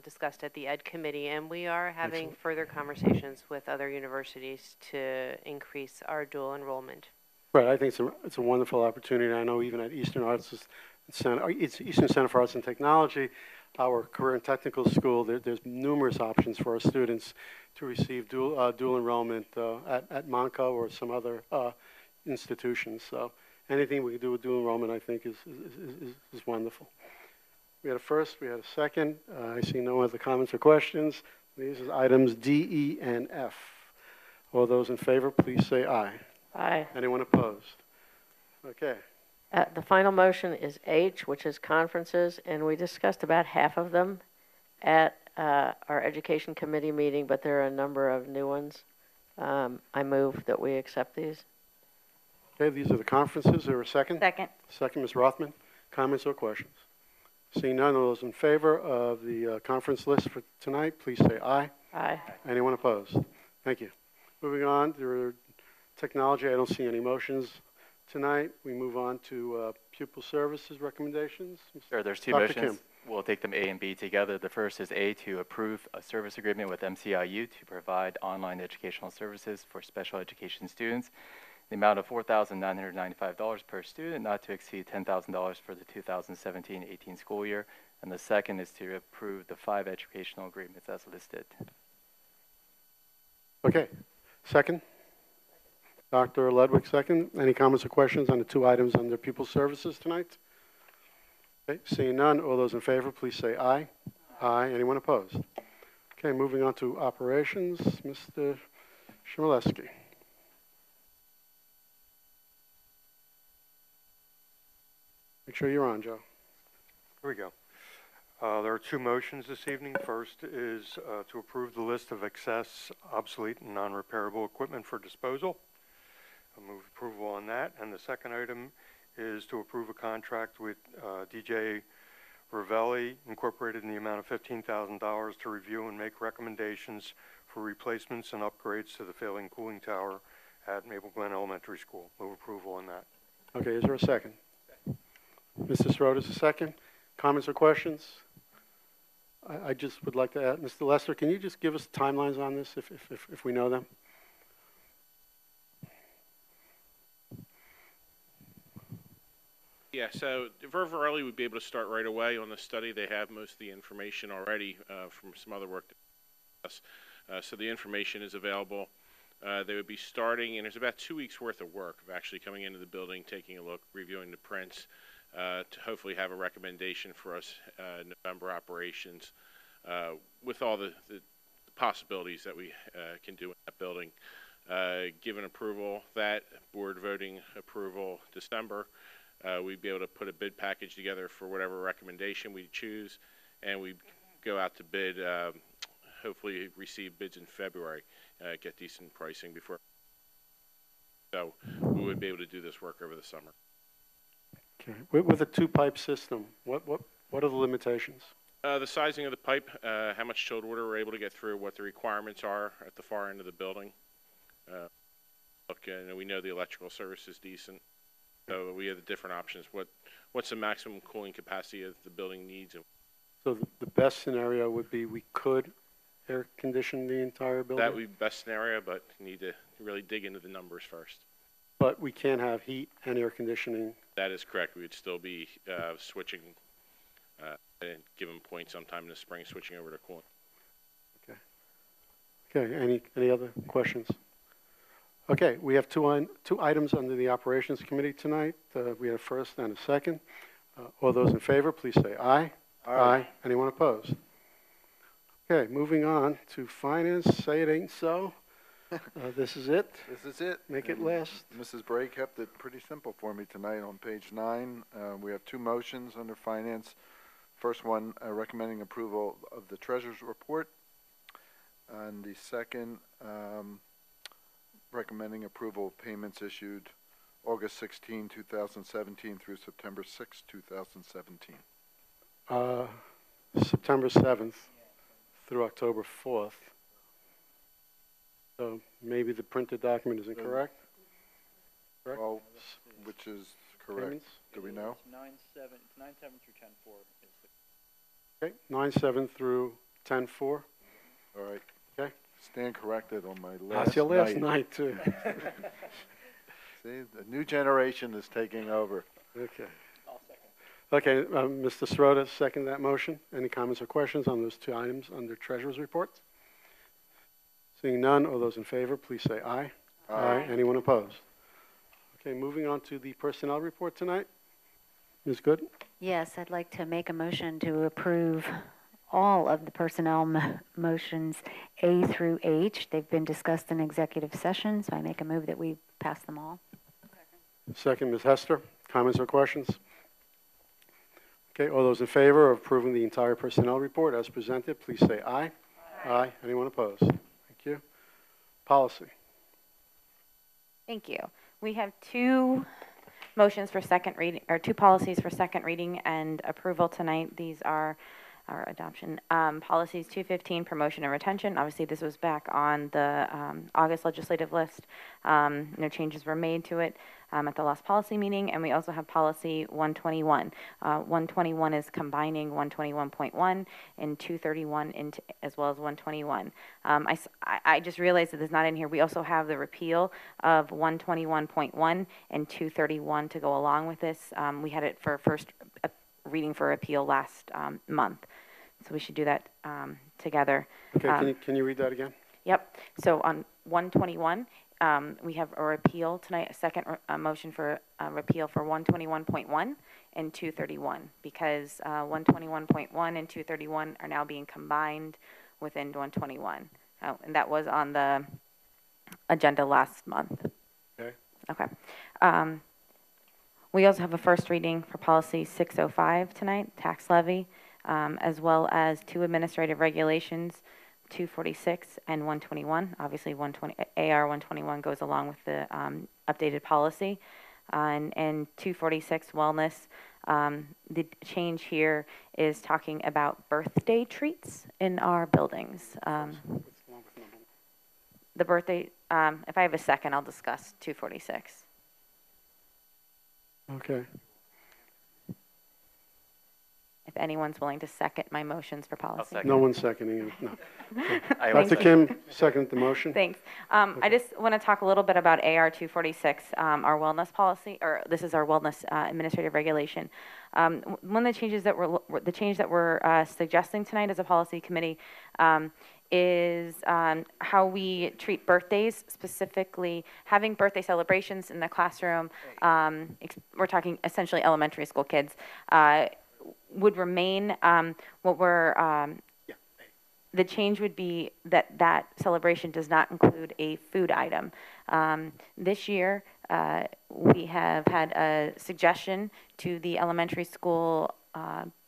discussed at the Ed Committee, and we are having further conversations with other universities to increase our dual enrollment. Right, I think it's a wonderful opportunity. I know even at Eastern Eastern Center for Arts and Technology, our career and technical school, there's numerous options for our students to receive dual enrollment at Monco or some other institutions. So anything we can do with dual enrollment, I think, is wonderful. We had a first, we had a second. I see no other comments or questions. These are items D, E, and F. All those in favor, please say aye. Aye. Anyone opposed? Okay. The final motion is H, which is conferences, and we discussed about half of them at our Education Committee meeting, but there are a number of new ones. I move that we accept these. Okay, these are the conferences. Is there a second? Second. Second, Ms. Rothman. Comments or questions? Seeing none, all those in favor of the conference list for tonight, please say aye. Aye. Anyone opposed? Thank you. Moving on, there are technology. I don't see any motions tonight. We move on to pupil services recommendations. Sure, there's 2 Dr. motions. Kim. We'll take them A and B together. The first is A, to approve a service agreement with MCIU to provide online educational services for special education students. The amount of $4,995 per student, not to exceed $10,000 for the 2017-18 school year. And the second is to approve the 5 educational agreements as listed. Okay. Second? Dr. Ludwig, second. Any comments or questions on the 2 items under pupil services tonight? Okay. Seeing none, all those in favor, please say aye. Aye. Anyone opposed? Okay, moving on to operations. Mr. Chmielewski. Make sure you're on, Joe. Here we go. There are 2 motions this evening. First is to approve the list of excess, obsolete, and non-repairable equipment for disposal. I'll move approval on that. And the second item is to approve a contract with DJ Ravelli, Incorporated, in the amount of $15,000 to review and make recommendations for replacements and upgrades to the failing cooling tower at Maple Glen Elementary School. Move approval on that. Okay, is there a second? Mr. Schroeder's a second. Comments or questions? I just would like to add, Mr. Lester, can you just give us timelines on this if we know them? Yeah, so Vervarelli would be able to start right away on the study. They have most of the information already from some other work. So the information is available They would be starting, and there's about 2 weeks worth of work of actually coming into the building, taking a look, reviewing the prints, to hopefully have a recommendation for us November operations with all the possibilities that we can do in that building. Given approval, that board voting approval December, we'd be able to put a bid package together for whatever recommendation we choose, and we'd go out to bid, hopefully receive bids in February, get decent pricing before. So we would be able to do this work over the summer. Okay. With a two-pipe system, what are the limitations? The sizing of the pipe, how much chilled water we're able to get through, what the requirements are at the far end of the building. We know the electrical service is decent, so we have the different options. What's the maximum cooling capacity that the building needs? So the best scenario would be we could air condition the entire building? That would be best scenario, but you need to really dig into the numbers first. But we can't have heat and air conditioning. That is correct. We would still be switching at a given point sometime in the spring, switching over to cooling. Okay, any other questions? Okay, we have two items under the Operations Committee tonight. We have a first and a second. All those in favor, please say aye. Aye. Anyone opposed? Okay, moving on to Finance. Say it ain't so. This is it. This is it. Make it And last. Mrs. Bray kept it pretty simple for me tonight on page 9. We have two motions under Finance. First one, recommending approval of the Treasurer's Report. And the second, recommending approval of payments issued August 16, 2017 through September 6, 2017. September 7th through October 4th. So maybe the printed document isn't correct? Correct? Well, which is correct. Payments? Do we know? It's 9/7 through 10/4. Okay, 9/7 through 10/4. All right. Okay. Stand corrected on my last That's your last night, too. See, the new generation is taking over. Okay. Okay, Mr. Sirota, second that motion. Any comments or questions on those two items under Treasurer's Report? Seeing none, all those in favor, please say aye. Aye. Anyone opposed? Okay, moving on to the Personnel Report tonight. Ms. Good? Yes, I'd like to make a motion to approve all of the personnel motions A through H. They've been discussed in executive session, so I make a move that we pass them all. Second, Ms. Hester. Comments or questions? Okay, all those in favor of approving the entire Personnel Report as presented, please say aye. Aye. Anyone opposed? Thank you. Policy. Thank you. We have two motions for second reading, or two policies for second reading and approval tonight. These are our adoption. Policies 215, promotion and retention. Obviously, this was back on the August legislative list. No changes were made to it at the last policy meeting. And we also have policy 121. 121 is combining 121.1 and 231 into, as well as 121. I just realized that it's not in here. We also have the repeal of 121.1 and 231 to go along with this. We had it for first reading for appeal last month. So we should do that together. Okay, can you read that again? Yep. So on 121, we have a repeal tonight, a second motion for repeal for 121.1 and 231, because 121.1 and 231 are now being combined within 121. And that was on the agenda last month. Okay. Okay. We also have a first reading for policy 605 tonight, tax levy, as well as two administrative regulations, 246 and 121. Obviously, AR 121 goes along with the updated policy. And 246 wellness, the change here is talking about birthday treats in our buildings. The birthday, if I have a second, I'll discuss 246. Okay. if anyone's willing to second my motions for policy. second. No one's seconding it, no. I will Dr. second. Kim, second the motion. Thanks. I just want to talk a little bit about AR 246, our wellness policy, or this is our wellness administrative regulation. One of the changes that we're suggesting tonight as a policy committee is how we treat birthdays, specifically having birthday celebrations in the classroom. We're talking essentially elementary school kids. Would remain. The change would be that celebration does not include a food item. This year, we have had a suggestion to the elementary school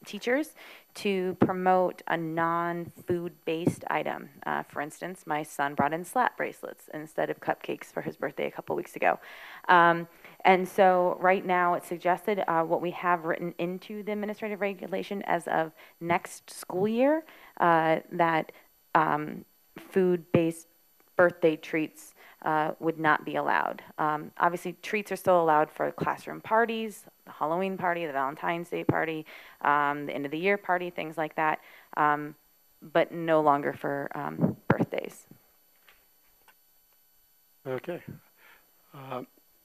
teachers to promote a non-food-based item. For instance, my son brought in slap bracelets instead of cupcakes for his birthday a couple weeks ago. And so right now it's suggested what we have written into the administrative regulation as of next school year, that food-based birthday treats would not be allowed. Obviously, treats are still allowed for classroom parties, the Halloween party, the Valentine's Day party, the end of the year party, things like that, but no longer for birthdays. Okay.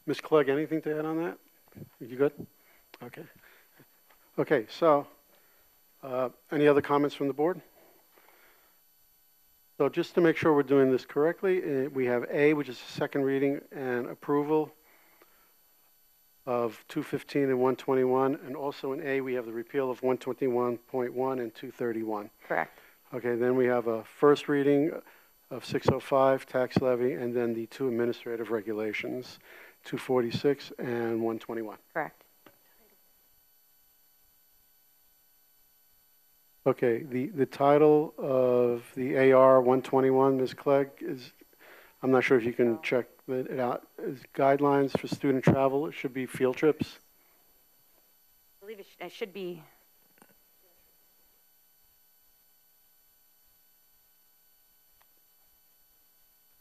Ms. Clegg, anything to add on that? You good? Okay. Okay, so any other comments from the board? So just to make sure we're doing this correctly, we have A, which is the second reading and approval of 215 and 121, and also in A, we have the repeal of 121.1 and 231. Correct. Okay, then we have a first reading of 605, tax levy, and then the two administrative regulations, 246 and 121. Correct. Okay, the title of the AR 121, Ms. Clegg, is, I'm not sure if you can check it out, is guidelines for student travel. It should be field trips. I believe it should be.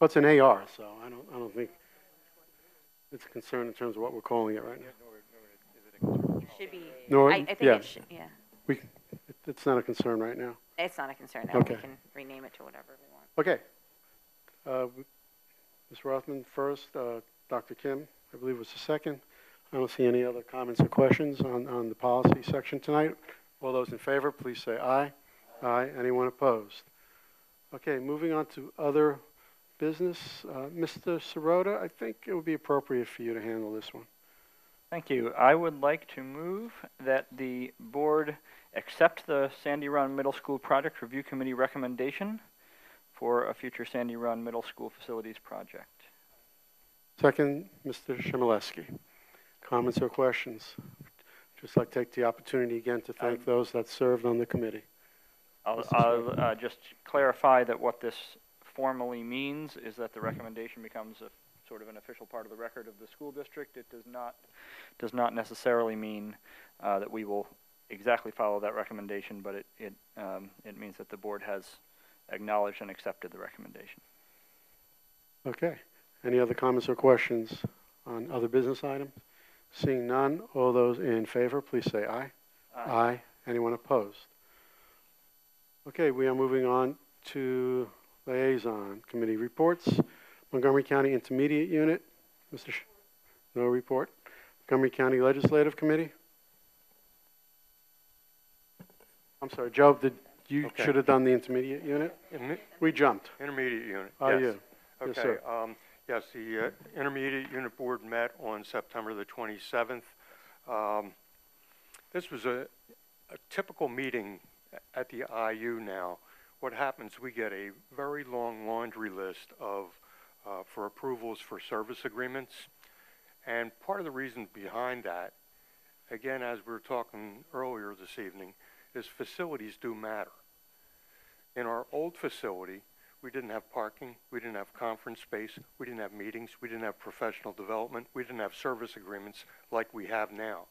Well, it's an AR, so I don't think it's a concern in terms of what we're calling it right now. It should be. No, I think yeah. it should, yeah. It's not a concern right now. It's not a concern now. Okay. We can rename it to whatever we want. Okay. Ms. Rothman first, Dr. Kim, I believe was the second. I don't see any other comments or questions on the policy section tonight. All those in favor, please say aye. Aye. Anyone opposed? Okay, moving on to other business. Mr. Sirota, I think it would be appropriate for you to handle this one. Thank you. I would like to move that the board accept the Sandy Run Middle School Project Review Committee recommendation for a future Sandy Run Middle School Facilities project. Second, Mr. Chmielewski. Comments or questions? Just like to take the opportunity again to thank those that served on the committee. I'll just clarify that what this formally means is that the recommendation becomes a sort of an official part of the record of the school district. It does not necessarily mean that we will exactly follow that recommendation, but it means that the board has acknowledged and accepted the recommendation. Okay. Any other comments or questions on other business items? Seeing none, all those in favor, please say aye. Aye. Aye. Anyone opposed? Okay, we are moving on to liaison committee reports. Montgomery County Intermediate Unit, no report. Montgomery County Legislative Committee. I'm sorry, Joe, you should have done the intermediate unit? We jumped. Intermediate unit, Are yes. you? Okay. Yes, sir. Yes, the Intermediate Unit Board met on September the 27th. This was a typical meeting at the IU now. What happens, we get a very long laundry list of for approvals for service agreements. And part of the reason behind that, again, as we were talking earlier this evening, is facilities do matter. In our old facility, we didn't have parking, we didn't have conference space, we didn't have meetings, we didn't have professional development, we didn't have service agreements like we have now.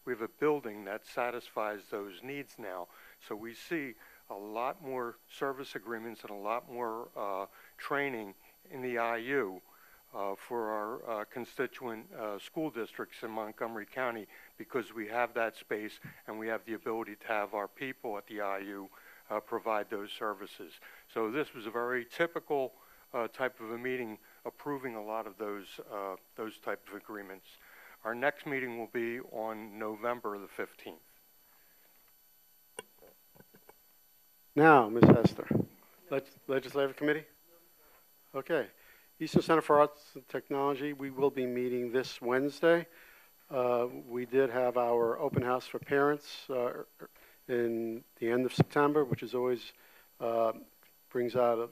We have a building that satisfies those needs now, so we see a lot more service agreements and a lot more training in the IU for our constituent school districts in Montgomery County, because we have that space and we have the ability to have our people at the IU provide those services. So this was a very typical type of a meeting, approving a lot of those type of agreements. Our next meeting will be on November the 15th. Now, Ms. Hester, Legislative Committee? Okay. Eastern Center for Arts and Technology, we will be meeting this Wednesday. We did have our open house for parents in the end of September, which is always brings out a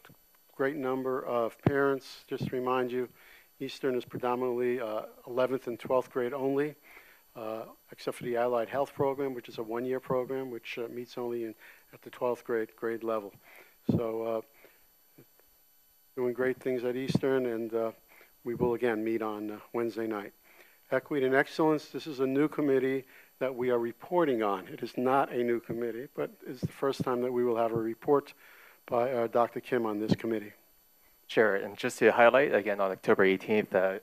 great number of parents. Just to remind you, Eastern is predominantly 11th and 12th grade only, except for the Allied Health Program, which is a one-year program, which meets only at the 12th grade level. So doing great things at Eastern, and we will again meet on Wednesday night. Equity and Excellence, this is a new committee that we are reporting on. It is not a new committee, but it's the first time that we will have a report by Dr. Kim on this committee. Sure, and just to highlight, again, on October 18th,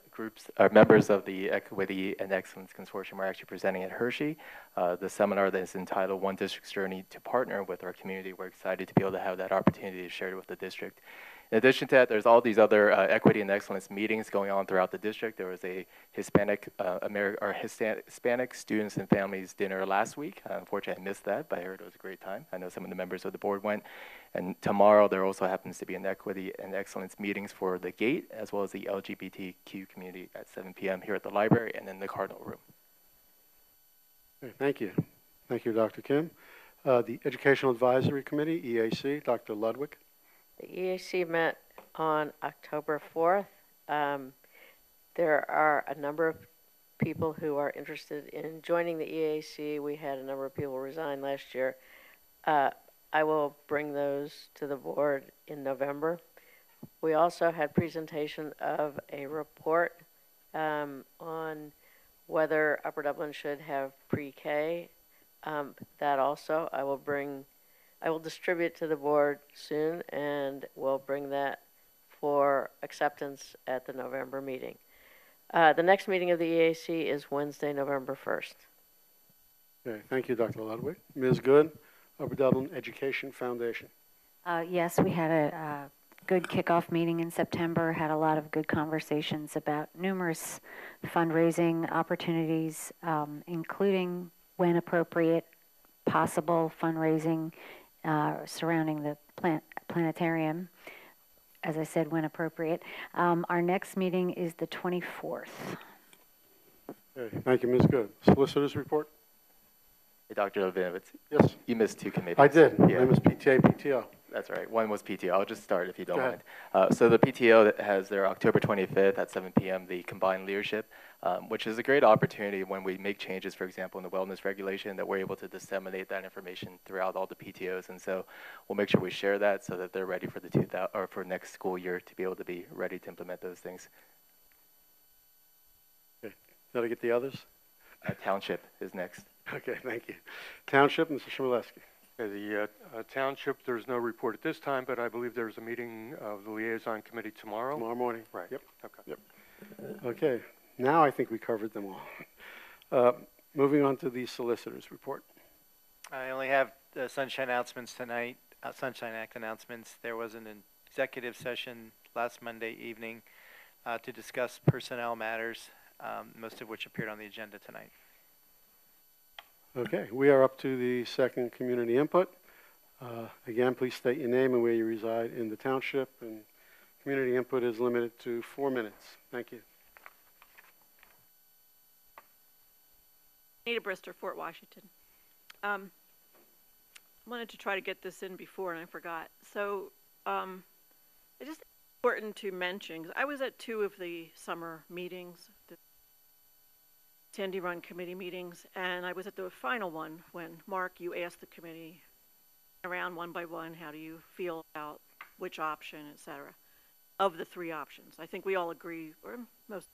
members of the Equity and Excellence Consortium are actually presenting at Hershey, the seminar that is entitled One District's Journey to Partner with Our Community. We're excited to be able to have that opportunity to share it with the district. In addition to that, there's all these other equity and excellence meetings going on throughout the district. There was a Hispanic students and families dinner last week. Unfortunately, I missed that, but I heard it was a great time. I know some of the members of the board went. And tomorrow, there also happens to be an equity and excellence meetings for the GATE, as well as the LGBTQ community at 7 p.m. here at the library and in the Cardinal Room. Okay, thank you. Thank you, Dr. Kim. The Educational Advisory Committee, EAC, Dr. Ludwig. The EAC met on October 4th. There are a number of people who are interested in joining the EAC. We had a number of people resign last year. I will bring those to the board in November. We also had presentation of a report on whether Upper Dublin should have pre-K. That also I will distribute to the board soon, and we'll bring that for acceptance at the November meeting. The next meeting of the EAC is Wednesday, November 1st. Okay, thank you, Dr. Ludwig. Ms. Good, Upper Dublin Education Foundation. Yes, we had a good kickoff meeting in September, had a lot of good conversations about numerous fundraising opportunities, including, when appropriate, possible fundraising surrounding the planetarium, as I said, when appropriate. Our next meeting is the 24th. Okay, thank you, Ms. Good. Solicitor's report? Hey, Dr. Levinovitz. Yes. You missed two committees. I did. Yeah. One was PTA, PTO. That's right. One was PTO. I'll just start if you don't Go mind. So the PTO that has their October 25th at 7 p.m., the combined leadership, which is a great opportunity when we make changes, for example, in the wellness regulation, that we're able to disseminate that information throughout all the PTOs. And so we'll make sure we share that so that they're ready for the for next school year to be able to be ready to implement those things. Okay. Did I get the others? Township is next. Okay, thank you. Township, Mr. Shmulevsky. The township, there's no report at this time, but I believe there's a meeting of the liaison committee tomorrow. Tomorrow morning. Right. Yep. Okay. Yep. Okay. Now I think we covered them all. Moving on to the solicitor's report. I only have the Sunshine announcements tonight. Sunshine Act announcements. There was an executive session last Monday evening to discuss personnel matters, most of which appeared on the agenda tonight. Okay, we are up to the second community input. Again, please state your name and where you reside in the township, and community input is limited to 4 minutes. Thank you. Anita Brister, Fort Washington. I wanted to try to get this in before and I forgot. So it's just important to mention, because I was at 2 of the summer meetings, the Sandy Run committee meetings, and I was at the final one when, Mark, you asked the committee around one by one, how do you feel about which option, et cetera, of the 3 options. I think we all agree, or most,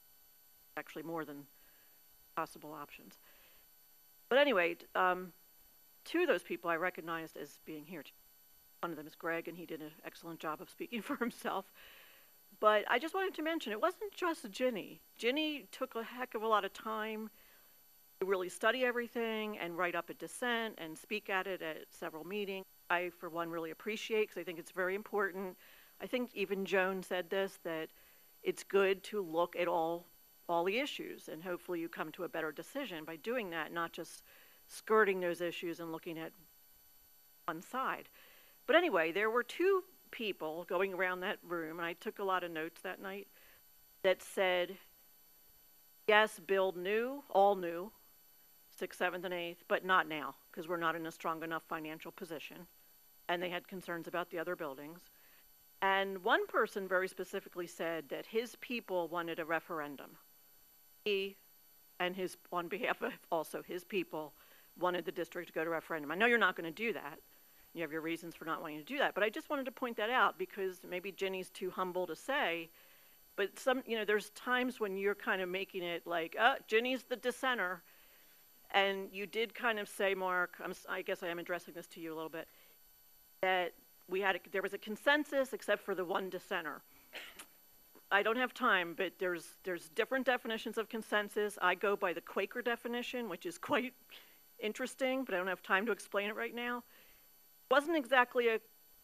actually more than possible options. But anyway, 2 of those people I recognized as being here. One of them is Greg, and he did an excellent job of speaking for himself. But I just wanted to mention, it wasn't just Ginny. Ginny took a heck of a lot of time to really study everything and write up a dissent and speak at it at several meetings. I, for one, really appreciate, because I think it's very important. I think even Joan said this, that it's good to look at all the issues, and hopefully you come to a better decision by doing that, not just skirting those issues and looking at one side. But anyway, there were two people going around that room, and I took a lot of notes that night, that said, yes, build new, all new, 6th, 7th, and 8th, but not now, because we're not in a strong enough financial position. And they had concerns about the other buildings. And one person very specifically said that his people wanted a referendum. He and his, on behalf of also his people, wanted the district to go to referendum. I know you're not going to do that. You have your reasons for not wanting to do that, but I just wanted to point that out because maybe Ginny's too humble to say, but some, you know, there's times when you're kind of making it like, Ginny's the dissenter, and you did kind of say, Mark, I guess I am addressing this to you a little bit, that there was a consensus except for the one dissenter. I don't have time, but there's different definitions of consensus. I go by the Quaker definition, which is quite interesting, but I don't have time to explain it right now. It wasn't exactly a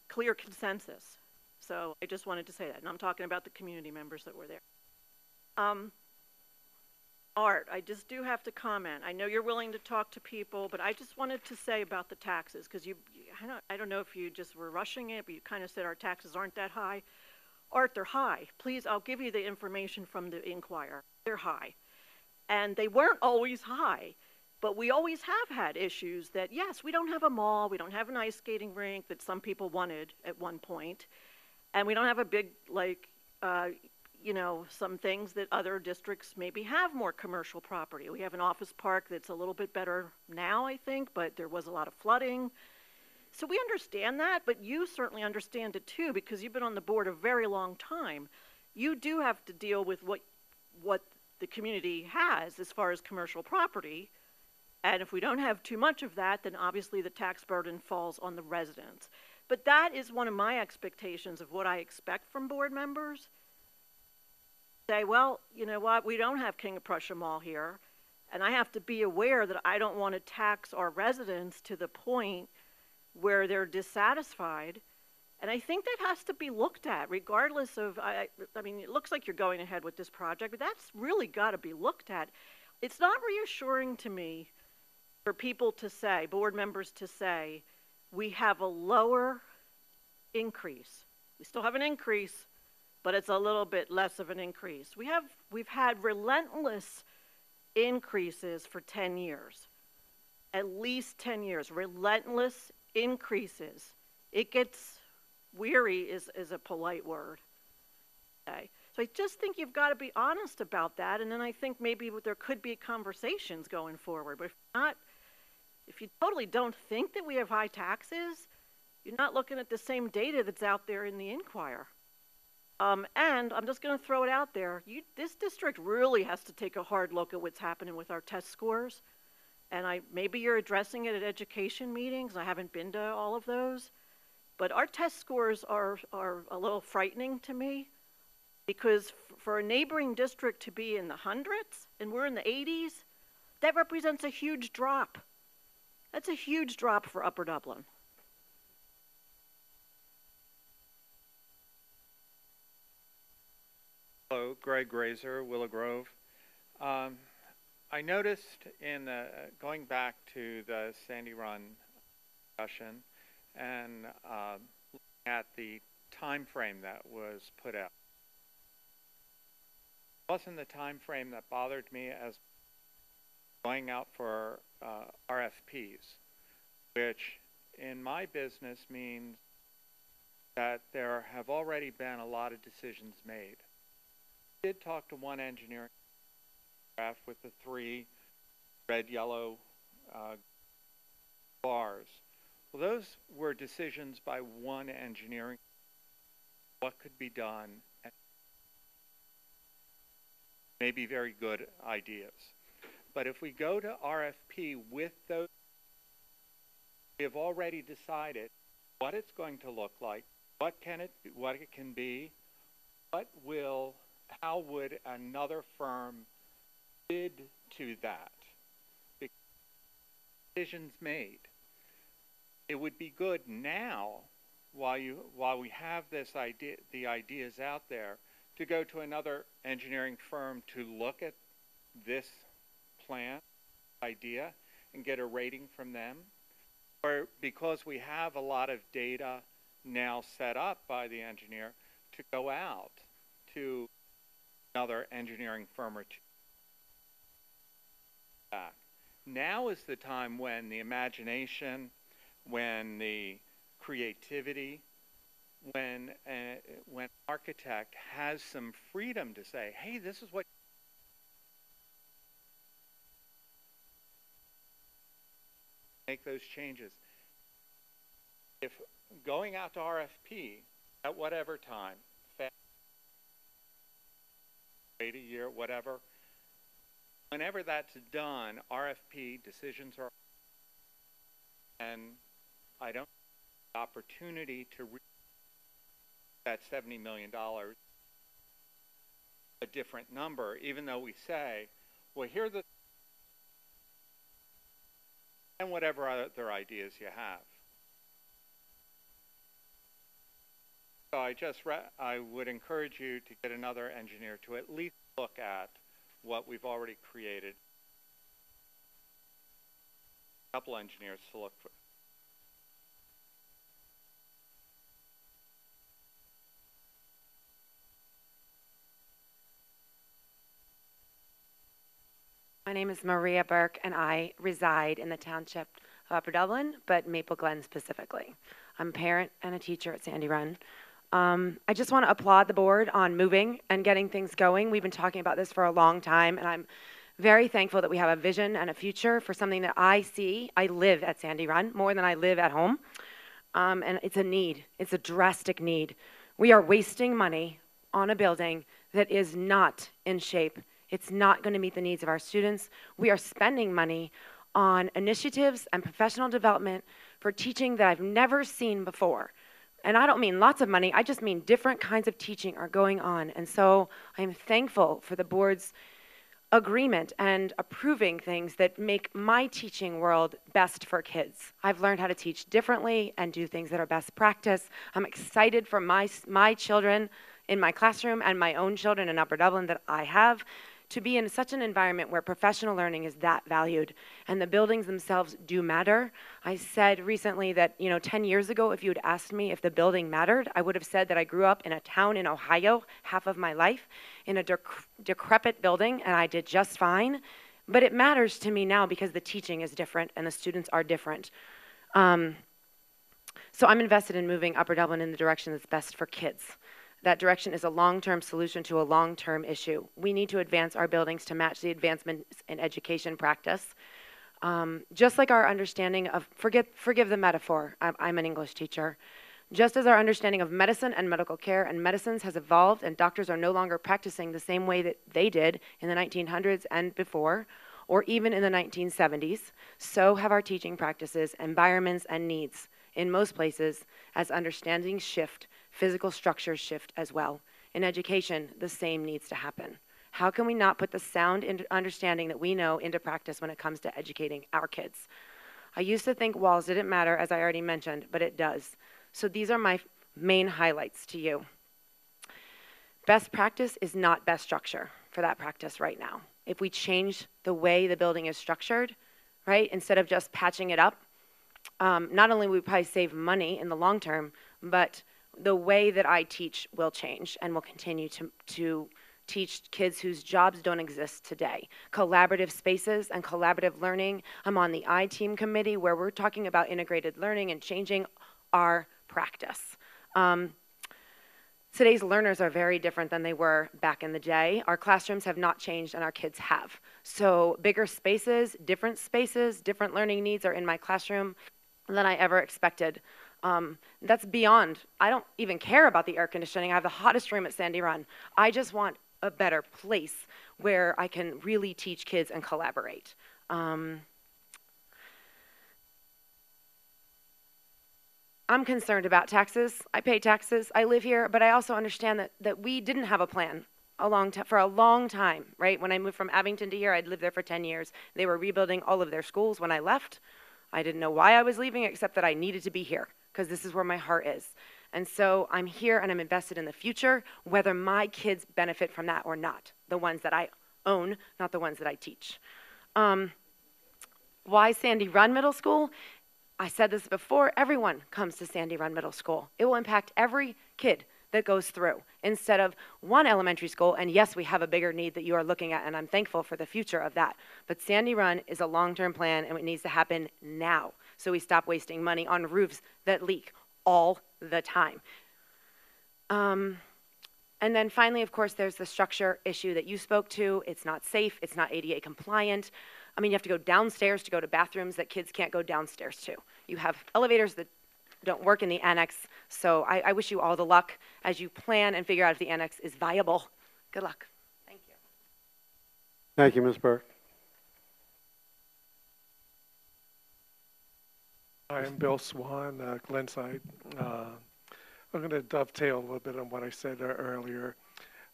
clear consensus, so I just wanted to say that. And I'm talking about the community members that were there. Art, I just do have to comment. I know you're willing to talk to people, but I just wanted to say about the taxes, because I don't know if you just were rushing it, but you kind of said our taxes aren't that high. Art, they're high. Please, I'll give you the information from the Inquirer. They're high. And they weren't always high, but we always have had issues that, yes, we don't have a mall, we don't have an ice skating rink that some people wanted at one point, and we don't have a big, like, you know, some things that other districts maybe have more commercial property. We have an office park that's a little bit better now, I think, but there was a lot of flooding. So we understand that, but you certainly understand it too, because you've been on the board a very long time. You do have to deal with what the community has as far as commercial property. And if we don't have too much of that, then obviously the tax burden falls on the residents. But that is one of my expectations of what I expect from board members. Say, well, you know what, we don't have King of Prussia Mall here, and I have to be aware that I don't want to tax our residents to the point where they're dissatisfied. And I think that has to be looked at regardless of, I mean, it looks like you're going ahead with this project, but that's really got to be looked at. It's not reassuring to me for people to say, board members to say, we have a lower increase. We still have an increase, but it's a little bit less of an increase. We've had relentless increases for 10 years, at least 10 years, relentless increases. It gets weary is a polite word. Okay. So I just think you've got to be honest about that, and then I think maybe there could be conversations going forward. But if you totally don't think that we have high taxes, you're not looking at the same data that's out there in the Inquirer. And I'm just going to throw it out there. This district really has to take a hard look at what's happening with our test scores. And maybe you're addressing it at education meetings. I haven't been to all of those. But our test scores are a little frightening to me, because for a neighboring district to be in the hundreds and we're in the 80s, that represents a huge drop. That's a huge drop for Upper Dublin. Hello, Greg Grazer, Willow Grove. I noticed in going back to the Sandy Run discussion and looking at the time frame that was put out, it wasn't the time frame that bothered me as going out for RFPs, which in my business means that there have already been a lot of decisions made. I did talk to one engineering graph with the 3 red, yellow bars. Well, those were decisions by one engineering, what could be done, and maybe very good ideas. But if we go to RFP with those, we have already decided what it's going to look like, what it can be, how would another firm bid to that? Because decisions made. It would be good now, while we have the ideas out there, to go to another engineering firm to look at this plan, idea, and get a rating from them. Or because we have a lot of data now set up by the engineer, to go out to another engineering firm or two. Now is the time when the imagination, when the creativity, when architect has some freedom to say, hey, this is what make those changes. If going out to RFP at whatever time, wait a year, whatever, whenever that's done, RFP decisions are, and I don't have the opportunity to reach that $70 million, a different number, even though we say, well, here are the, and whatever other ideas you have. So I would encourage you to get another engineer to at least look at what we've already created. A couple engineers to look for. My name is Maria Burke, and I reside in the township of Upper Dublin, but Maple Glen specifically. I'm a parent and a teacher at Sandy Run. I just want to applaud the board on moving and getting things going. We've been talking about this for a long time, and I'm very thankful that we have a vision and a future for something that I see. I live at Sandy Run more than I live at home, and it's a need. It's a drastic need. We are wasting money on a building that is not in shape. It's not going to meet the needs of our students. We are spending money on initiatives and professional development for teaching that I've never seen before. And I don't mean lots of money, I just mean different kinds of teaching are going on. And so I'm thankful for the board's agreement and approving things that make my teaching world best for kids. I've learned how to teach differently and do things that are best practice. I'm excited for my children in my classroom and my own children in Upper Dublin that I have to be in such an environment where professional learning is that valued and the buildings themselves do matter. I said recently that, 10 years ago, if you had asked me if the building mattered, I would have said that I grew up in a town in Ohio half of my life in a decrepit building, and I did just fine. But it matters to me now because the teaching is different and the students are different. So I'm invested in moving Upper Dublin in the direction that's best for kids. That direction is a long-term solution to a long-term issue. We need to advance our buildings to match the advancements in education practice. Just like our understanding of, forgive the metaphor, I'm an English teacher. Just as our understanding of medicine and medical care and medicines has evolved and doctors are no longer practicing the same way that they did in the 1900s and before, or even in the 1970s, so have our teaching practices, environments, and needs. In most places, as understandings shift, physical structures shift as well. In education, the same needs to happen. How can we not put the sound understanding that we know into practice when it comes to educating our kids? I used to think walls didn't matter, as I already mentioned, but it does. So these are my main highlights to you. Best practice is not best structure for that practice right now. If we change the way the building is structured, right, instead of just patching it up, not only will we probably save money in the long term, but the way that I teach will change and will continue to teach kids whose jobs don't exist today. Collaborative spaces and collaborative learning. I'm on the I-Team committee where we're talking about integrated learning and changing our practice. Today's learners are very different than they were back in the day. Our classrooms have not changed and our kids have. So bigger spaces, different learning needs are in my classroom than I ever expected. That's beyond, I don't even care about the air conditioning. I have the hottest room at Sandy Run. I just want a better place where I can really teach kids and collaborate. I'm concerned about taxes. I pay taxes. I live here, but I also understand that we didn't have a plan for a long time, right? When I moved from Abington to here, I'd lived there for 10 years. They were rebuilding all of their schools when I left. I didn't know why I was leaving, except that I needed to be here because this is where my heart is. And so I'm here and I'm invested in the future, whether my kids benefit from that or not. The ones that I own, not the ones that I teach. Why Sandy Run Middle School? I said this before, everyone comes to Sandy Run Middle School. It will impact every kid that goes through instead of one elementary school. And yes, we have a bigger need that you are looking at, and I'm thankful for the future of that. But Sandy Run is a long-term plan, and it needs to happen now so we stop wasting money on roofs that leak all the time. And then finally, of course, there's the structure issue that you spoke to. It's not safe. It's not ADA compliant. I mean, you have to go downstairs to go to bathrooms that kids can't go downstairs to. You have elevators that don't work in the annex. So I wish you all the luck as you plan and figure out if the annex is viable. Good luck. Thank you. Thank you, Ms. Burke. Hi, I'm Bill Swan, Glenside. I'm going to dovetail a little bit on what I said earlier,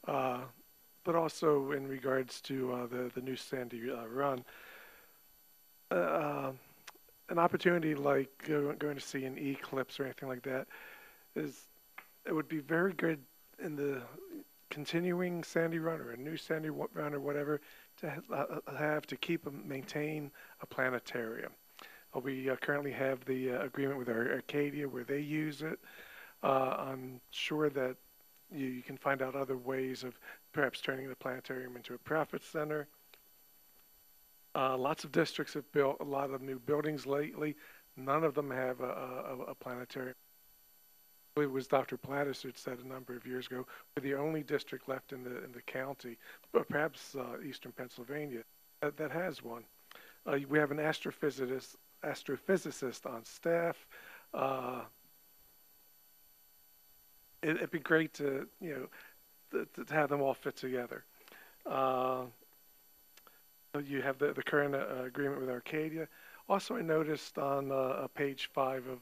but also in regards to the new Sandy Run. An opportunity like going to see an eclipse or anything like that it would be very good in the continuing Sandy Run or a new Sandy Run or whatever to keep and maintain a planetarium. We currently have the agreement with Arcadia where they use it. I'm sure that you can find out other ways of perhaps turning the planetarium into a profit center. Lots of districts have built a lot of new buildings lately. None of them have a planetarium. It was Dr. Plattis who said a number of years ago, we're the only district left in the county, but perhaps eastern Pennsylvania, that has one. We have an astrophysicist on staff. It'd be great to to have them all fit together. You have the current agreement with Arcadia. Also, I noticed on page 5 of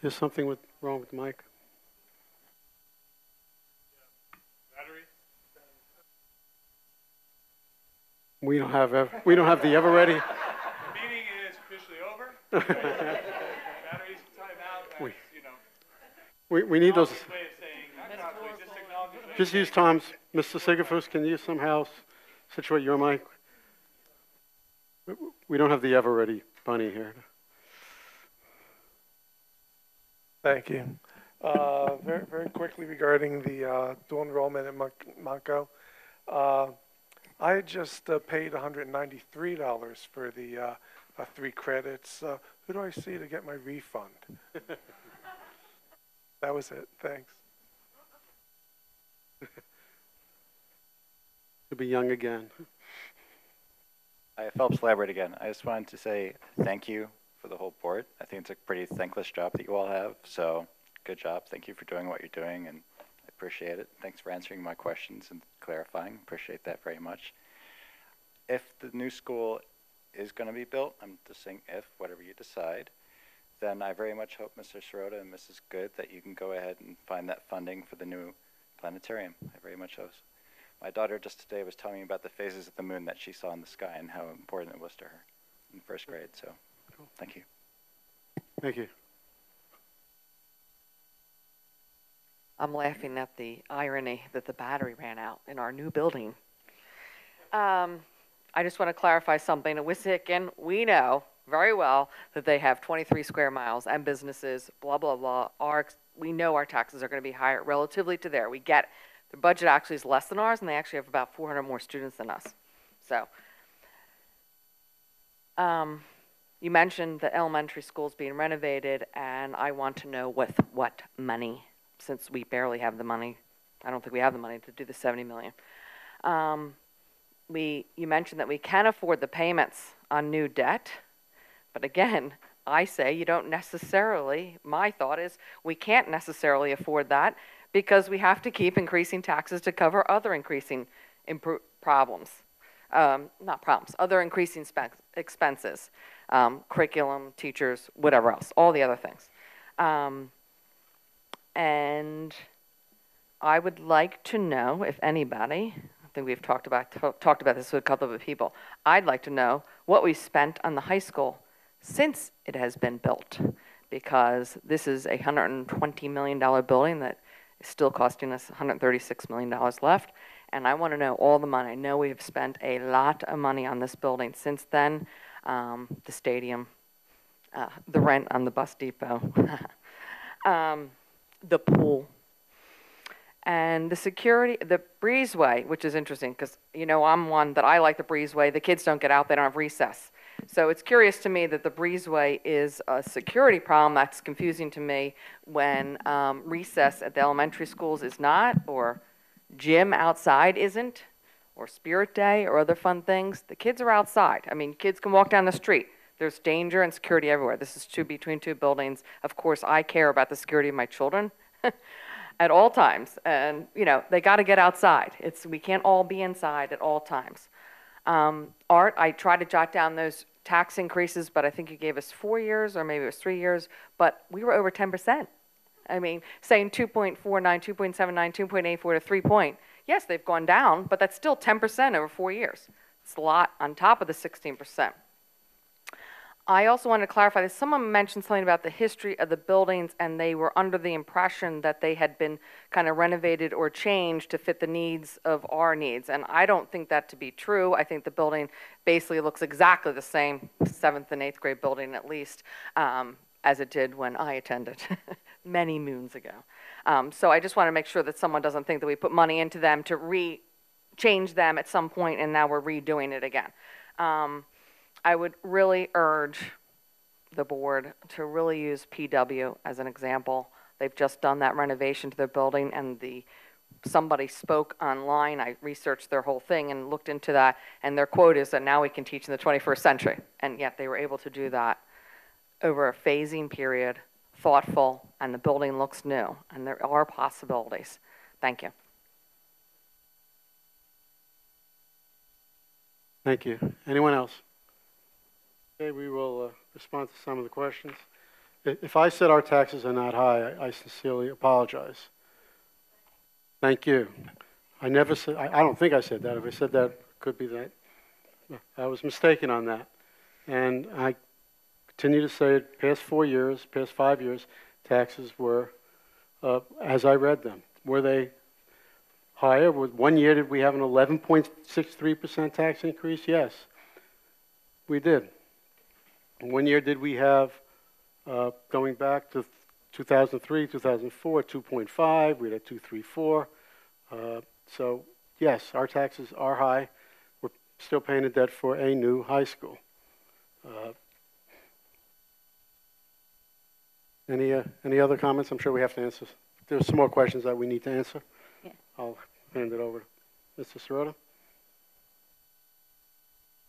There's something wrong with the mic. We don't have the ever ready. The meeting is officially over. Batteries time out. We need those. Way of saying, just acknowledge Just use Tom's. Mr. Sigafus, can you somehow situate your mic? We don't have the ever ready bunny here. Thank you. Very, very quickly regarding the dual enrollment at Monco. I just paid $193 for the 3 credits. Who do I see to get my refund? That was it. Thanks. You'll be young again. Hi, Phelps Labrador again. I just wanted to say thank you for the whole board. I think it's a pretty thankless job that you all have, so good job. Thank you for doing what you're doing, and I appreciate it. Thanks for answering my questions and clarifying. Appreciate that very much. If the new school is going to be built, I'm just saying if, whatever you decide, then I very much hope, Mr. Sirota and Mrs. Good, that you can go ahead and find that funding for the new planetarium. I very much hope. My daughter just today was telling me about the phases of the moon that she saw in the sky and how important it was to her in first grade, so thank you. Thank you. I'm laughing at the irony that the battery ran out in our new building. I just want to clarify something. At Wissahickon, we know very well that they have 23 square miles and businesses, blah, blah, blah. We know our taxes are going to be higher relatively to there. We get their budget actually is less than ours, and they actually have about 400 more students than us. So you mentioned the elementary schools being renovated, and I want to know with what money, since we barely have the money. I don't think we have the money to do the $70 million. You mentioned that we can afford the payments on new debt, but again, I say you don't necessarily, my thought is we can't necessarily afford that because we have to keep increasing taxes to cover other increasing problems. Not problems, other increasing expenses, curriculum, teachers, whatever else, all the other things. And I would like to know if anybody, I think we've talked about this with a couple of people, I'd like to know what we spent on the high school since it has been built, because this is a $120 million building that is still costing us $136 million left, and I want to know all the money. I know we have spent a lot of money on this building since then, the stadium, the rent on the bus depot, the pool, and the security, the breezeway, which is interesting because, you know, I'm one that I like the breezeway. The kids don't get out, they don't have recess. So it's curious to me that the breezeway is a security problem. That's confusing to me when recess at the elementary schools is not, or gym outside isn't, or Spirit Day or other fun things. The kids are outside. I mean, kids can walk down the street. There's danger and security everywhere. This is between two buildings. Of course, I care about the security of my children at all times. And, you know, they got to get outside. We can't all be inside at all times. Art, I tried to jot down those tax increases, but I think you gave us 4 years, or maybe it was 3 years, but we were over 10%. I mean, saying 2.49, 2.79, 2.84 to 3 point. Yes, they've gone down, but that's still 10% over 4 years. It's a lot on top of the 16%. I also wanted to clarify that someone mentioned something about the history of the buildings, and they were under the impression that they had been kind of renovated or changed to fit the needs of our needs. And I don't think that to be true. I think the building basically looks exactly the same, 7th and 8th grade building at least, as it did when I attended many moons ago. So I just want to make sure that someone doesn't think that we put money into them to change them at some point and now we're redoing it again. I would really urge the board to really use PW as an example. They've just done that renovation to their building, and somebody spoke online. I researched their whole thing and looked into that, and their quote is that now we can teach in the 21st century, and yet they were able to do that over a phasing period, thoughtful, and the building looks new, and there are possibilities. Thank you. Thank you. Anyone else? Okay, we will respond to some of the questions. If I said our taxes are not high, I sincerely apologize. Thank you. I never said, I don't think I said that. If I said that, could be that I was mistaken on that. And I continue to say it, past 4 years, past 5 years, taxes were, as I read them, were they higher? With 1 year, did we have an 11.63% tax increase? Yes, we did. 1 year, did we have, going back to 2003, 2004, 2.5, we had 2.34. So yes, our taxes are high. We're still paying a debt for a new high school. Any other comments? I'm sure we have to answer. There's some more questions that we need to answer. Yeah. I'll hand it over to Mr. Sirota.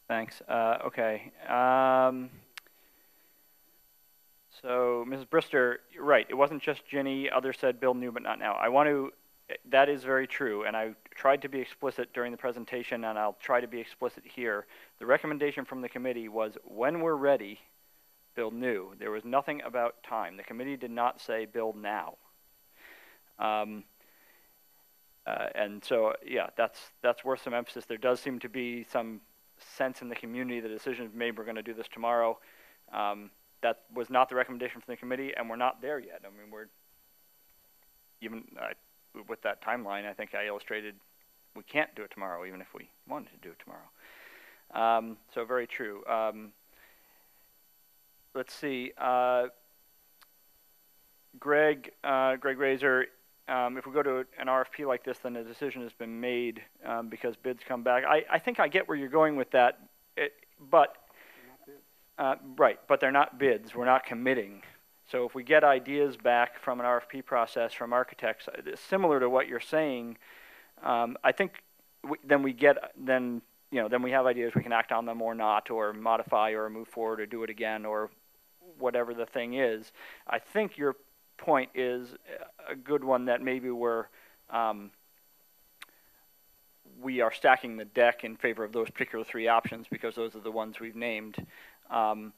Thanks. Okay. So, Mrs. Brister, you're right. It wasn't just Ginny. Others said build new, but not now. That is very true, and I tried to be explicit during the presentation, and I'll try to be explicit here. The recommendation from the committee was when we're ready, build new. There was nothing about time. The committee did not say build now. And so, yeah, that's worth some emphasis. There does seem to be some sense in the community the decision is made, we're going to do this tomorrow. That was not the recommendation from the committee, and we're not there yet. I mean, we're even with that timeline, I think I illustrated we can't do it tomorrow, even if we wanted to do it tomorrow. So very true. Let's see. Greg Razor, if we go to an RFP like this, then a decision has been made because bids come back. I think I get where you're going with that, but right, but they're not bids. We're not committing. So if we get ideas back from an RFP process from architects, similar to what you're saying, I think then we have ideas, we can act on them or not, or modify or move forward or do it again or whatever the thing is. I think you're point is a good one, that maybe we are stacking the deck in favor of those particular three options because those are the ones we've named. I'm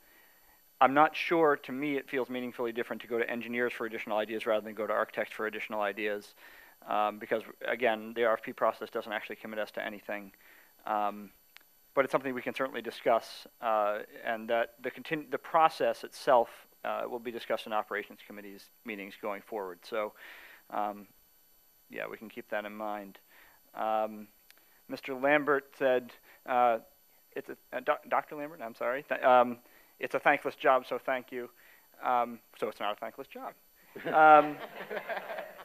not sure, to me it feels meaningfully different to go to engineers for additional ideas rather than go to architects for additional ideas, because again, the RFP process doesn't actually commit us to anything. But it's something we can certainly discuss, and that the process itself will be discussed in operations committees meetings going forward. So yeah, we can keep that in mind. Mr. Lambert said, Dr. Lambert, I'm sorry, it's a thankless job, so thank you. So it's not a thankless job.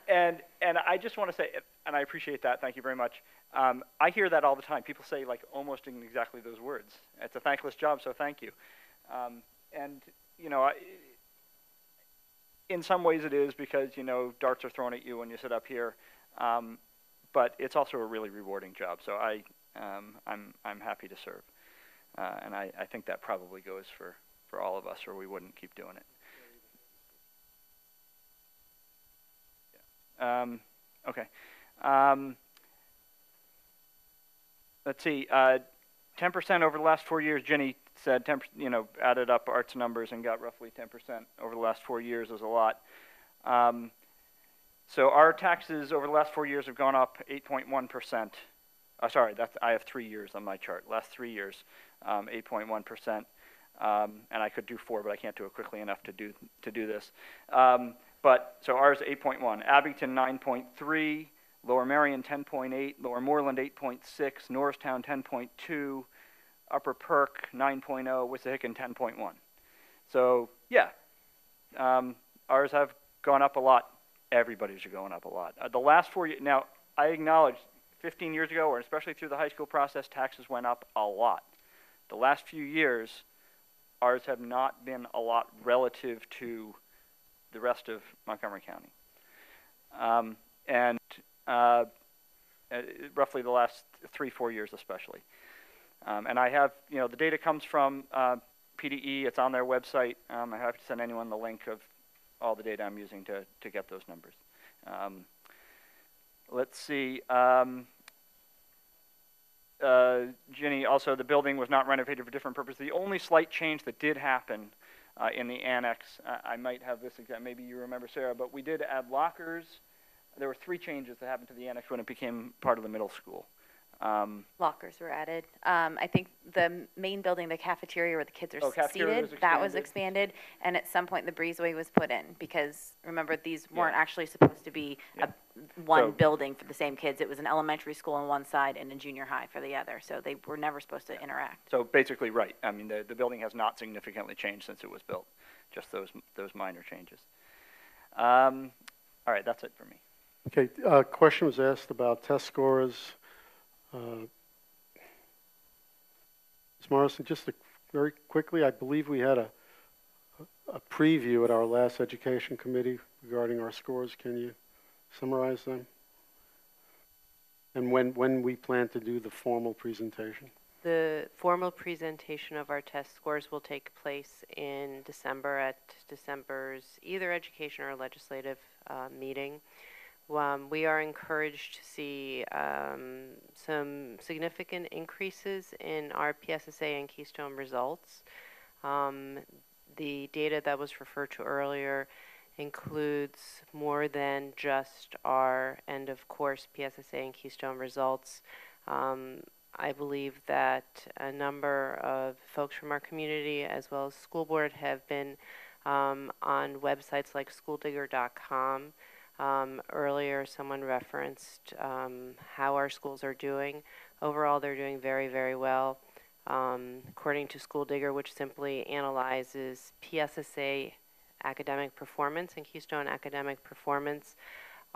And I just want to say, and I appreciate that, thank you very much. I hear that all the time. People say like almost in exactly those words. It's a thankless job, so thank you. And you know, in some ways it is because, you know, darts are thrown at you when you sit up here. But it's also a really rewarding job, so I'm happy to serve. And I think that probably goes for all of us, or we wouldn't keep doing it. Yeah. Okay. Let's see. 10% over the last 4 years. Ginny said 10%. You know, added up Art's numbers and got roughly 10% over the last 4 years is a lot. So our taxes over the last 4 years have gone up 8.1%. Sorry, I have 3 years on my chart. Last 3 years, 8.1%. And I could do 4, but I can't do it quickly enough to do this. But so ours 8.1. Abington 9.3. Lower Merion 10.8. Lower Moreland 8.6. Norristown 10.2. Upper Perk 9.0. Wissahickon 10.1. So yeah, ours have gone up a lot. Everybody's are going up a lot. The last 4 years, now I acknowledge 15 years ago, or especially through the high school process, taxes went up a lot. The last few years, ours have not been a lot relative to the rest of Montgomery County. And roughly the last 3-4 years especially. And I have, you know, the data comes from PDE. It's on their website. I have to send anyone the link of all the data I'm using to get those numbers. Let's see. Ginny, also the building was not renovated for different purposes. The only slight change that did happen in the annex, I might have this exact, maybe you remember, Sarah, but we did add lockers. There were 3 changes that happened to the annex when it became part of the middle school. Lockers were added. I think the main building, the cafeteria where the kids are seated, that was expanded. And at some point the breezeway was put in because, remember, these weren't actually supposed to be one building for the same kids. It was an elementary school on one side and a junior high for the other. So they were never supposed to interact. So basically, right. I mean, the building has not significantly changed since it was built. Just those minor changes. All right, that's it for me. Okay, question was asked about test scores. Ms. Morrison, just very quickly, I believe we had a preview at our last education committee regarding our scores. Can you summarize them? And when we plan to do the formal presentation? The formal presentation of our test scores will take place in December at December's either education or legislative meeting. We are encouraged to see some significant increases in our PSSA and Keystone results. The data that was referred to earlier includes more than just our end of course PSSA and Keystone results. I believe that a number of folks from our community as well as school board have been on websites like schooldigger.com. Earlier, someone referenced how our schools are doing. Overall, they're doing very, very well. According to School Digger, which simply analyzes PSSA academic performance and Keystone academic performance,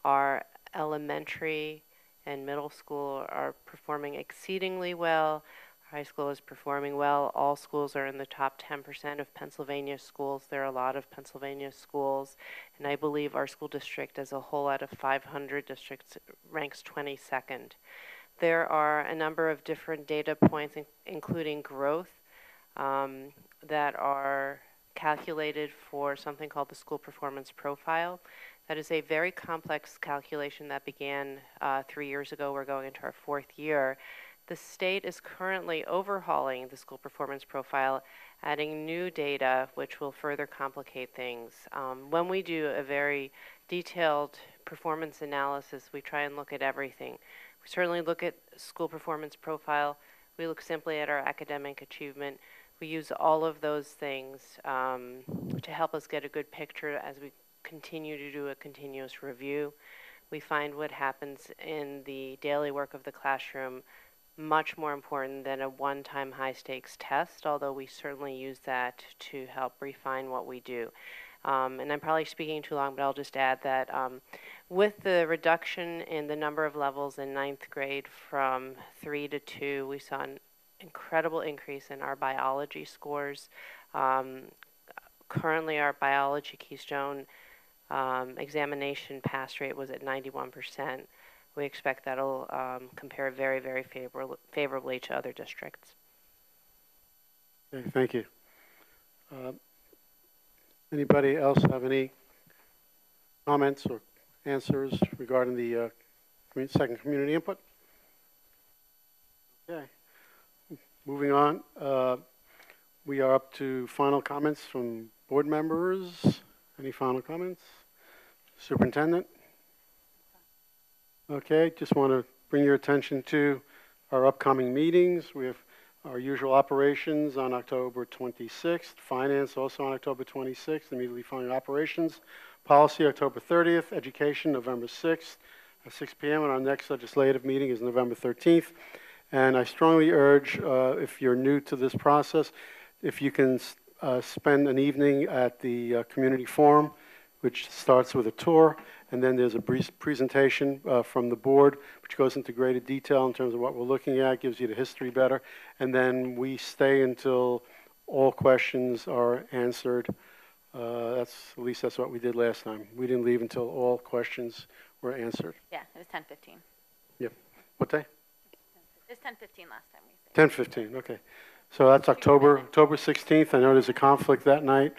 our elementary and middle school are performing exceedingly well. High school is performing well. All schools are in the top 10% of Pennsylvania schools. There are a lot of Pennsylvania schools, and I believe our school district as a whole out of 500 districts ranks 22nd. There are a number of different data points, including growth, that are calculated for something called the school performance profile. That is a very complex calculation that began 3 years ago. We're going into our 4th year. The state is currently overhauling the school performance profile, adding new data, which will further complicate things. When we do a very detailed performance analysis, we try and look at everything. We certainly look at school performance profile. We look simply at our academic achievement. We use all of those things to help us get a good picture as we continue to do a continuous review. We find what happens in the daily work of the classroom much more important than a one-time high-stakes test, although we certainly use that to help refine what we do. And I'm probably speaking too long, but I'll just add that with the reduction in the number of levels in 9th grade from 3 to 2, we saw an incredible increase in our biology scores. Currently, our biology Keystone examination pass rate was at 91%. We expect that'll compare very, very favorably to other districts. Okay, thank you. Anybody else have any comments or answers regarding the second community input? Okay. Moving on, we are up to final comments from board members. Any final comments? Superintendent? Okay, just want to bring your attention to our upcoming meetings. We have our usual operations on October 26th, finance also on October 26th, immediately following operations, policy October 30th, education November 6th at 6 p.m. and our next legislative meeting is November 13th. And I strongly urge, if you're new to this process, if you can spend an evening at the community forum, which starts with a tour, and then there's a brief presentation from the board, which goes into greater detail in terms of what we're looking at, gives you the history better, and then we stay until all questions are answered. At least that's what we did last time. We didn't leave until all questions were answered. Yeah, it was 10:15. Yep. What day? It was 10:15 last time we stayed. 10:15. Okay. So that's October 16th. I know there's a conflict that night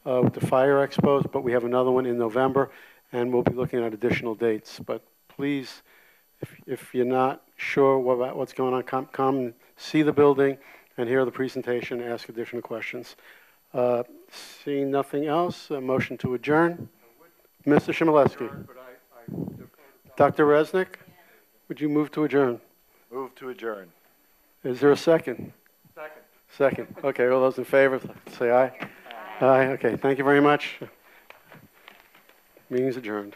with the fire expos, but we have another one in November, and we'll be looking at additional dates. But please, if you're not sure about what's going on, come and see the building and hear the presentation, ask additional questions. Seeing nothing else, a motion to adjourn. Mr. Shimolevsky. Dr. Resnick, would you move to adjourn? Move to adjourn. Is there a second? Second. Second. Okay, all those in favor, say aye. Aye. Okay, thank you very much. Meeting's adjourned.